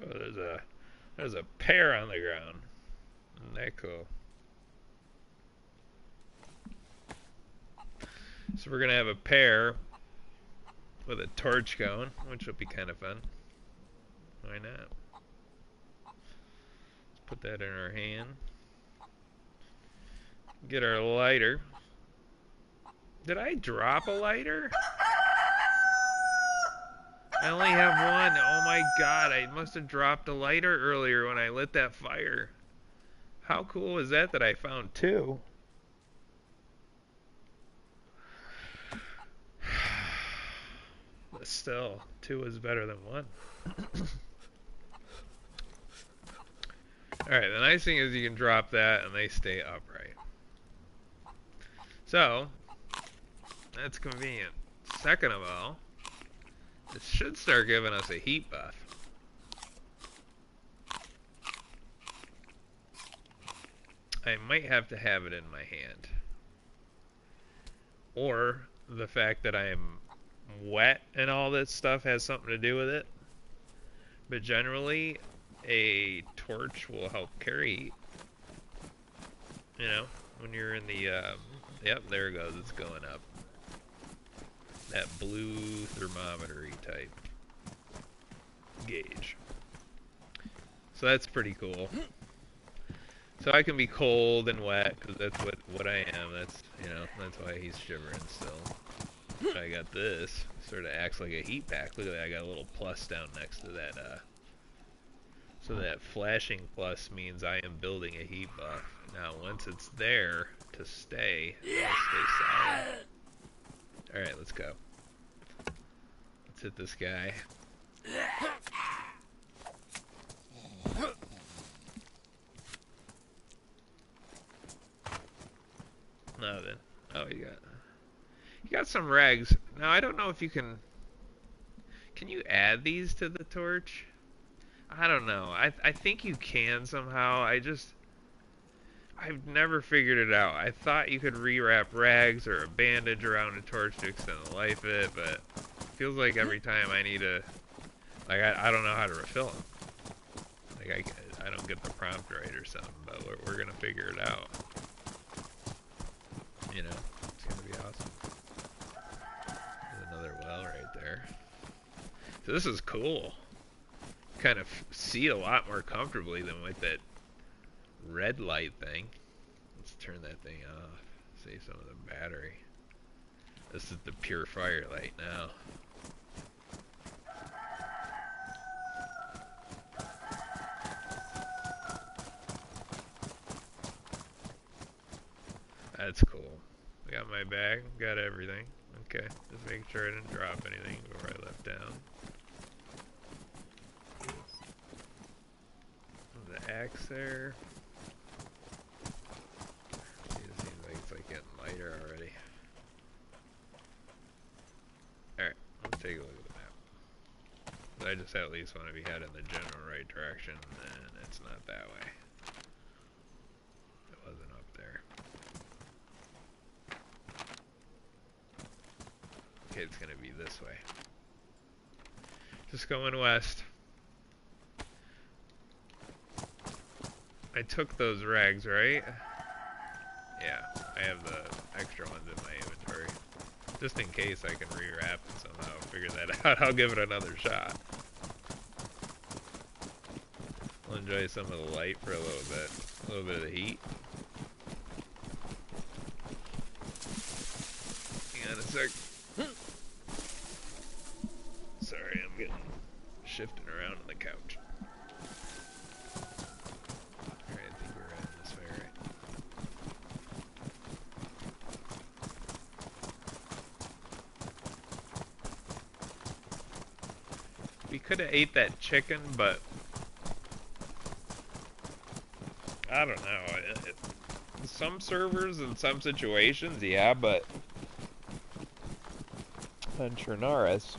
Oh, there's a pear on the ground. Isn't that cool? So we're gonna have a pear with a torch going, which will be kind of fun. Why not? Let's put that in our hand. Get our lighter. Did I drop a lighter? I only have one. Oh my god, I must have dropped a lighter earlier when I lit that fire. How cool is that I found two? But still, two is better than one. Alright, the nice thing is you can drop that and they stay upright. So, that's convenient. Second of all, this should start giving us a heat buff. I might have to have it in my hand. Or the fact that I am wet and all this stuff has something to do with it. But generally, a torch will help carry heat. You know, when you're in the, yep, there it goes, it's going up. That blue thermometer-y type gauge. So that's pretty cool. So I can be cold and wet, because that's what I am. That's, you know, that's why he's shivering still. I got this. Sort of acts like a heat pack. Look at that, I got a little plus down next to that, so that flashing plus means I am building a heat buff. Now, once it's there to stay, it'll stay solid. Alright, let's go. Let's hit this guy. Now then. Oh, you got some rags. Now, I don't know if you can you add these to the torch? I don't know. I think you can somehow. I've never figured it out. I thought you could rewrap rags or a bandage around a torch to extend the life of it, but it feels like every time I need to, like, I don't know how to refill them. Like, I don't get the prompt right or something, but we're gonna figure it out. You know, it's gonna be awesome. There's another well right there. So this is cool. Kind of see a lot more comfortably than with that red light thing. Let's turn that thing off. Save some of the battery. This is the pure firelight now. That's cool. I got my bag, got everything. Okay, just making sure I didn't drop anything before I left down. The axe there. It seems like it's like getting lighter already. Alright, let's take a look at the map. I just at least want to be heading the general right direction, and it's not that way. It wasn't up there. Okay, it's gonna be this way. Just going west. I took those rags, right? Yeah, I have the extra ones in my inventory. Just in case I can rewrap it somehow, figure that out. I'll give it another shot. I'll enjoy some of the light for a little bit of the heat. Hang on a sec. Sorry, I'm getting shifting around on the couch. Alright, I think we're heading this way, right? We could have ate that chicken, but I don't know. Some servers in some situations, yeah, but on Chernarus,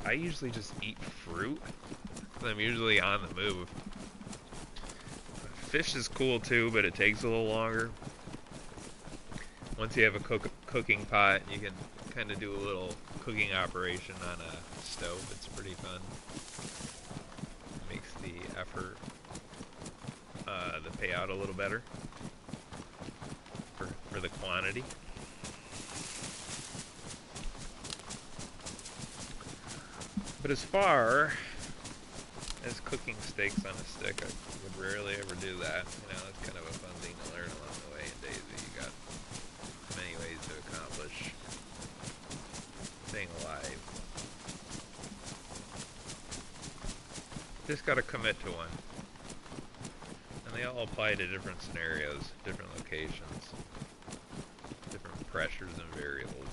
I usually just eat fruit. I'm usually on the move. Fish is cool too, but it takes a little longer. Once you have a cooking pot, you can kind of do a little cooking operation on a stove. It's pretty fun. Makes the effort, the payout a little better for the quantity. But as far as cooking steaks on a stick, I would rarely ever do that. You know, it's kind of a fun thing to learn along the way in DayZ. You got many ways to accomplish staying alive. Just gotta commit to one. And they all apply to different scenarios, different locations, different pressures and variables.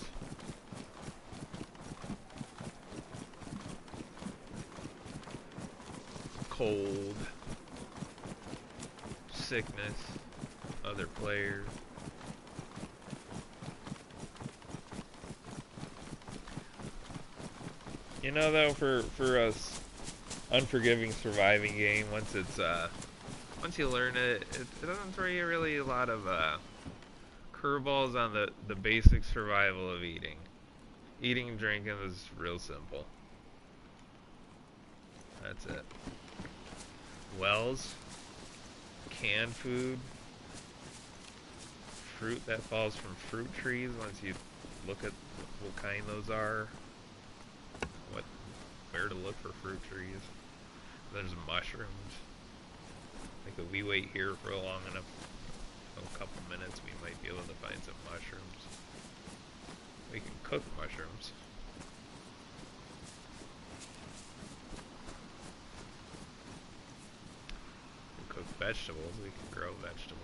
Cold, sickness, other players. You know, though, for us, unforgiving surviving game, once you learn it, it doesn't throw you really a lot of curveballs on the basic survival of eating. Eating and drinking is real simple. That's it. Wells, canned food, fruit that falls from fruit trees. Once you look at what kind those are, where to look for fruit trees. There's mushrooms. Like if we wait here for long enough, a couple minutes, we might be able to find some mushrooms. We can cook mushrooms. Cook vegetables, we can grow vegetables.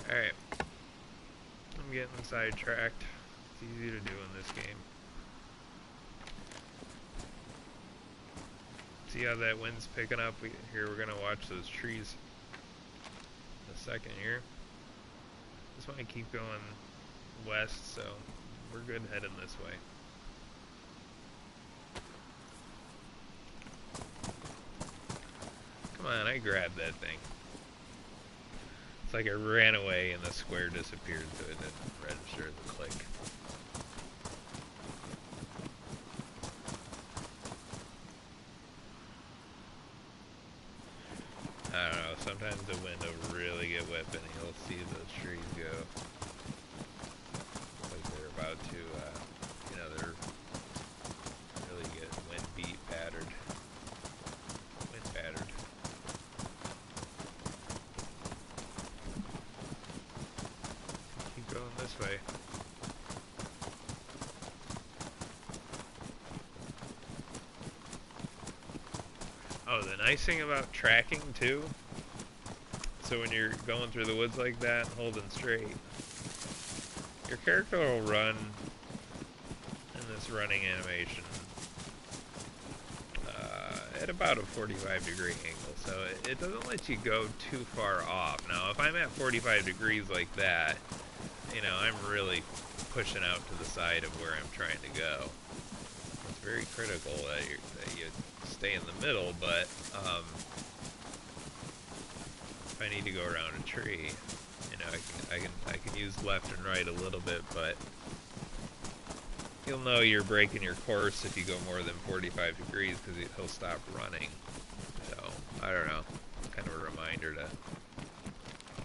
Alright. I'm getting sidetracked. It's easy to do in this game. See how that wind's picking up? Here we're gonna watch those trees in a second here. Just want to keep going west, so we're good heading this way. Come on, I grabbed that thing. It's like I ran away and the square disappeared, so it didn't register the click. I don't know, sometimes the wind will really get whipping and you'll see those trees go. Like they're about to, you know, they're really get wind beat battered. Wind battered. Keep going this way. Oh, the nice thing about tracking too, so when you're going through the woods like that, holding straight, your character will run in this running animation at about a 45-degree angle, so it doesn't let you go too far off. Now, if I'm at 45 degrees like that, you know, I'm really pushing out to the side of where I'm trying to go. It's very critical that you stay in the middle, but if I need to go around a tree, you know, I can use left and right a little bit, but you'll know you're breaking your course if you go more than 45 degrees because he'll stop running. So I don't know, kind of a reminder to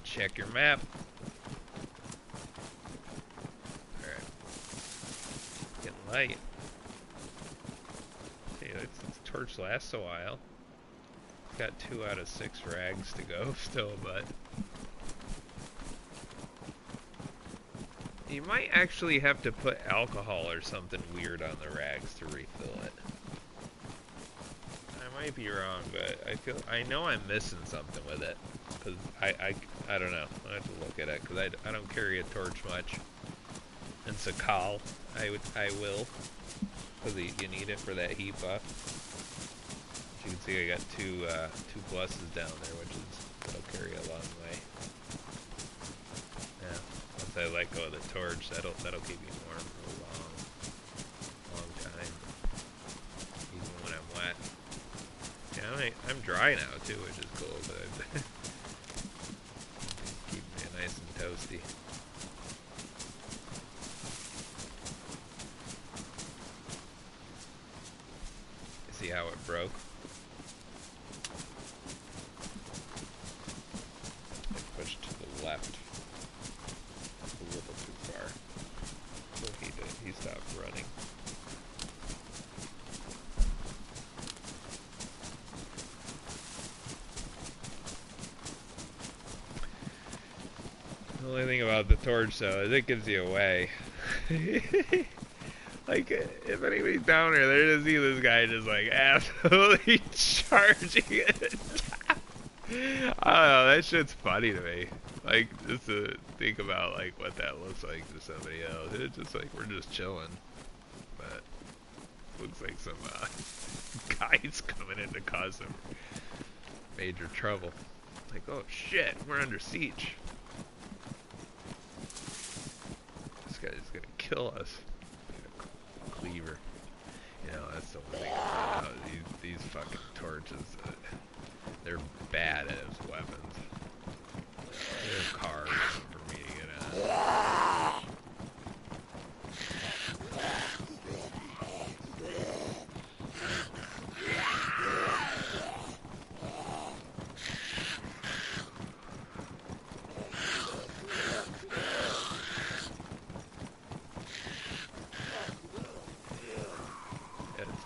check your map. All right, getting light. This torch lasts a while. Got 2 out of 6 rags to go still, but you might actually have to put alcohol or something weird on the rags to refill it. might be wrong, but I know I'm missing something with it. Cause I don't know. I have to look at it, cause I don't carry a torch much. And Sakal, I will, cause you need it for that heat buff. As you can see, I got two pluses down there, which is that'll carry a long way. Yeah, once I let go of the torch, that'll keep me warm for a long time, even when I'm wet. Yeah, I'm dry now too, which is cool, but keep me nice and toasty. See how it broke? I pushed to the left a little too far. So he stopped running. The only thing about the torch though is it gives you away. Like, if anybody's down there, they're gonna see this guy just like absolutely charging it. I don't know, that shit's funny to me. Like, just to think about like what that looks like to somebody else. It's just like we're just chilling, but looks like some guys coming in to cause some major trouble. Like, oh shit, we're under siege. This guy's gonna kill us. Cleaver. You know, that's the one thing about these fucking torches. They're bad as weapons. They're cars for me to get on.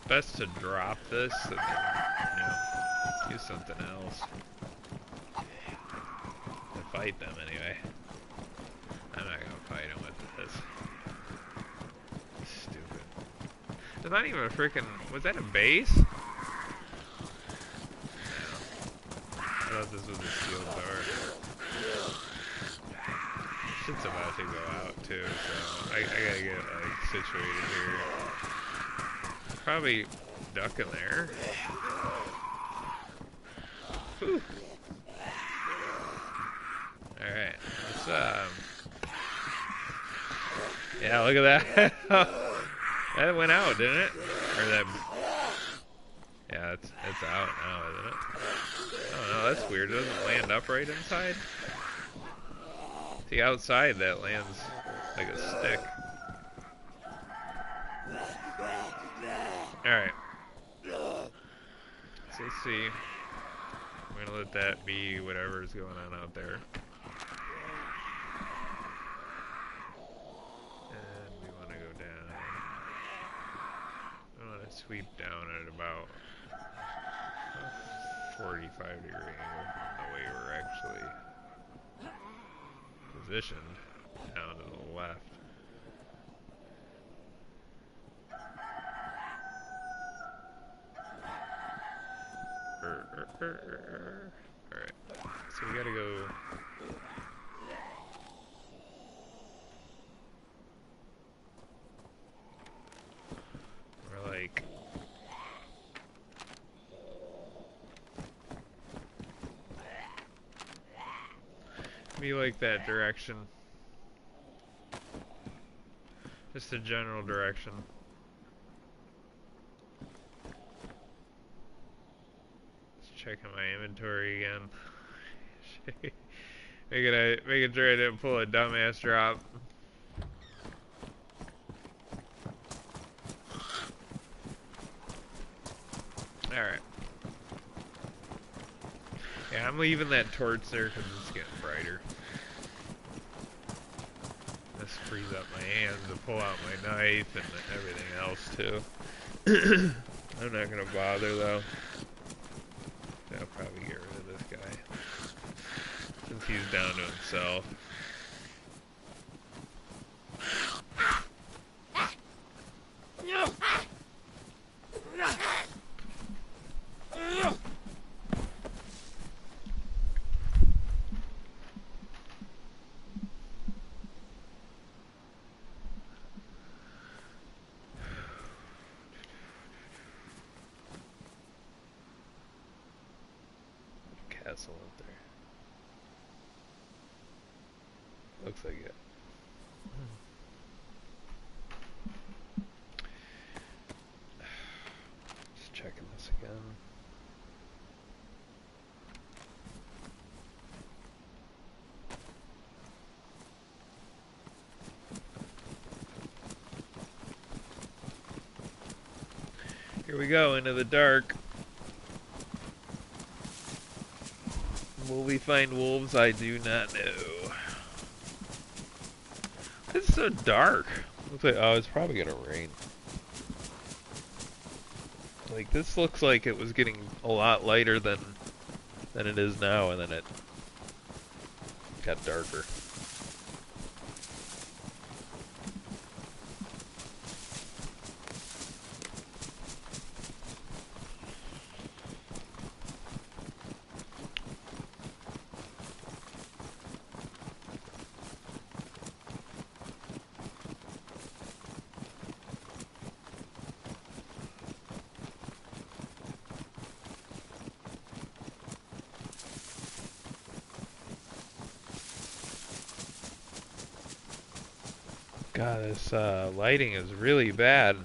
Best to drop this and then, use something else. To fight them anyway. I'm not gonna fight them with this. Stupid. There's not even a freaking. Was that a base? No. I thought this was a steel door. Shit's about to go out too, so I gotta get like situated here. Probably duck in there. Whew. Alright, let's yeah, look at that. That went out, didn't it? Or that yeah, it's out now, isn't it? Oh no, that's weird. It doesn't land upright inside. See, outside that lands like a stick. Alright. So let's see. I'm gonna let that be whatever's going on out there. And we want to go down. I want to sweep down at about a 45-degree angle from the way we're actually positioned down to the left. Alright, so we gotta go. We're like. Be like that direction. Just a general direction. Checking my inventory again. making sure I didn't pull a dumbass drop. Alright. Yeah, I'm leaving that torch there because it's getting brighter. This frees up my hands to pull out my knife and everything else too. I'm not gonna bother though. I'll probably get rid of this guy. Since he's down to himself. castle up there. Looks like it. Just checking this again. Here we go, into the dark. Will we find wolves? I do not know. It's so dark. Looks like, oh, it's probably gonna rain. Like, this looks like it was getting a lot lighter than it is now, and then it got darker. God, this lighting is really bad.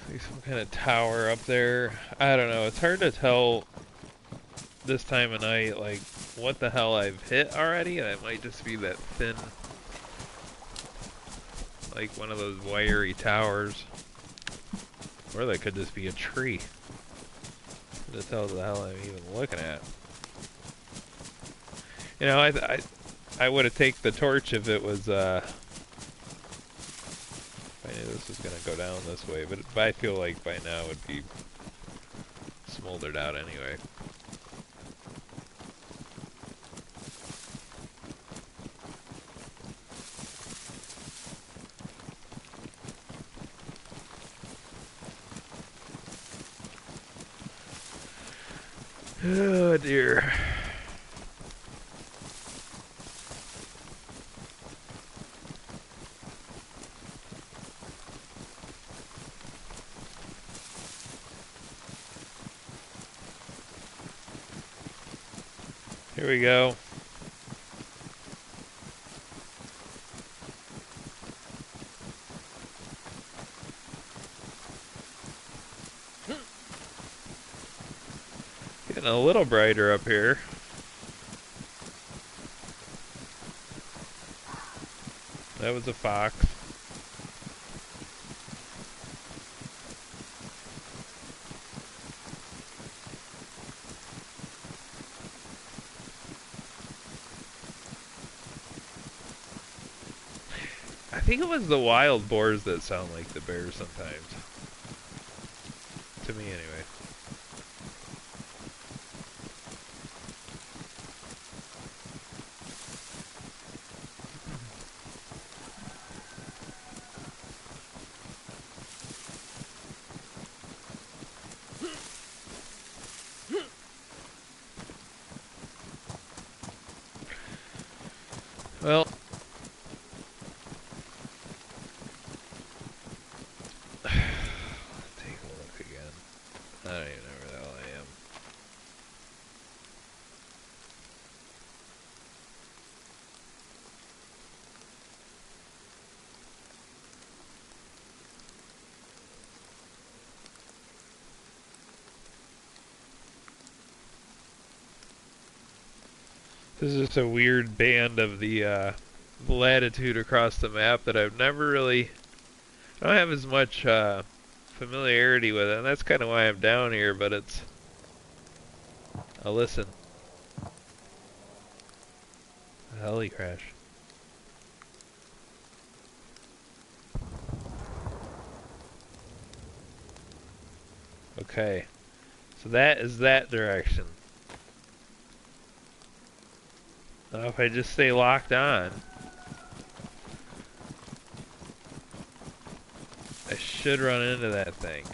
See some kind of tower up there. I don't know. It's hard to tell this time of night, like, what the hell I've hit already. That might just be that thin, like one of those wiry towers, or that could just be a tree. Hard to tell the hell I'm even looking at. You know, I would have taken the torch if it was if I knew this was gonna go down this way, but I feel like by now it'd be smoldered out anyway. Oh dear. Here we go. Getting a little brighter up here. That was a fox. I think it was the wild boars that sound like the bears sometimes. To me, anyway. Well, take a look again. I don't even know where the hell I am. This is just a weird band of the latitude across the map that I've never really... I don't have as much familiarity with it, and that's kind of why I'm down here, but it's... Oh, listen. A heli crash. Okay. So that is that direction. Now if I just stay locked on, I should run into that thing.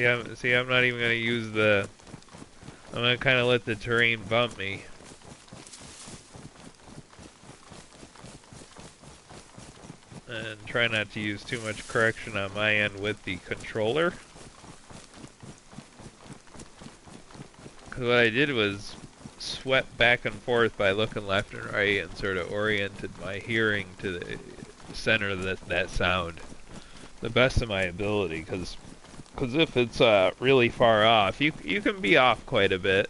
I'm not even gonna use the. I'm gonna kind of let the terrain bump me. And try not to use too much correction on my end with the controller. Because what I did was swept back and forth by looking left and right and sort of oriented my hearing to the center of that sound. The best of my ability, because if it's really far off, you can be off quite a bit.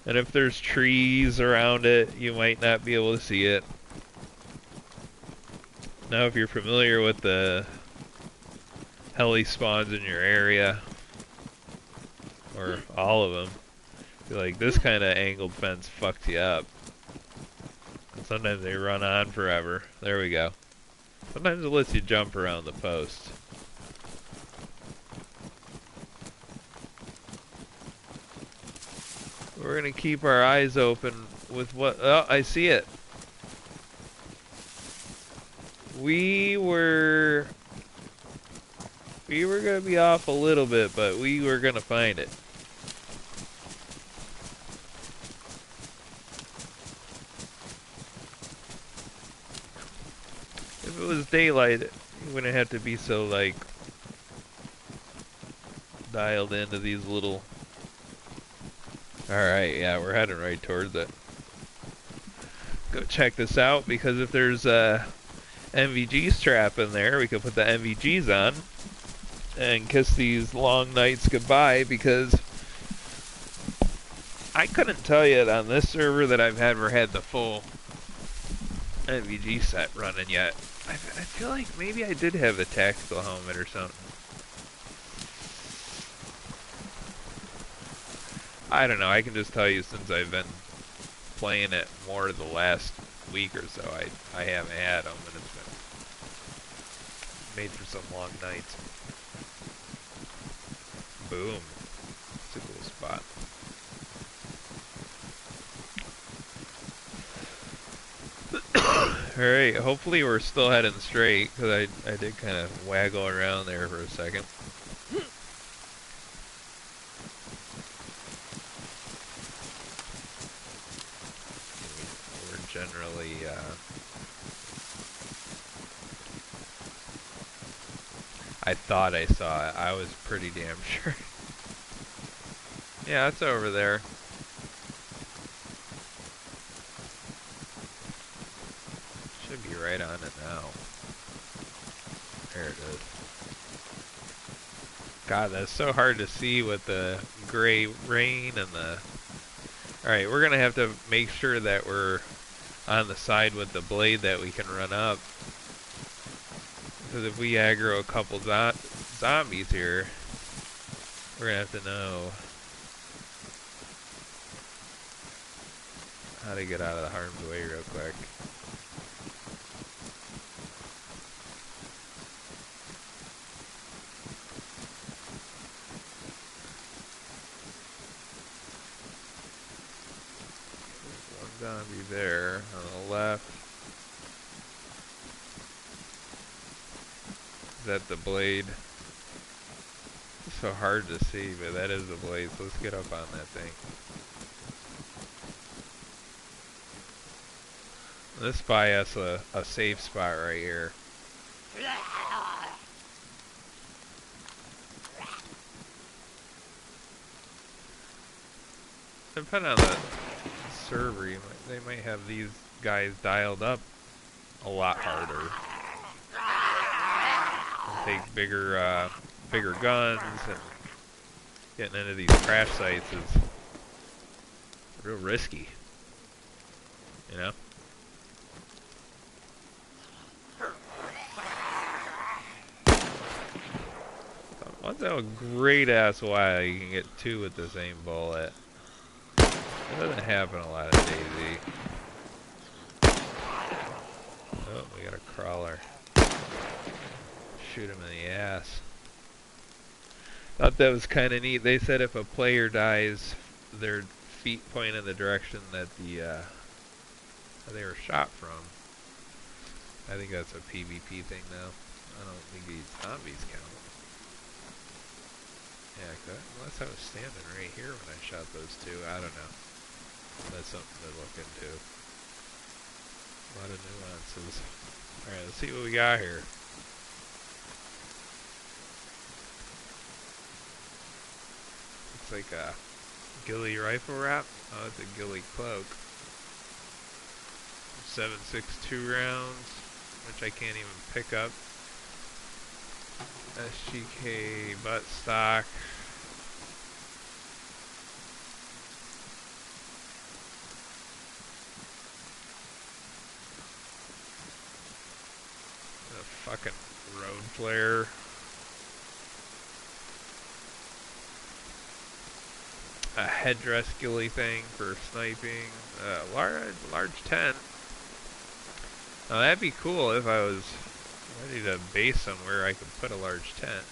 And if there's trees around it, you might not be able to see it. Now, if you're familiar with the heli spawns in your area, or all of them, like this kind of angled fence fucks you up. And sometimes they run on forever. There we go. Sometimes it lets you jump around the post. We're gonna keep our eyes open with what... Oh, I see it. We were gonna be off a little bit, but we were gonna find it. If it was daylight, you wouldn't have to be so, like, dialed into these little... Alright, yeah, we're heading right towards it. Go check this out, because if there's a MVG strap in there, we could put the MVGs on and kiss these long nights goodbye, because I couldn't tell you on this server that I've ever had the full MVG set running yet. I feel like maybe I did have the tactical helmet or something. I don't know, I can just tell you since I've been playing it more the last week or so, I haven't had them, and it's been made for some long nights. Boom. It's a cool spot. Alright, hopefully we're still heading straight, because I did kind of waggle around there for a second. We're generally, I thought I saw it. I was pretty damn sure. Yeah, it's over there. Should be right on it now. There it is. God, that's so hard to see with the gray rain and the... Alright, we're gonna have to make sure that we're on the side with the blade that we can run up. Because if we aggro a couple zombies here, we're gonna have to know how to get out of the harm's way real quick. There's one zombie there on the left. Is that the blade? It's so hard to see, but that is the blade, so let's get up on that thing. Let's buy us a safe spot right here. Depending on the server, they might have these guys dialed up a lot harder. Take bigger guns, and getting into these crash sites is real risky, you know? Once in a great ass while you can get two with the same bullet. That doesn't happen a lot of DayZ. Oh, we got a crawler. Shoot him in the ass. Thought that was kind of neat. They said if a player dies, their feet point in the direction that they were shot from. I think that's a PvP thing now. I don't think these zombies count. Yeah, unless I was standing right here when I shot those two. I don't know. That's something to look into. A lot of nuances. Alright, let's see what we got here. Looks like a ghillie rifle wrap. Oh, it's a ghillie cloak. 7.62 rounds, which I can't even pick up. SGK butt stock. A fucking road flare. A headdress ghillie thing for sniping. Large tent. Now that'd be cool if I was ready to base somewhere I could put a large tent.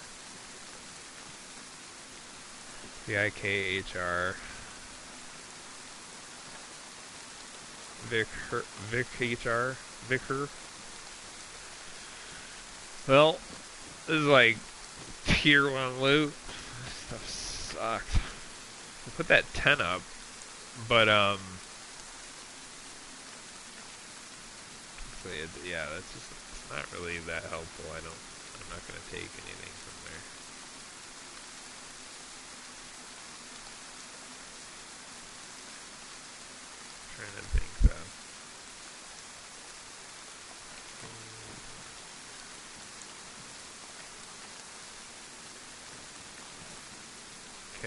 VIKHR. Vic HR. Well, this is like tier 1 loot. This stuff sucks. We'll put that tent up, but so yeah, that's just, it's not really that helpful. I'm not gonna take anything from there. I'm trying to think though.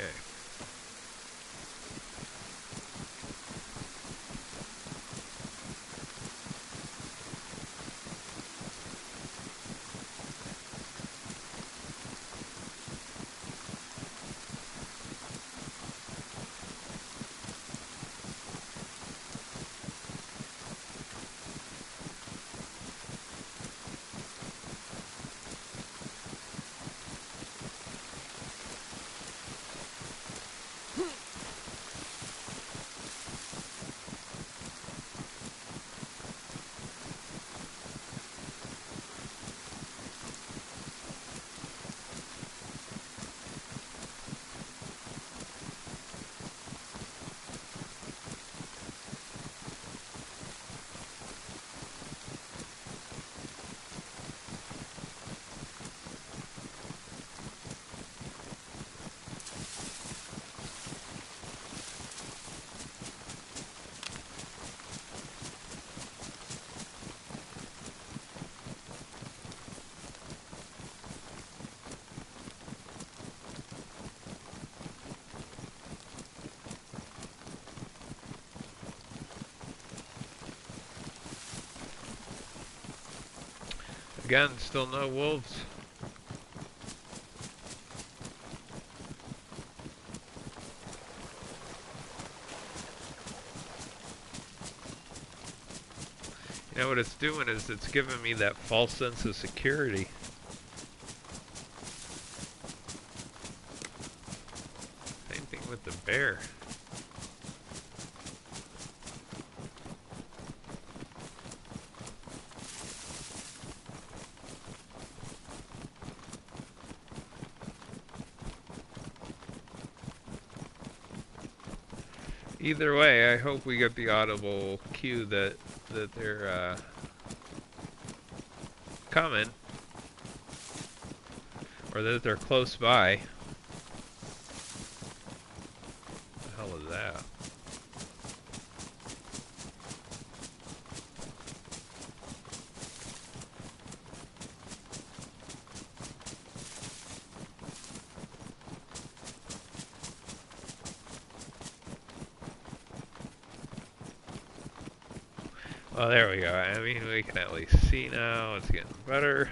Okay. Again, still no wolves. You know what it's doing is it's giving me that false sense of security. Same thing with the bear. Either way, I hope we get the audible cue that they're coming, or that they're close by. What the hell is that? Oh, there we go. I mean, we can at least see now. It's getting better.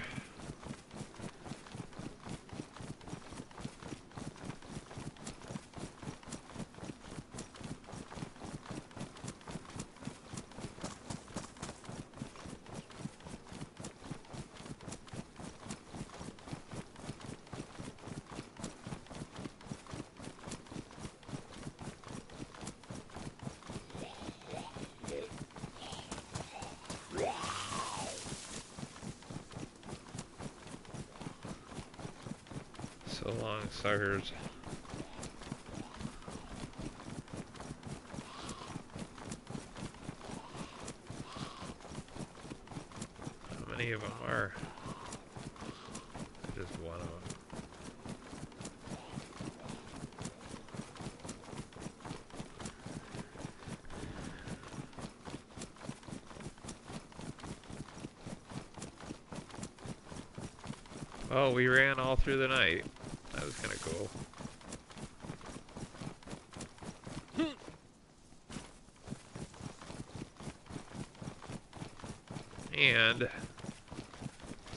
So long, suckers. many of them are. Just one of them. Oh, we ran all through the night. That was kind of cool. And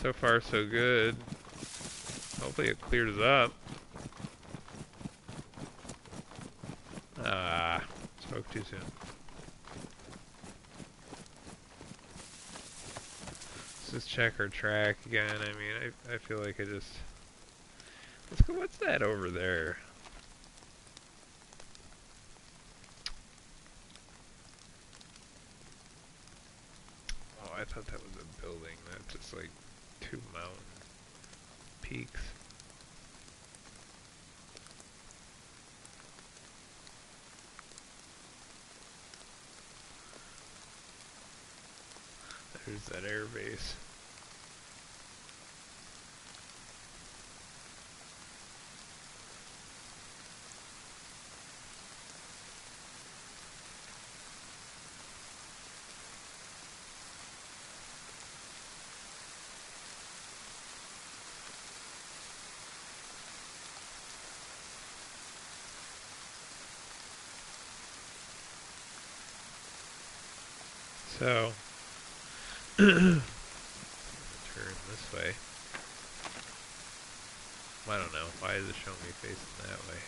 so far so good. Hopefully it clears up. Ah, spoke too soon. Let's just check our track again. I mean, I feel like I just... Let's go, what's that over there? Oh, I thought that was a building. That's just like two mountain peaks. There's that air base. So, turn this way. I don't know. Why is it showing me facing that way?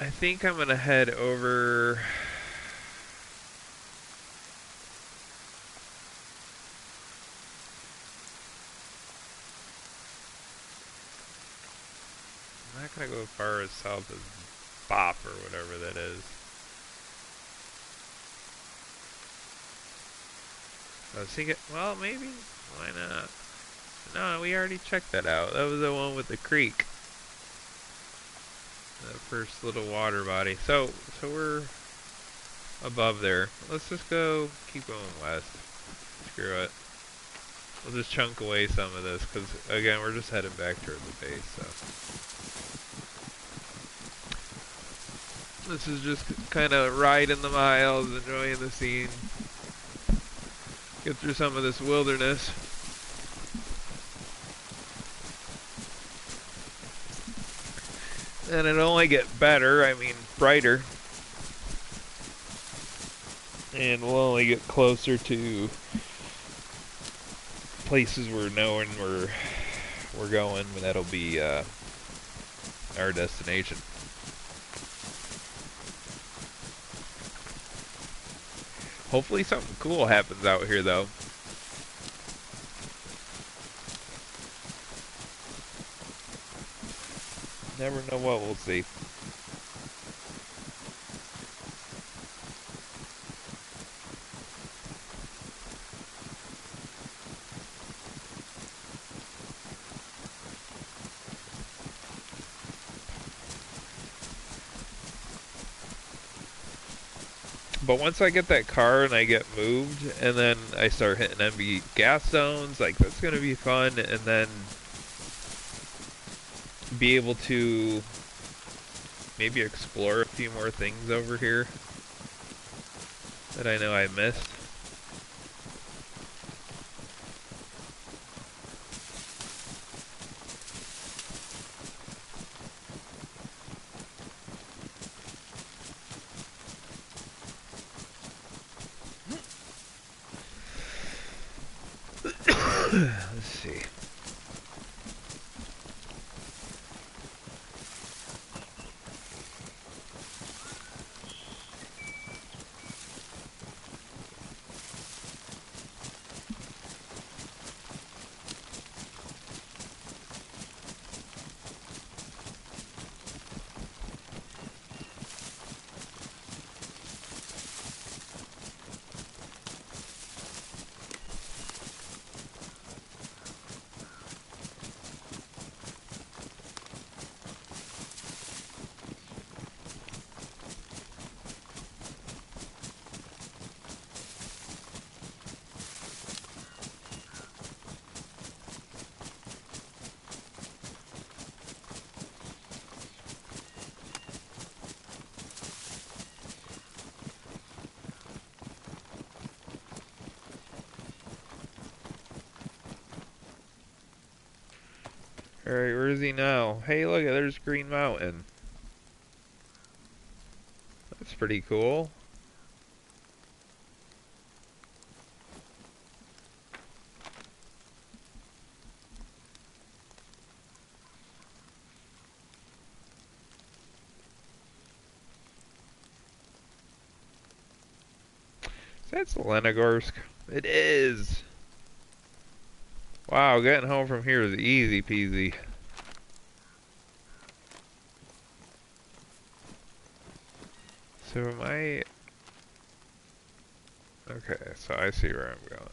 I think I'm gonna head over. I'm not gonna go as far as south as Bop or whatever that is. I was thinking, well, maybe. Why not? No, we already checked that out. That was the one with the creek. The first little water body. So we're above there. Let's just go, keep going west. Screw it. We'll just chunk away some of this, because, again, we're just heading back toward the base, so. This is just kind of riding the miles, enjoying the scene. Get through some of this wilderness. And it'll only get better, I mean, brighter. And we'll only get closer to places we're knowing we're going, but that'll be our destination. Hopefully something cool happens out here, though. Never know what we'll see. But once I get that car and I get moved, and then I start hitting empty gas zones, like, that's gonna be fun, and then be able to maybe explore a few more things over here that I know I missed. Let's see. Alright, where is he now? Hey, look, there's Green Mountain. That's pretty cool. That's Lenogorsk. It is. Wow, getting home from here is easy peasy. So am I... Okay, so I see where I'm going.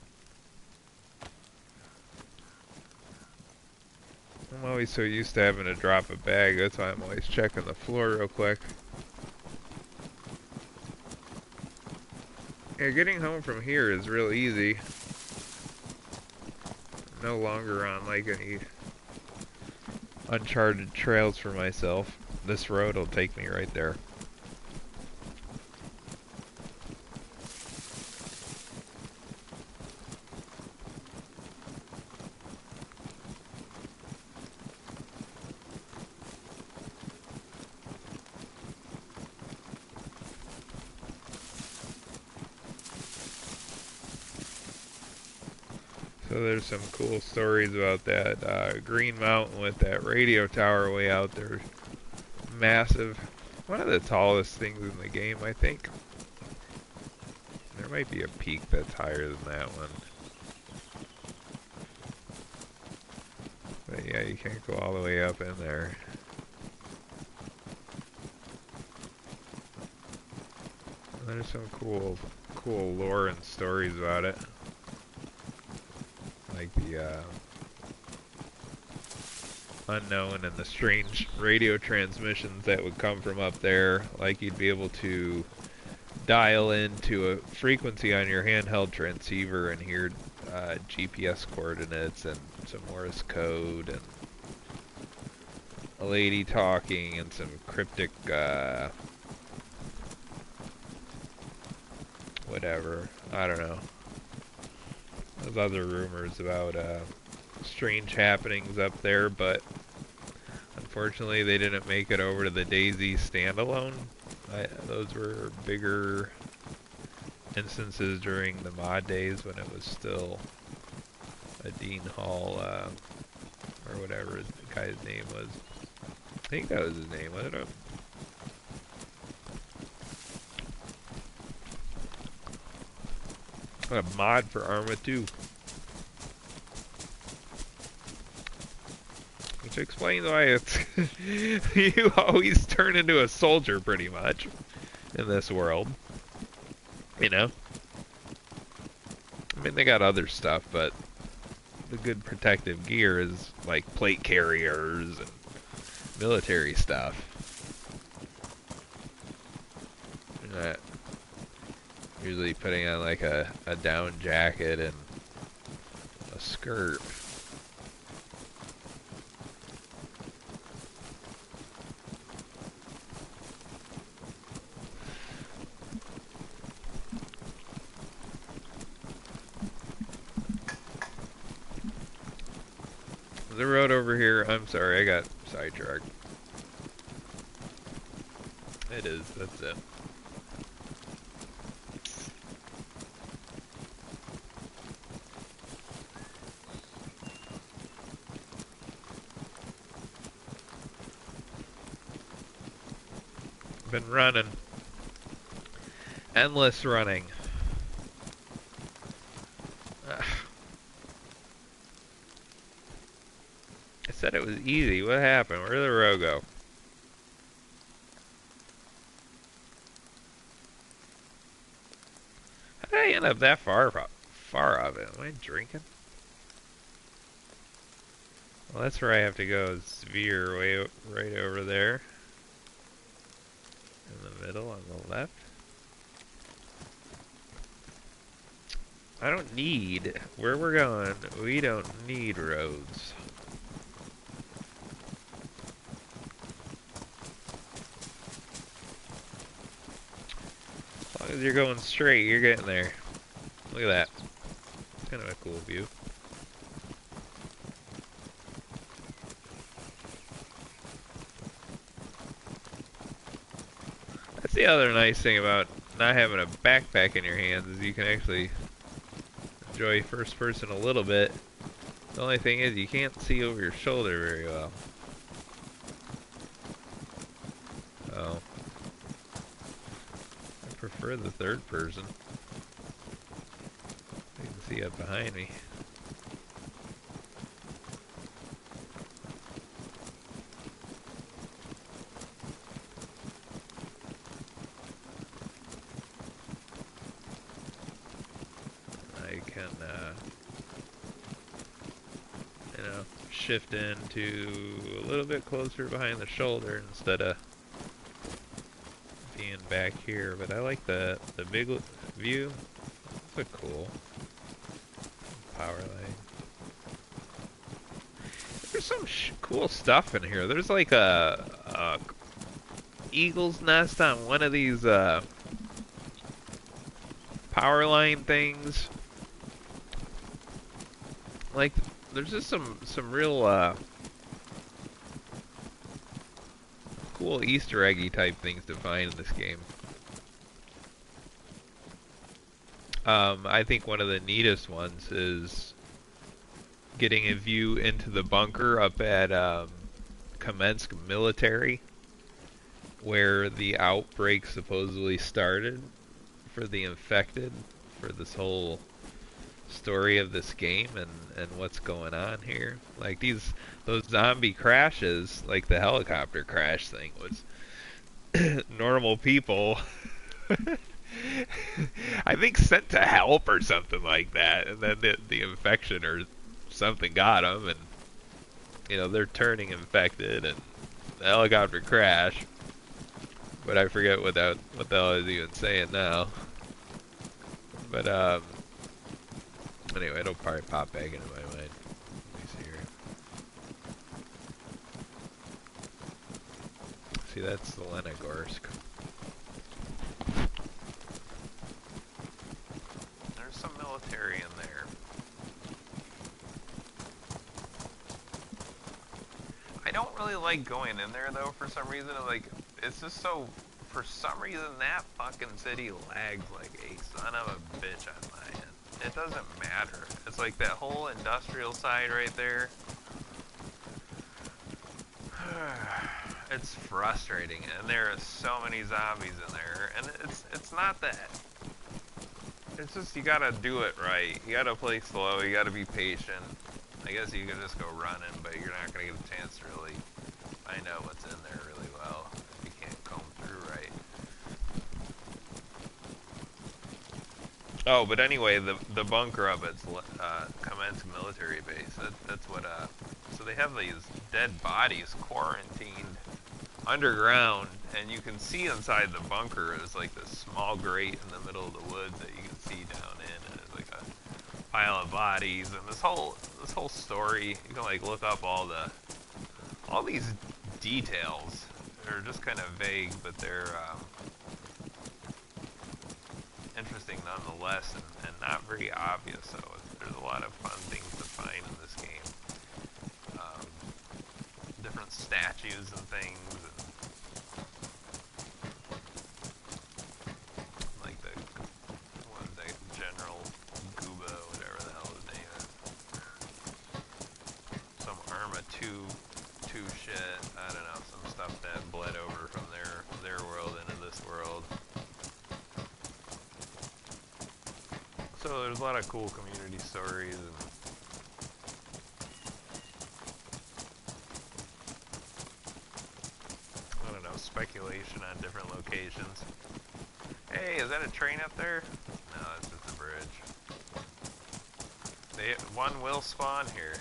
I'm always so used to having to drop a bag, that's why I'm always checking the floor real quick. Yeah, getting home from here is real easy. No longer on like any uncharted trails for myself. This road will take me right there. So there's some cool stories about that Green Mountain with that radio tower way out there. Massive. One of the tallest things in the game, I think. There might be a peak that's higher than that one. But yeah, you can't go all the way up in there. There's some cool lore and stories about it. Like the unknown and the strange radio transmissions that would come from up there. Like you'd be able to dial into a frequency on your handheld transceiver and hear GPS coordinates and some Morse code and a lady talking and some cryptic whatever. I don't know. There's other rumors about strange happenings up there, but unfortunately they didn't make it over to the DayZ standalone. Those were bigger instances during the mod days when it was still a Dean Hall, or whatever the guy's name was. I think that was his name, wasn't it? A mod for Arma 2. Which explains why it's you always turn into a soldier pretty much in this world. You know? I mean, they got other stuff, but the good protective gear is like plate carriers and military stuff. You're not usually putting on like a down jacket and a skirt. The road over here, I'm sorry, I got sidetracked. It is, that's it. Been running. Endless running. Ugh. I said it was easy. What happened? Where did the road go? How did I end up that far of it? Am I drinking? Well, that's where I have to go. Sphere way right over there. In the middle on the left. I don't need, where we're going, we don't need roads. As long as you're going straight, you're getting there. Look at that. It's kind of a cool view. The other nice thing about not having a backpack in your hands is you can actually enjoy first person a little bit. The only thing is you can't see over your shoulder very well. Oh. I prefer the third person. You can see up behind me. I can, you know, shift into a little bit closer behind the shoulder instead of being back here. But I like the big view. It's a cool power line. There's some cool stuff in here. There's like a eagle's nest on one of these power line things. Like, there's just some real cool Easter eggy type things to find in this game. I think one of the neatest ones is getting a view into the bunker up at Kamensk Military, where the outbreak supposedly started for the infected, for this whole story of this game and what's going on here. Like those zombie crashes, like the helicopter crash thing, was normal people I think sent to help or something like that, and then the infection or something got them, and you know they're turning infected, and the helicopter crash. But I forget what the hell I was even saying now. But anyway, it'll probably pop back into my mind. Let me see here. See, that's the Lenogorsk. There's some military in there. I don't really like going in there though for some reason. Like, it's just so. For some reason, that fucking city lags like a son of a bitch on my end. It doesn't matter. It's like that whole industrial side right there. It's frustrating, and there are so many zombies in there, and it's not that. It's just you gotta do it right. You gotta play slow. You gotta be patient. I guess you can just go running, but you're not gonna get a chance to really find out what's in there really well. You can't comb through right. Oh, but anyway, the bunker of it's Kamensk military base. That's what. So they have these dead bodies quarantined underground, and you can see inside the bunker is like this small grate in the middle of the woods that you can see down in, and it's like a pile of bodies, and this whole story. You can like look up all these details. They're just kind of vague, but they're interesting nonetheless, and not very obvious. So there's a lot of fun things to find in this game. Different statues and things, and like the General Guba, whatever the hell his name is. Some Arma 2 shit. I don't know, some stuff that bled over from their world into this world. So there's a lot of cool community stories and I don't know, speculation on different locations. Hey, is that a train up there? No, it's just a bridge. One will spawn here.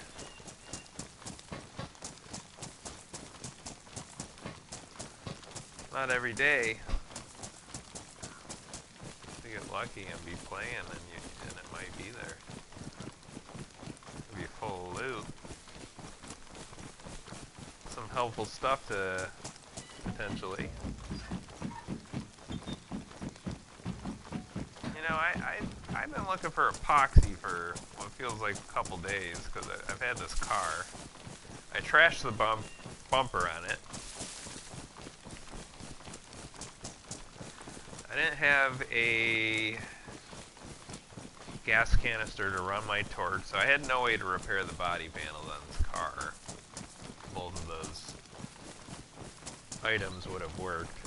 Not every day. You get lucky and be playing, and it might be there. It'll be full of loot. Some helpful stuff to potentially. You know, I've been looking for epoxy for what feels like a couple days because I've had this car. I trashed the bumper on it. I didn't have a gas canister to run my torch, so I had no way to repair the body panels on this car. Both of those items would have worked.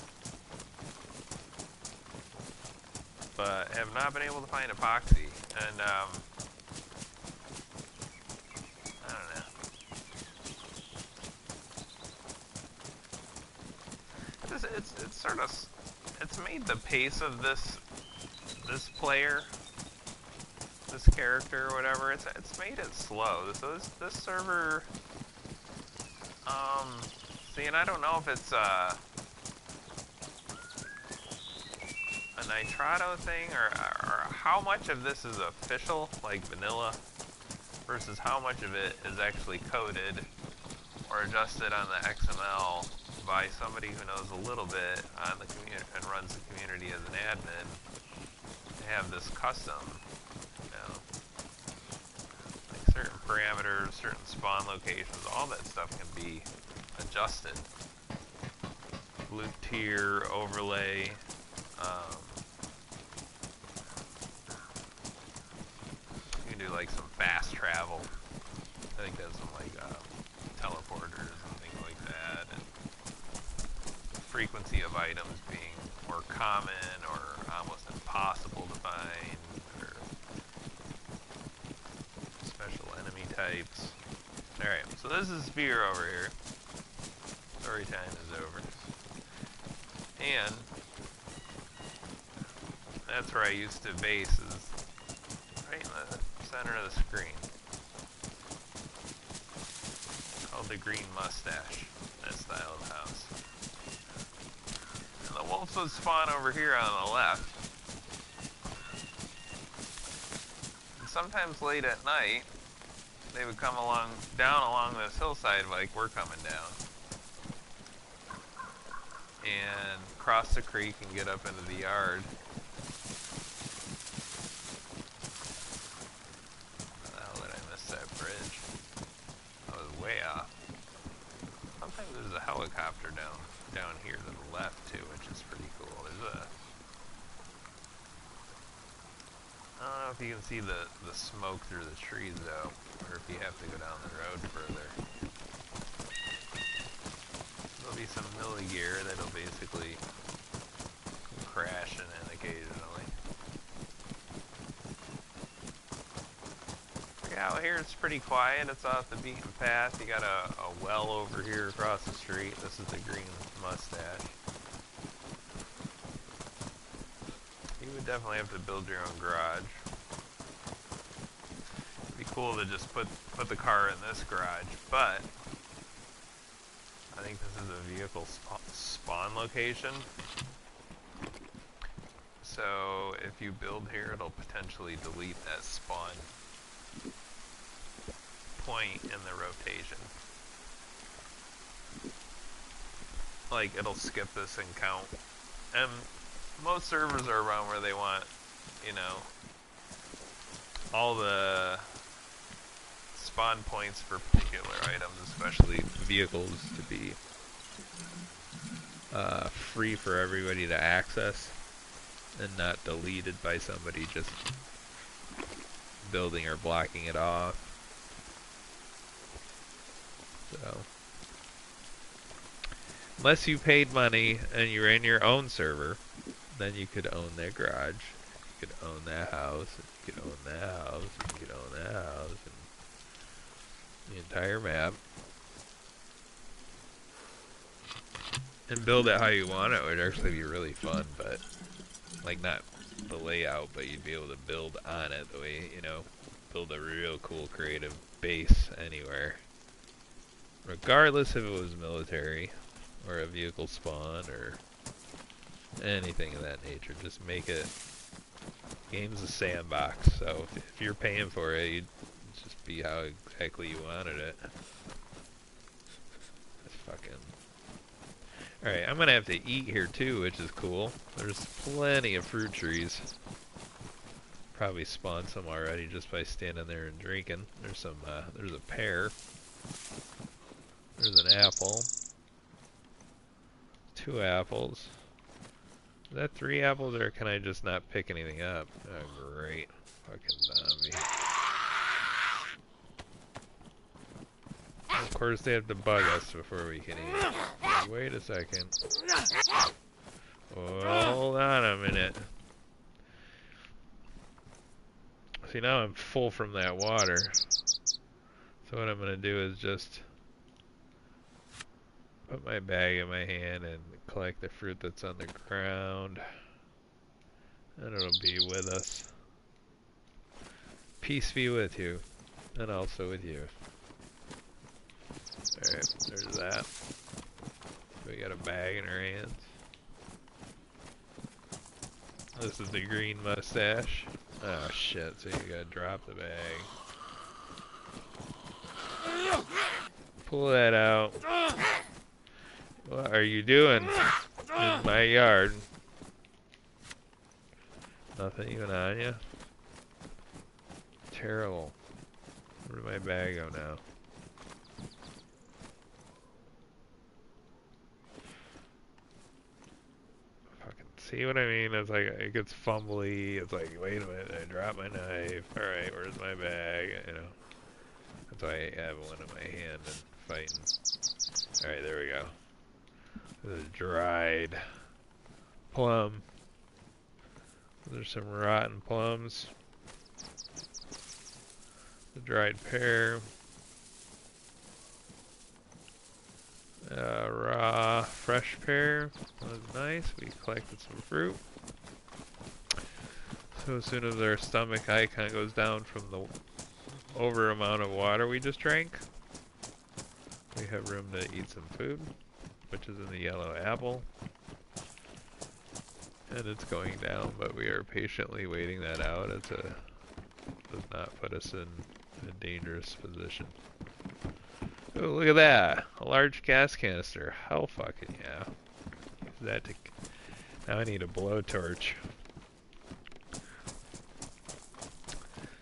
But have not been able to find epoxy, and I don't know. It's sort of, it's made the pace of this player, this character or whatever, it's made it slow. So this server, see, and I don't know if it's a Nitrado thing or how much of this is official, like vanilla, versus how much of it is actually coded or adjusted on the XML by somebody who knows a little bit on the community and runs the community as an admin to have this custom, you know, like certain parameters, certain spawn locations, all that stuff can be adjusted. Loot tier, overlay, you can do like some fast travel. I think there's some like teleporters and things like that, and frequency of items being more common or almost impossible to find, or special enemy types. Alright, so this is Sphere over here. Story time is over. And that's where I used to base, is right in the center of the screen. Called the Green Mustache, that style of house. And the wolves would spawn over here on the left. And sometimes late at night, they would come down along this hillside like we're coming down. And cross the creek and get up into the yard. How the hell did I miss that bridge? I was way off. Sometimes there's a helicopter down here to the left too, which is pretty cool. There's a, I don't know if you can see the smoke through the trees though, or if you have to go down the road further. There'll be some milli gear that'll basically crash in occasionally. Yeah, out here it's pretty quiet. It's off the beaten path. You got a well over here across the street. This is the Green Mustache. You would definitely have to build your own garage. It'd be cool to just put the car in this garage, but I think this is a vehicle spawn location. So if you build here, it'll potentially delete that spawn point in the rotation. Like, it'll skip this and count. And most servers are around where they want, you know, all the spawn points for particular items, especially vehicles, to be free for everybody to access and not deleted by somebody just building or blocking it off. So, unless you paid money and you ran your own server, then you could own that garage, you could own that house, you could own that house, you could own that house, and the entire map, and build it how you want. It would actually be really fun, but like, not the layout, but you'd be able to build on it the way, you know, build a real cool creative base anywhere, regardless if it was military or a vehicle spawn or anything of that nature. Just make it, game's a sandbox, so if you're paying for it, you'd just be how exactly you wanted it. That's fucking... Alright, I'm gonna have to eat here too, which is cool. There's plenty of fruit trees. Probably spawned some already just by standing there and drinking. There's some, there's a pear. There's an apple. 2 apples. Is that 3 apples, or can I just not pick anything up? Oh, great. Fucking zombie. Of course they have to bug us before we can eat. Like, wait a second. Oh, hold on a minute. See, now I'm full from that water. So what I'm going to do is just put my bag in my hand and collect the fruit that's on the ground. And it'll be with us. Peace be with you. And also with you. Alright, there's that. We got a bag in our hands. This is the green mustache. Oh shit, so you gotta drop the bag. Pull that out. What are you doing in my yard? Nothing even on you? Terrible. Where did my bag go now? Fucking see what I mean? It's like, it gets fumbly. It's like, wait a minute, I dropped my knife. Alright, where's my bag? You know. That's why I have one in my hand and fighting. Alright, there we go. This is dried plum. There's some rotten plums. The dried pear. Raw fresh pear. That was nice. We collected some fruit. So as soon as our stomach icon goes down from the over amount of water we just drank, we have room to eat some food, which is in the yellow apple. And it's going down, but we are patiently waiting that out. It does not put us in a dangerous position. Oh, look at that! A large gas canister. Hell fucking yeah. Use that to... Now I need a blowtorch.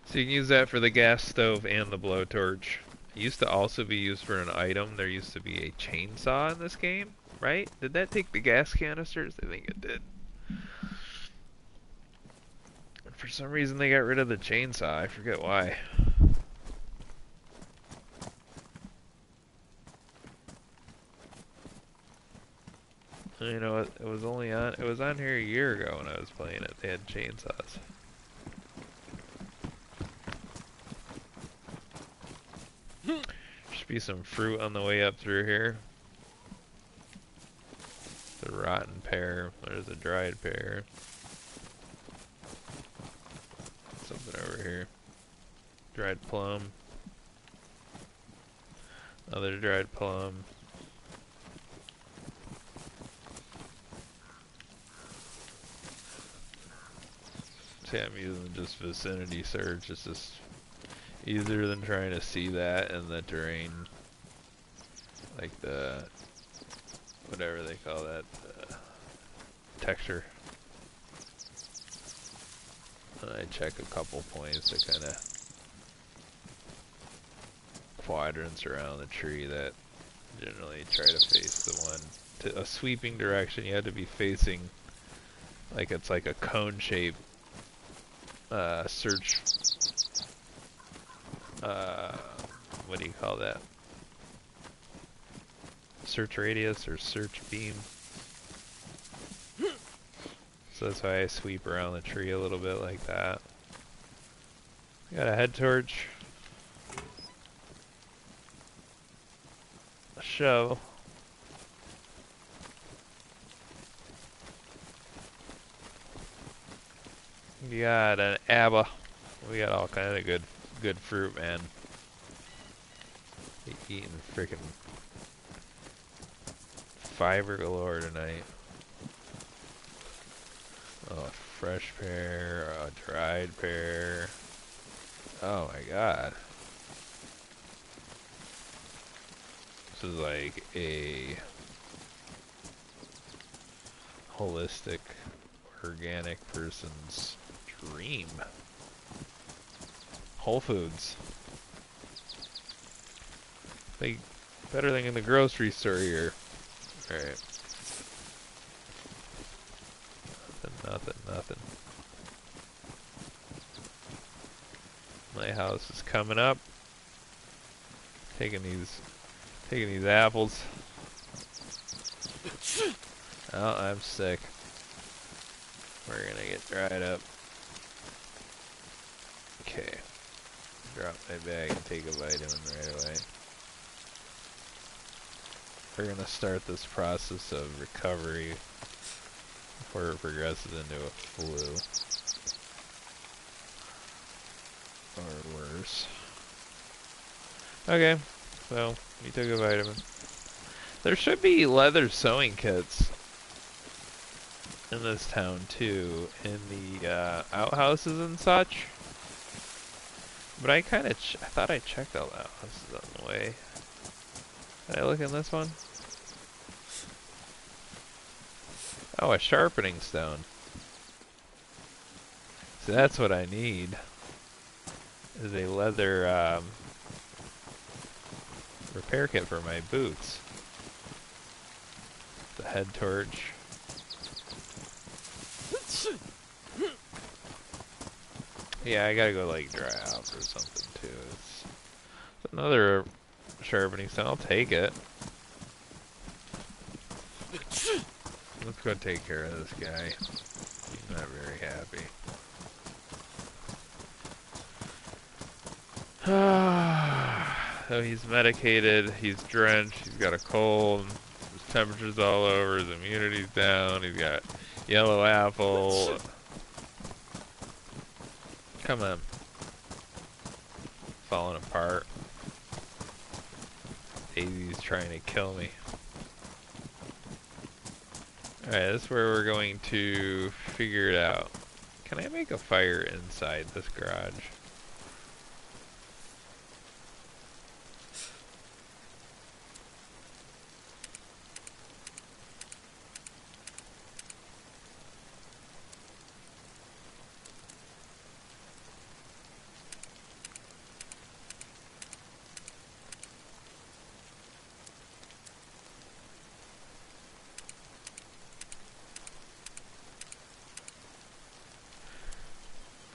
So you can use that for the gas stove and the blowtorch. It used to also be used for an item. There used to be a chainsaw in this game, right? Did that take the gas canisters? I think it did. For some reason they got rid of the chainsaw. I forget why. You know, it was on here a year ago when I was playing it. They had chainsaws. Should be some fruit on the way up through here. The rotten pear. There's a dried pear. Something over here. Dried plum. Another dried plum. See, I'm using just vicinity search. It's just easier than trying to see that in the terrain. Like the, whatever they call that, texture. And I check a couple points to kind of quadrants around the tree that generally try to face the one to a sweeping direction. You have to be facing like it's like a cone shape search, what do you call that? Search radius or search beam. So that's why I sweep around the tree a little bit like that. Got a head torch. A shovel. We got an ABBA. We got all kind of good fruit, man. Eating freaking fiber galore tonight. Oh, fresh pear, a dried pear. Oh my god. This is like a holistic, organic person's dream. Whole Foods. Like, better than in the grocery store here. Alright. Nothing. My house is coming up. Taking these apples. Oh, I'm sick. We're gonna get dried up. Okay. Drop my bag and take a vitamin right away. We're gonna start this process of recovery before it progresses into a flu. Or worse. Okay, so you took a vitamin. There should be leather sewing kits in this town too, in the outhouses and such. But I kind of I thought I checked all the outhouses on the way. Did I look in this one? Oh, a sharpening stone. So that's what I need. Is a leather repair kit for my boots. The head torch. Yeah, I gotta go like dry out or something too. It's another sharpening stone. I'll take it. Let's go take care of this guy. He's not very happy. So he's medicated, he's drenched, he's got a cold, his temperature's all over, his immunity's down, he's got yellow apple. Come on. Falling apart. DayZ's trying to kill me. Alright, this is where we're going to figure it out. Can I make a fire inside this garage?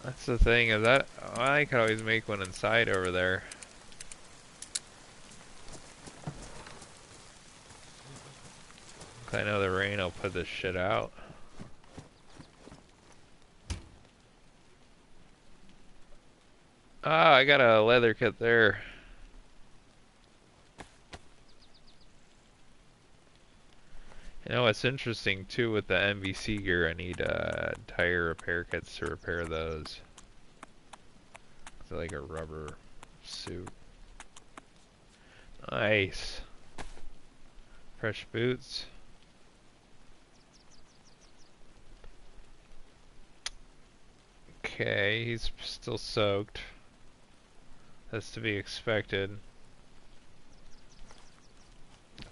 That's the thing, is that I could always make one inside over there. I know the rain will put this shit out. Ah, I got a leather kit there. You know what's interesting too with the MVC gear, I need tire repair kits to repair those. It's like a rubber suit. Nice. Fresh boots. Okay, he's still soaked. That's to be expected.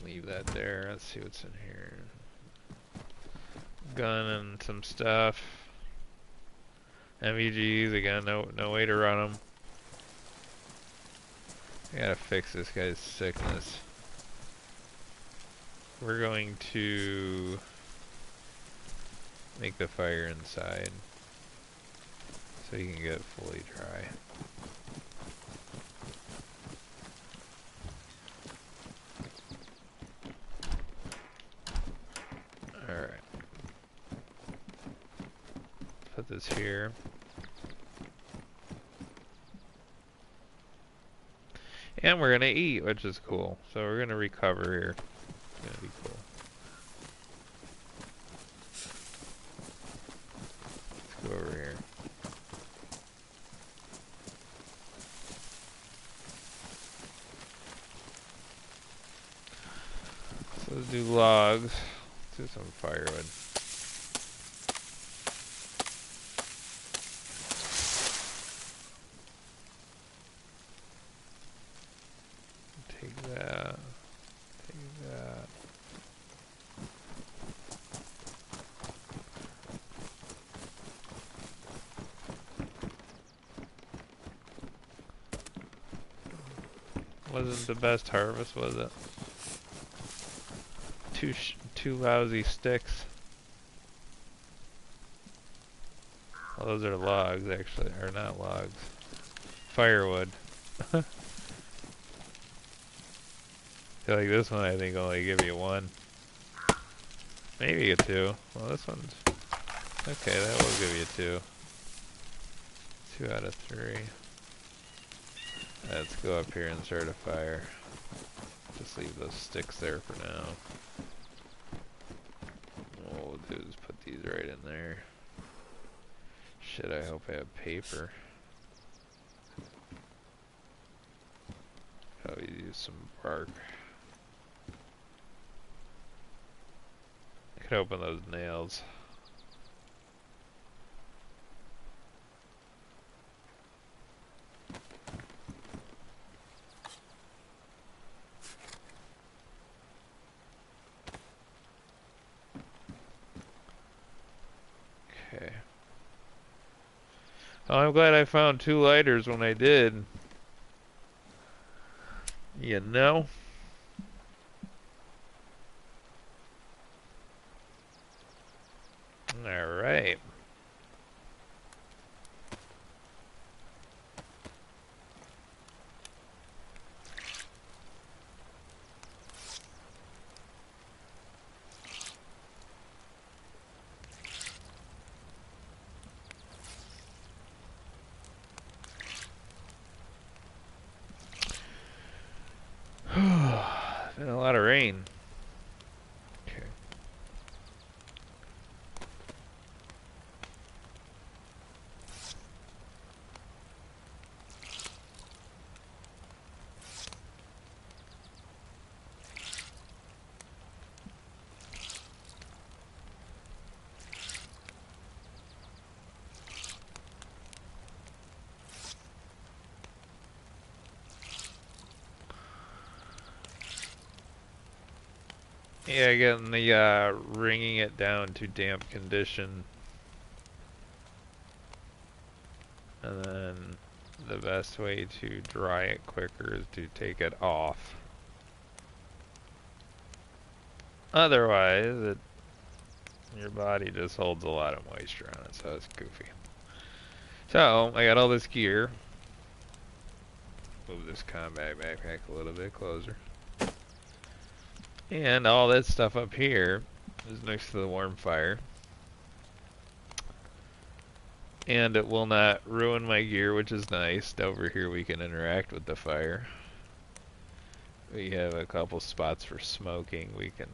Leave that there. Let's see what's in here. Gun and some stuff. MVGs again. No way to run them. I gotta fix this guy's sickness. We're going to make the fire inside so he can get fully dry. Alright. Put this here. And we're gonna eat, which is cool. So we're gonna recover here. It's gonna be cool. Let's go over here. So let's do logs. Let's do some firewood. Take that. Take that. Wasn't the best harvest, was it? Two lousy sticks. Well, those are logs, actually. Or not logs. Firewood. I feel like this one, I think, only give you one. Maybe a two. Well, this one's... Okay, that will give you two. 2 out of 3. Let's go up here and start a fire. Just leave those sticks there for now. What we'll do is put these right in there. Shit, I hope I have paper. Probably use some bark. I could open those nails. Okay. Oh, I'm glad I found 2 lighters when I did. You know? Alright. Been a lot of rain. Okay. Yeah, getting the wringing it down to damp condition, and then the best way to dry it quicker is to take it off. Otherwise, your body just holds a lot of moisture on it, so it's goofy. So, I got all this gear. Move this combat backpack a little bit closer. And all that stuff up here is next to the warm fire. And it will not ruin my gear, which is nice. Over here we can interact with the fire. We have a couple spots for smoking. We can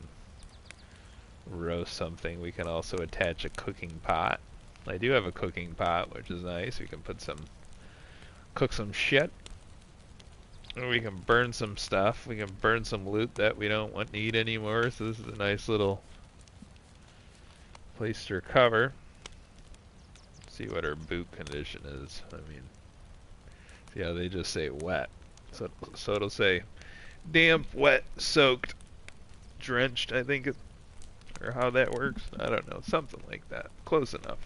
roast something. We can also attach a cooking pot. I do have a cooking pot, which is nice. We can cook some shit. Or we can burn some stuff. We can burn some loot that we don't need anymore. So this is a nice little place to recover. See what our boot condition is. I mean, see how they just say wet. So it'll say damp, wet, soaked, drenched, I think, or how that works. I don't know, something like that. Close enough.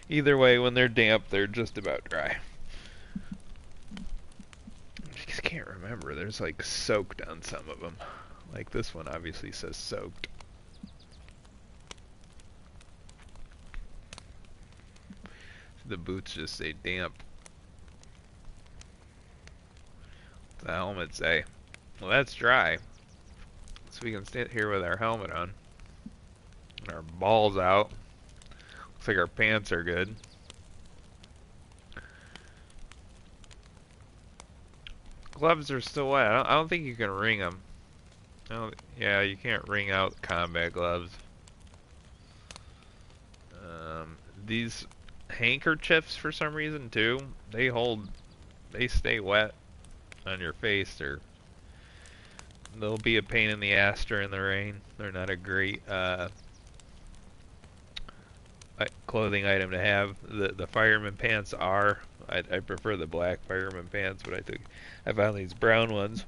Either way, when they're damp, they're just about dry. I just can't remember. There's like soaked on some of them. Like this one obviously says soaked. The boots just say damp. The helmet say, well, that's dry. So we can stand here with our helmet on. And our balls out. Looks like our pants are good. Gloves are still wet. I don't think you can wring them. Yeah, you can't wring out combat gloves. These handkerchiefs, for some reason, too, they stay wet on your face. They'll be a pain in the ass during the rain. They're not a great clothing item to have. The fireman pants are. I prefer the black fireman pants, but I found these brown ones.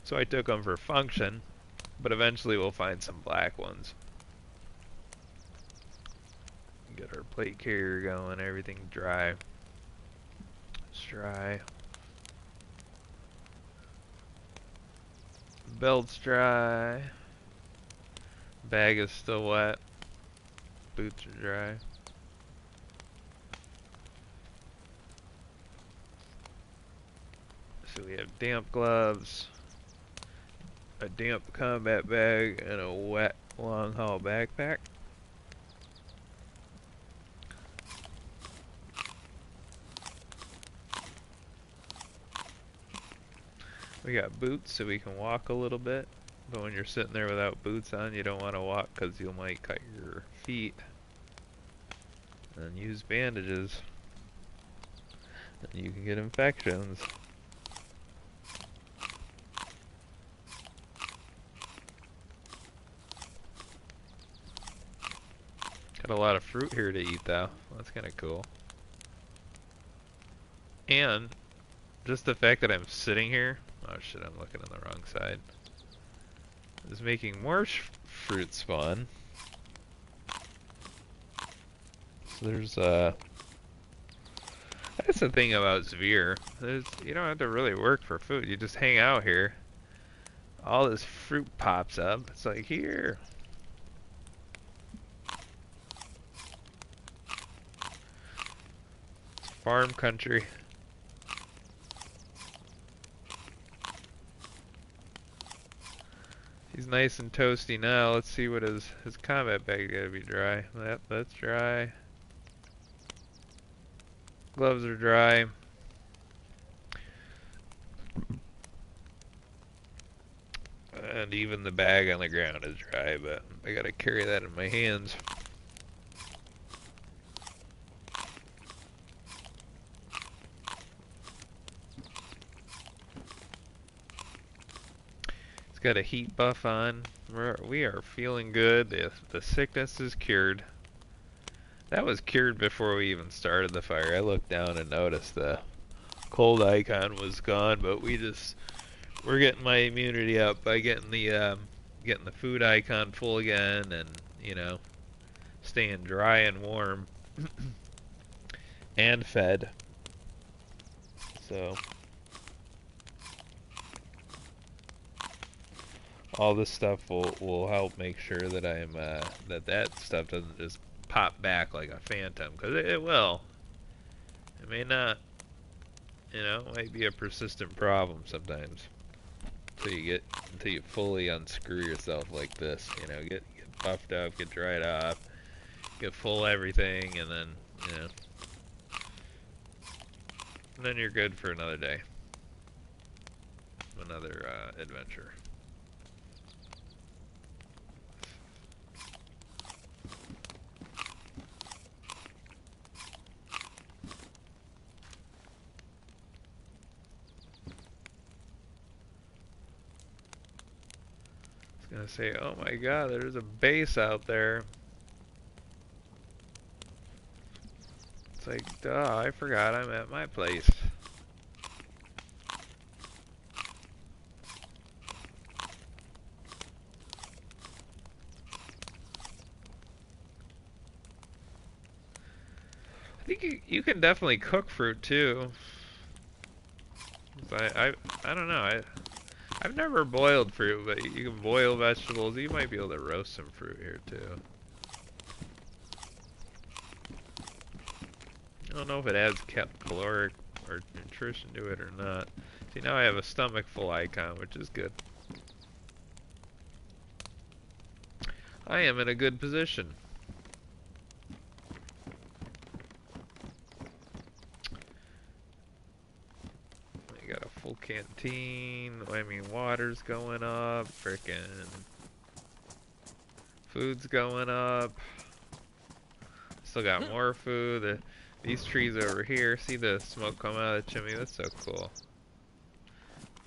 So I took them for function, but eventually we'll find some black ones. Get our plate carrier going, everything dry. It's dry. Belt's dry. Bag is still wet. boots are dry. So we have damp gloves, a damp combat bag, and a wet long haul backpack. We got boots so we can walk a little bit, but when you're sitting there without boots on, you don't want to walk because you might cut your feet. And use bandages, and you can get infections. Got a lot of fruit here to eat though. That's kind of cool. And just the fact that I'm sitting here, oh shit, I'm looking on the wrong side, is making more fruit spawn. So there's that's the thing about Zvir. You don't have to really work for food. You just hang out here. All this fruit pops up. It's like, here. It's farm country. He's nice and toasty now. Let's see what his combat bag gotta be dry. That's dry. Gloves are dry. And even the bag on the ground is dry, but I gotta carry that in my hands. He's got a heat buff on. We are feeling good. The sickness is cured. That was cured before we even started the fire. I looked down and noticed the cold icon was gone, but we're getting my immunity up by getting the food icon full again, and you know, staying dry and warm and fed. So all this stuff will help make sure that I'm that stuff doesn't just pop back like a phantom, because it will. It may not. You know, it might be a persistent problem sometimes. Until you fully unscrew yourself like this. You know, get buffed up, get dried off, get full everything, and then, you know, and then you're good for another day. Another adventure. Gonna say, oh my god, there's a base out there. It's like, duh, I forgot I'm at my place. I think you can definitely cook fruit too. I don't know. I've never boiled fruit, but you can boil vegetables. You might be able to roast some fruit here too. I don't know if it adds caloric or nutrition to it or not. See, now I have a stomach full icon, which is good. I am in a good position. Got a full canteen. I mean, water's going up. Frickin' food's going up. Still got more food. These trees over here. See the smoke come out of the chimney? That's so cool.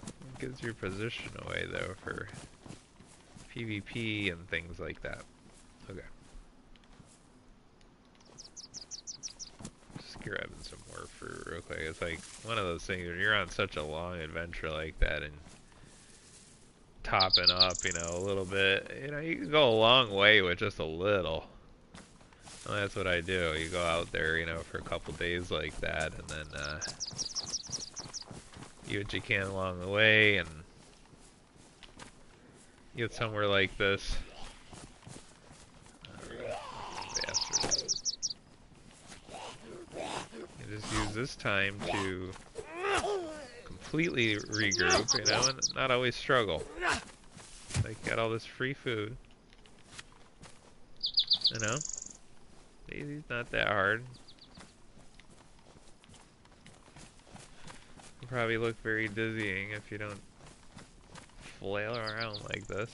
It gives your position away though for PvP and things like that. Okay. Grabbing some more fruit real quick. It's like one of those things when you're on such a long adventure like that and topping up, you know, a little bit, you know, you can go a long way with just a little. And that's what I do. You go out there, you know, for a couple days like that, and then eat what you can along the way, and you get somewhere like this. this time to completely regroup, you know, and not always struggle. Like, got all this free food. You know? DayZ's not that hard. It'll probably look very dizzying if you don't flail around like this.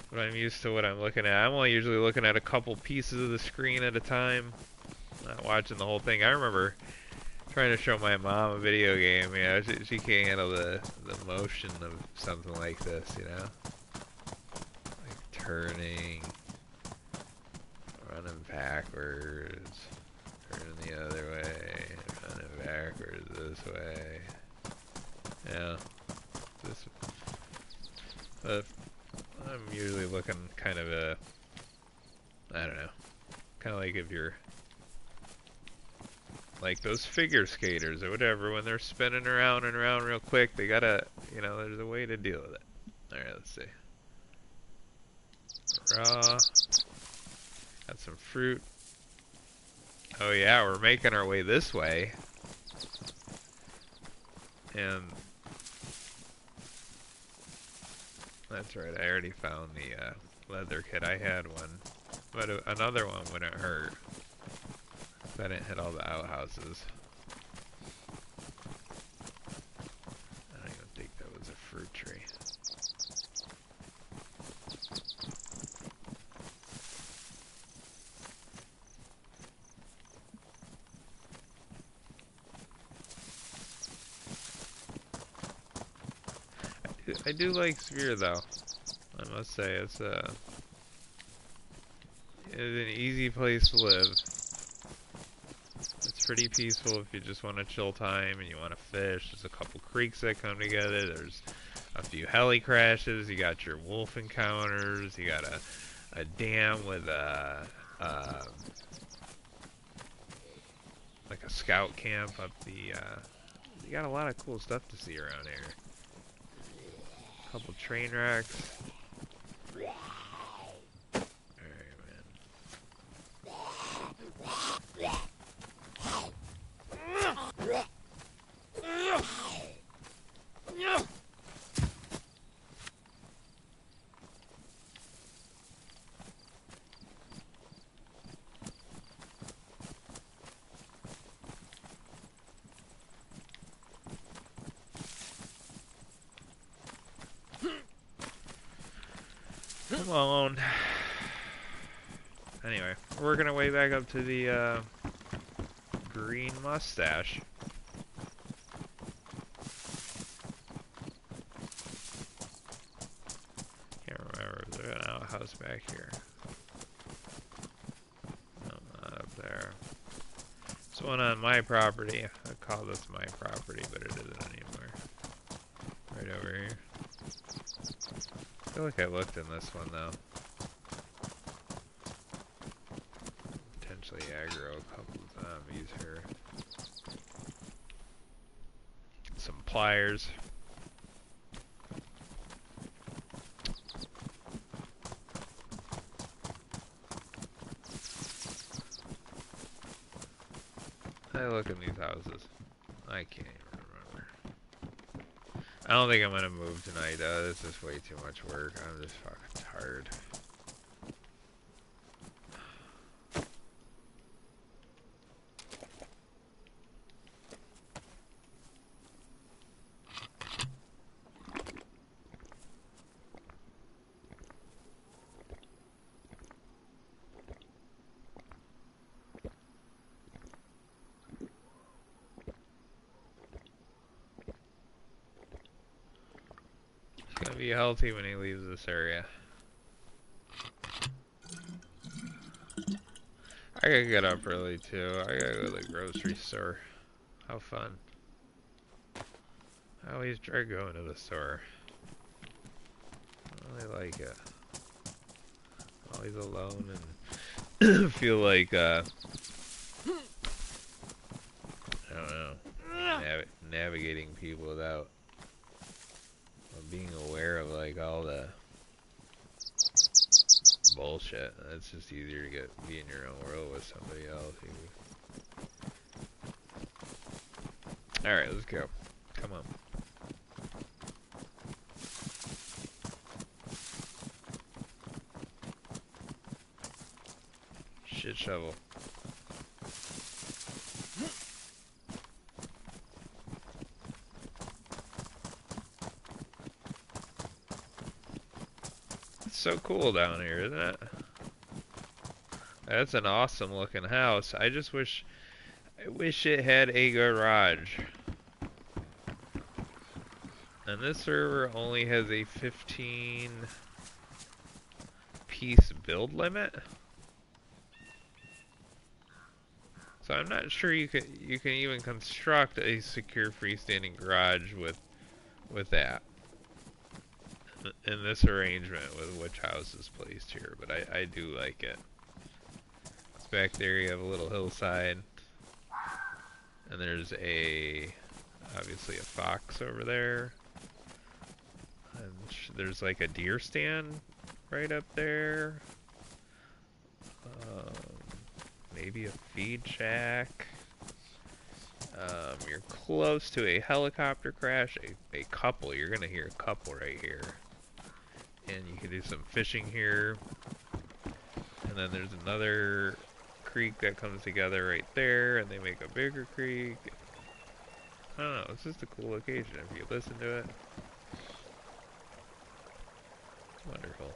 But I'm used to what I'm looking at. I'm only usually looking at a couple pieces of the screen at a time. Not watching the whole thing. I remember trying to show my mom a video game, you know, she can't handle the motion of something like this, you know? Like turning, running backwards, turning the other way, running backwards this way. Yeah. But I'm usually looking kind of I don't know, kind of like if you're like those figure skaters or whatever, when they're spinning around and around real quick, they gotta, you know, there's a way to deal with it. Alright, let's see. Raw. Got some fruit. Oh yeah, we're making our way this way. And that's right, I already found the leather kit. I had one. But another one wouldn't hurt. I didn't hit all the outhouses. I don't even think that was a fruit tree. I do like Sphere though. I must say it's an easy place to live. It's pretty peaceful if you just want to chill time and you want to fish. There's a couple creeks that come together. There's a few heli crashes. You got your wolf encounters. You got a dam with like a scout camp up the. You got a lot of cool stuff to see around here. A couple train wrecks. Come on. Anyway, we're working our way back up to the green mustache. Can't remember if there's an outhouse back here. No, not up there. There's one on my property. I call this my property, but it isn't anymore. Right over here. I feel like I looked in this one though. Potentially aggro a couple of zombies here. Some pliers. I look in these houses. I can't even remember. I don't think I'm gonna move tonight though. This is way too much work. I'm just fucking tired. He's gonna be healthy when he leaves this area. I gotta get up early too. I gotta go to the grocery store. How fun. I always try going to the store. I really like it. Always alone and feel like, I don't know, navigating people without being aware of like all the bullshit. It's just easier to be in your own world with somebody else. Alright, let's go. Come on. Shit shovel. It's so cool down here, isn't it? That's an awesome looking house. I wish it had a garage. And this server only has a 15 piece build limit. So I'm not sure you can even construct a secure freestanding garage with that. In this arrangement with which house is placed here, but I do like it. It's back there, you have a little hillside. And there's obviously a fox over there. And there's like a deer stand right up there. Maybe a feed shack. You're close to a helicopter crash. A couple. You're gonna hear a couple right here. And you can do some fishing here. And then there's another creek that comes together right there, and they make a bigger creek. I don't know. It's just a cool location if you listen to it. It's wonderful.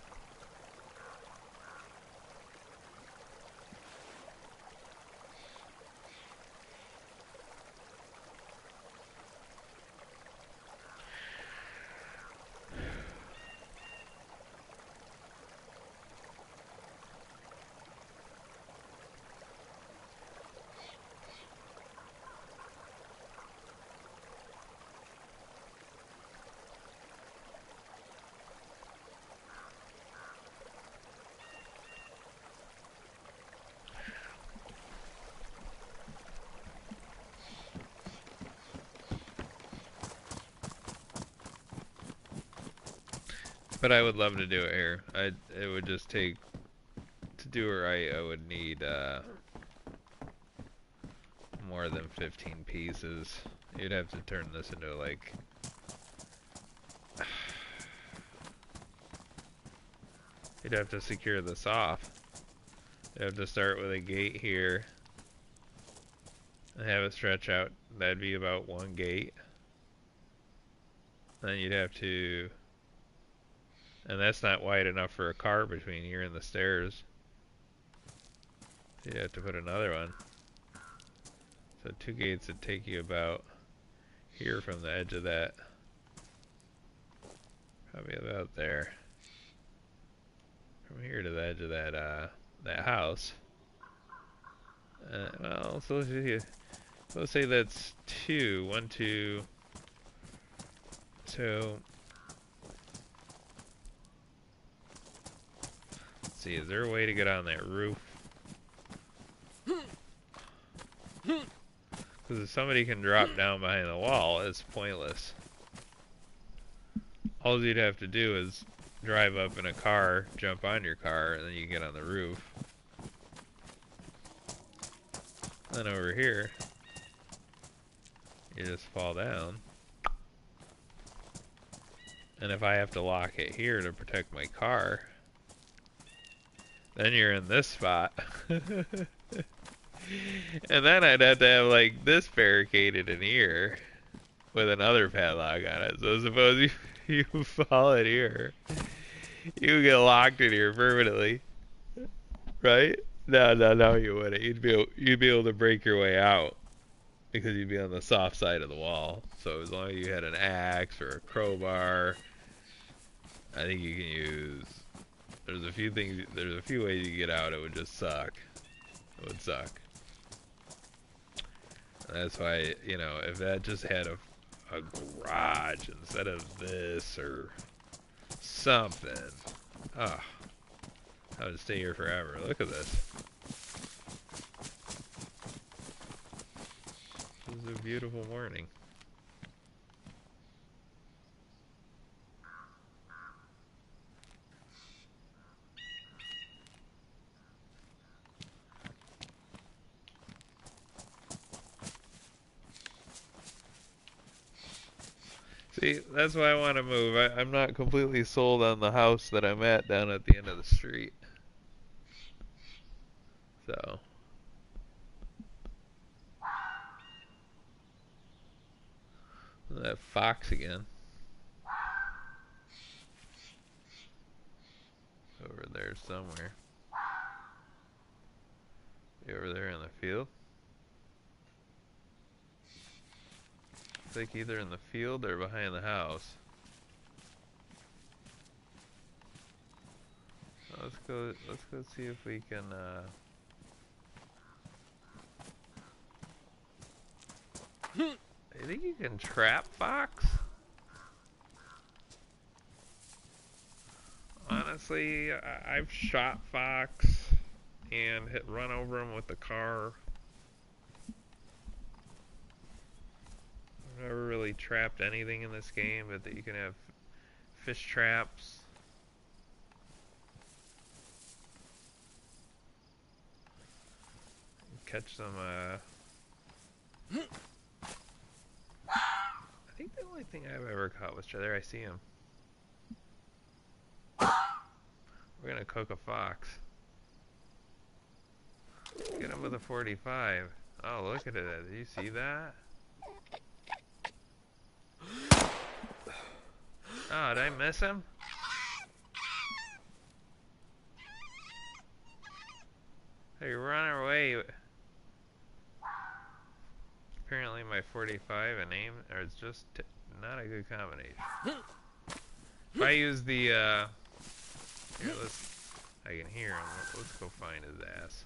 But I would love to do it here. It would just take, to do it right, I would need more than 15 pieces. You'd have to turn this into like you'd have to secure this off. You'd have to start with a gate here and have it stretch out. That'd be about one gate. Then you'd have to, and that's not wide enough for a car between here and the stairs. You have to put another one. So 2 gates would take you about here from the edge of that. Probably about there. From here to the edge of that house. Well, so let's say that's 2. 1, 2. So let's see, is there a way to get on that roof? Because if somebody can drop down behind the wall, it's pointless. All you'd have to do is drive up in a car, jump on your car, and then you get on the roof. Then over here, you just fall down. And if I have to lock it here to protect my car, then you're in this spot. And then I'd have to have like this barricaded in here with another padlock on it. So suppose you fall in here, you get locked in here permanently, right? No, you wouldn't. You'd be able to break your way out because you'd be on the soft side of the wall. So as long as you had an axe or a crowbar, I think you can use. There's a few ways you get out. It would just suck. It would suck. That's why, you know, if that just had a garage instead of this or something, I would stay here forever. Look at this. This is a beautiful morning. See, that's why I want to move. I'm not completely sold on the house that I'm at down at the end of the street. So, that fox again. Over there somewhere. You over there in the field? It's like either in the field or behind the house. Let's go see if we can I think you can trap fox. Honestly, I've shot fox and run over him with the car. I've never really trapped anything in this game, but that you can have fish traps. Catch some, I think the only thing I've ever caught was, there I see him. We're gonna cook a fox. Get him with a 45. Oh, look at it. Did you see that? Oh, did I miss him? Hey, run away. Apparently my 45 and aim are just not a good combination. If I use the, here, I can hear him. Let's go find his ass.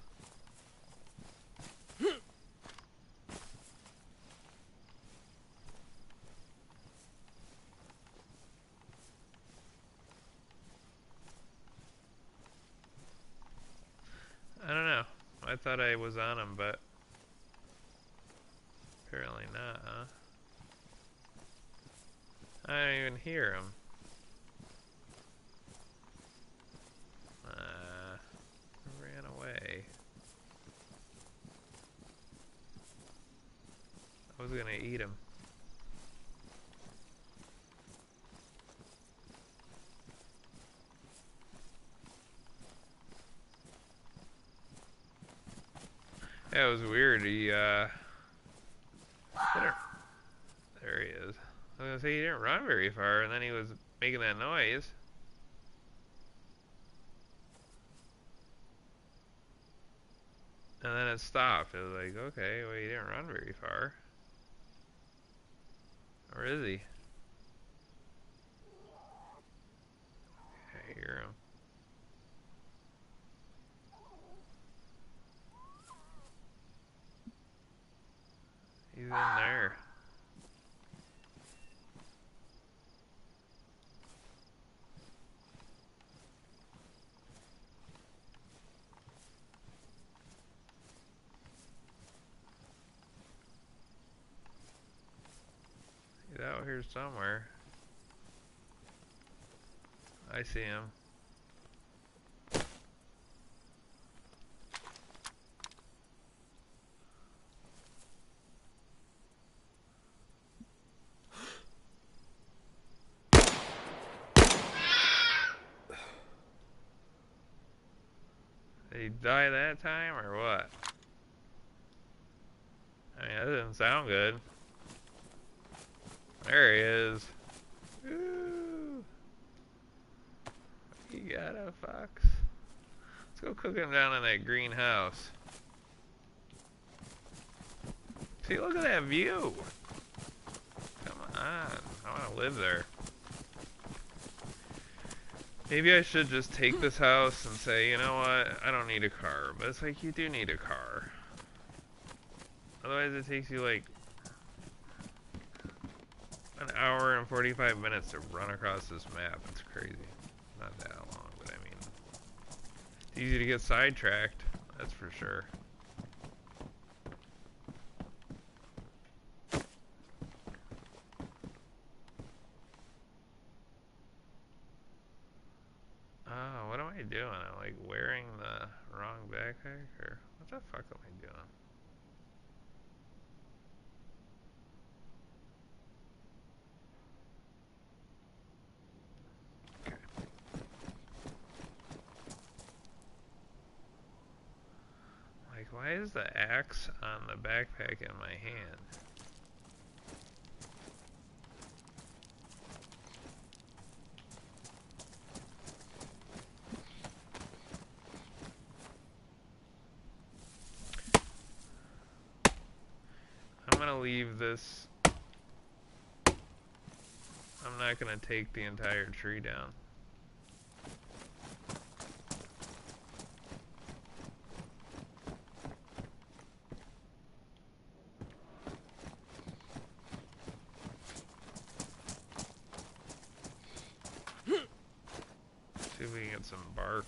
I don't know. I thought I was on him, but apparently not, huh? I don't even hear him. Ran away. I was gonna eat him. Yeah, it was weird. He, there he is. I was gonna say he didn't run very far, and then he was making that noise. And then it stopped. It was like, okay, well, he didn't run very far. Or is he? I hear him. He's in there. He's out here somewhere. I see him. Did he die that time or what? I mean, that doesn't sound good. There he is. Ooh. You got a fox. Let's go cook him down in that greenhouse. See, look at that view. Come on. I want to live there. Maybe I should just take this house and say, you know what, I don't need a car. But it's like, you do need a car. Otherwise it takes you like an hour and 45 minutes to run across this map. It's crazy. Not that long, but I mean, it's easy to get sidetracked, that's for sure. Oh, what am I doing? I'm like wearing the wrong backpack, or what the fuck am I doing? Why is the axe on the backpack in my hand? I'm gonna leave this. I'm not gonna take the entire tree down. See if we can get some bark.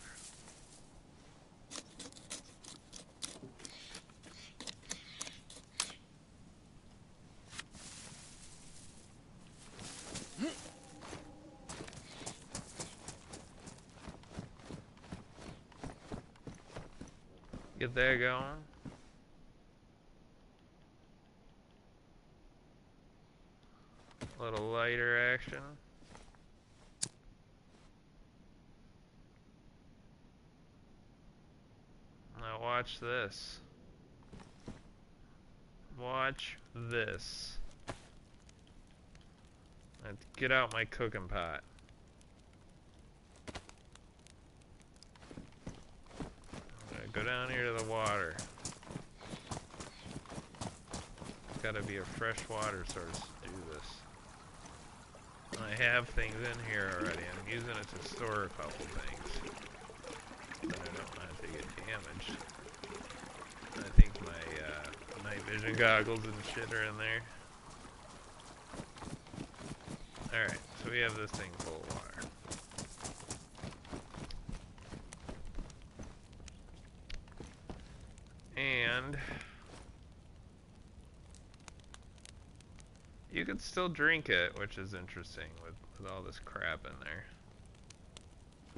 Get that going. A little lighter action. Now watch this. Watch this. Let's get out my cooking pot. I'm gonna go down here to the water. It's gotta be a fresh water source to do this. I have things in here already. I'm using it to store a couple things. But I don't want it to get damaged. I think my night vision goggles and shit are in there. Alright, so we have this thing full of water. And you can still drink it, which is interesting with all this crap in there.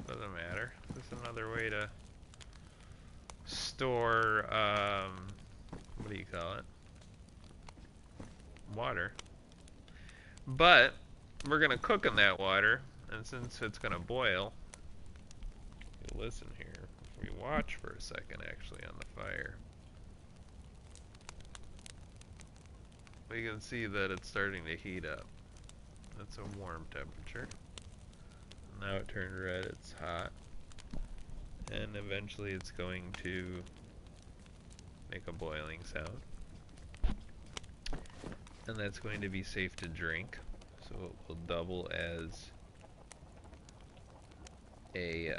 Doesn't matter. There's another way to store, what do you call it? Water. But we're gonna cook in that water, and since it's gonna boil, you listen here. If we watch for a second, actually, on the fire, we can see that it's starting to heat up. That's a warm temperature. Now it turned red, it's hot. And eventually it's going to make a boiling sound. And that's going to be safe to drink. So it will double as a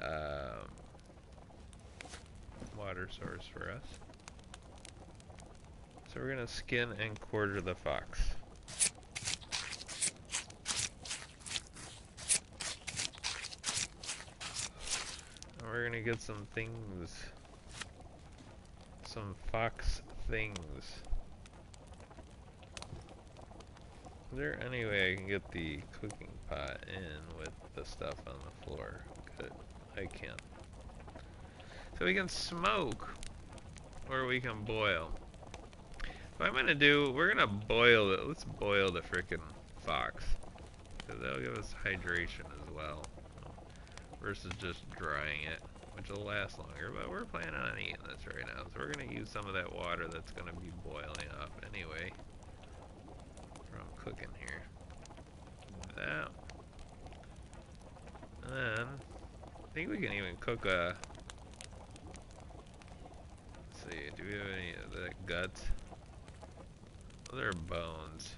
water source for us. So we're gonna skin and quarter the fox. And we're gonna get some things. Some fox things. Is there any way I can get the cooking pot in with the stuff on the floor? Good. I can't. So we can smoke, or we can boil. What I'm gonna do, we're gonna boil it. Let's boil the frickin' fox, because that'll give us hydration as well, versus just drying it, which will last longer. But we're planning on eating this right now, so we're gonna use some of that water that's gonna be boiling up anyway from cooking here. Do that, and then I think we can even cook a. Let's see, do we have any of that guts? Well, they're bones.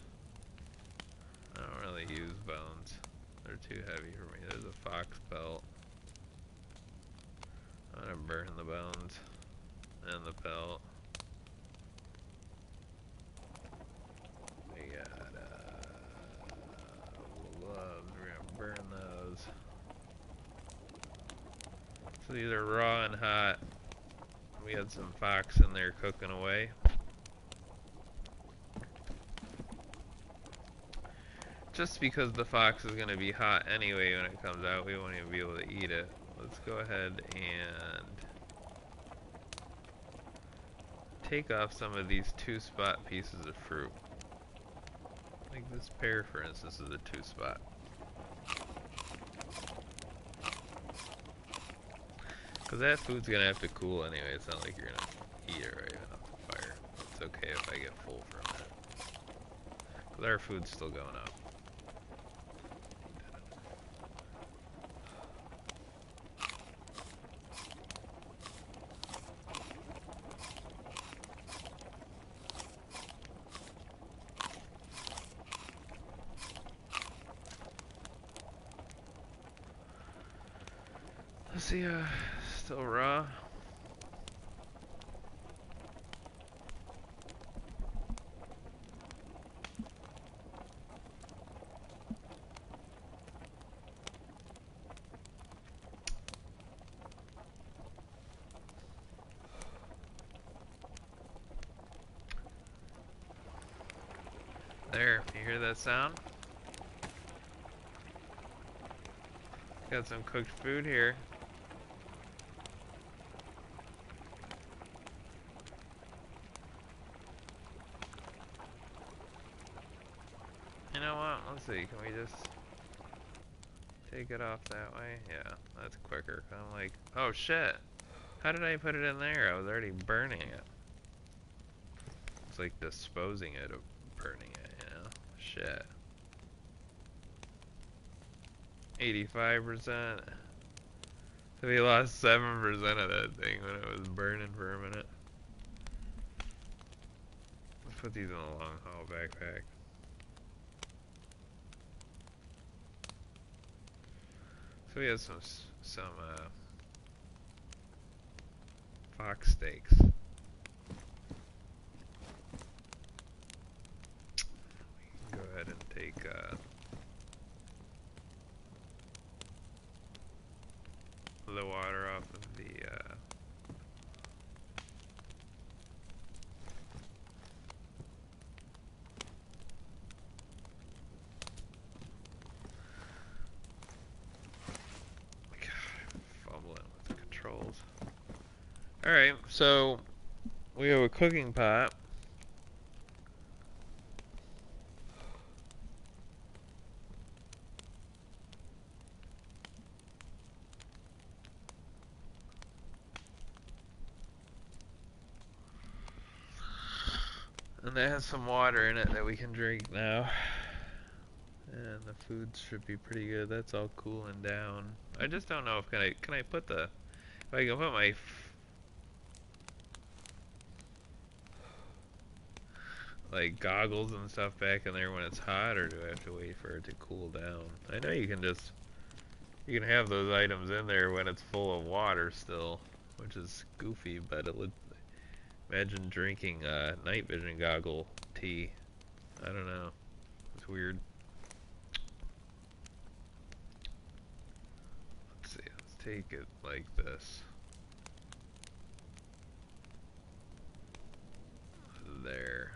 I don't really use bones. They're too heavy for me. There's a fox pelt. I'm gonna burn the bones and the pelt. We got gloves. We're gonna burn those. So these are raw and hot. We had some fox in there cooking away. Just because the fox is going to be hot anyway when it comes out, we won't even be able to eat it. Let's go ahead and take off some of these two-spot pieces of fruit. Like this pear, for instance, is a two-spot. Cause that food's gonna have to cool anyway. It's not like you're gonna eat it right off the fire. It's okay if I get full for a minute. Cause our food's still going up. Let's see, still raw. There, you hear that sound? Got some cooked food here. You know what? Let's see. Can we just take it off that way? Yeah, that's quicker. I'm like, oh shit. How did I put it in there? I was already burning it. It's like disposing it of burning it, you know? Shit. 85%. So we lost 7% of that thing when it was burning for a minute. Let's put these in a long haul backpack. So we have some fox steaks. Go ahead and take the water off of the fumbling with the controls. Alright, so we have a cooking pot. And that has some water in it that we can drink now. And the food should be pretty good. That's all cooling down. I just don't know if can I put the if I can put my like goggles and stuff back in there when it's hot, or do I have to wait for it to cool down? I know you can have those items in there when it's full of water still, which is goofy, but it would imagine drinking night vision goggle tea. I don't know. It's weird. Let's see, let's take it like this. There.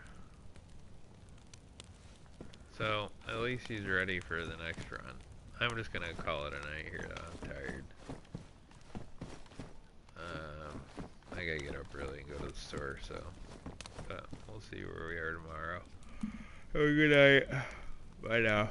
So, at least he's ready for the next run. I'm just gonna call it a night here though, I'm tired. I gotta get up early and go to the store, so. But we'll see where we are tomorrow. Have a good night. Bye now.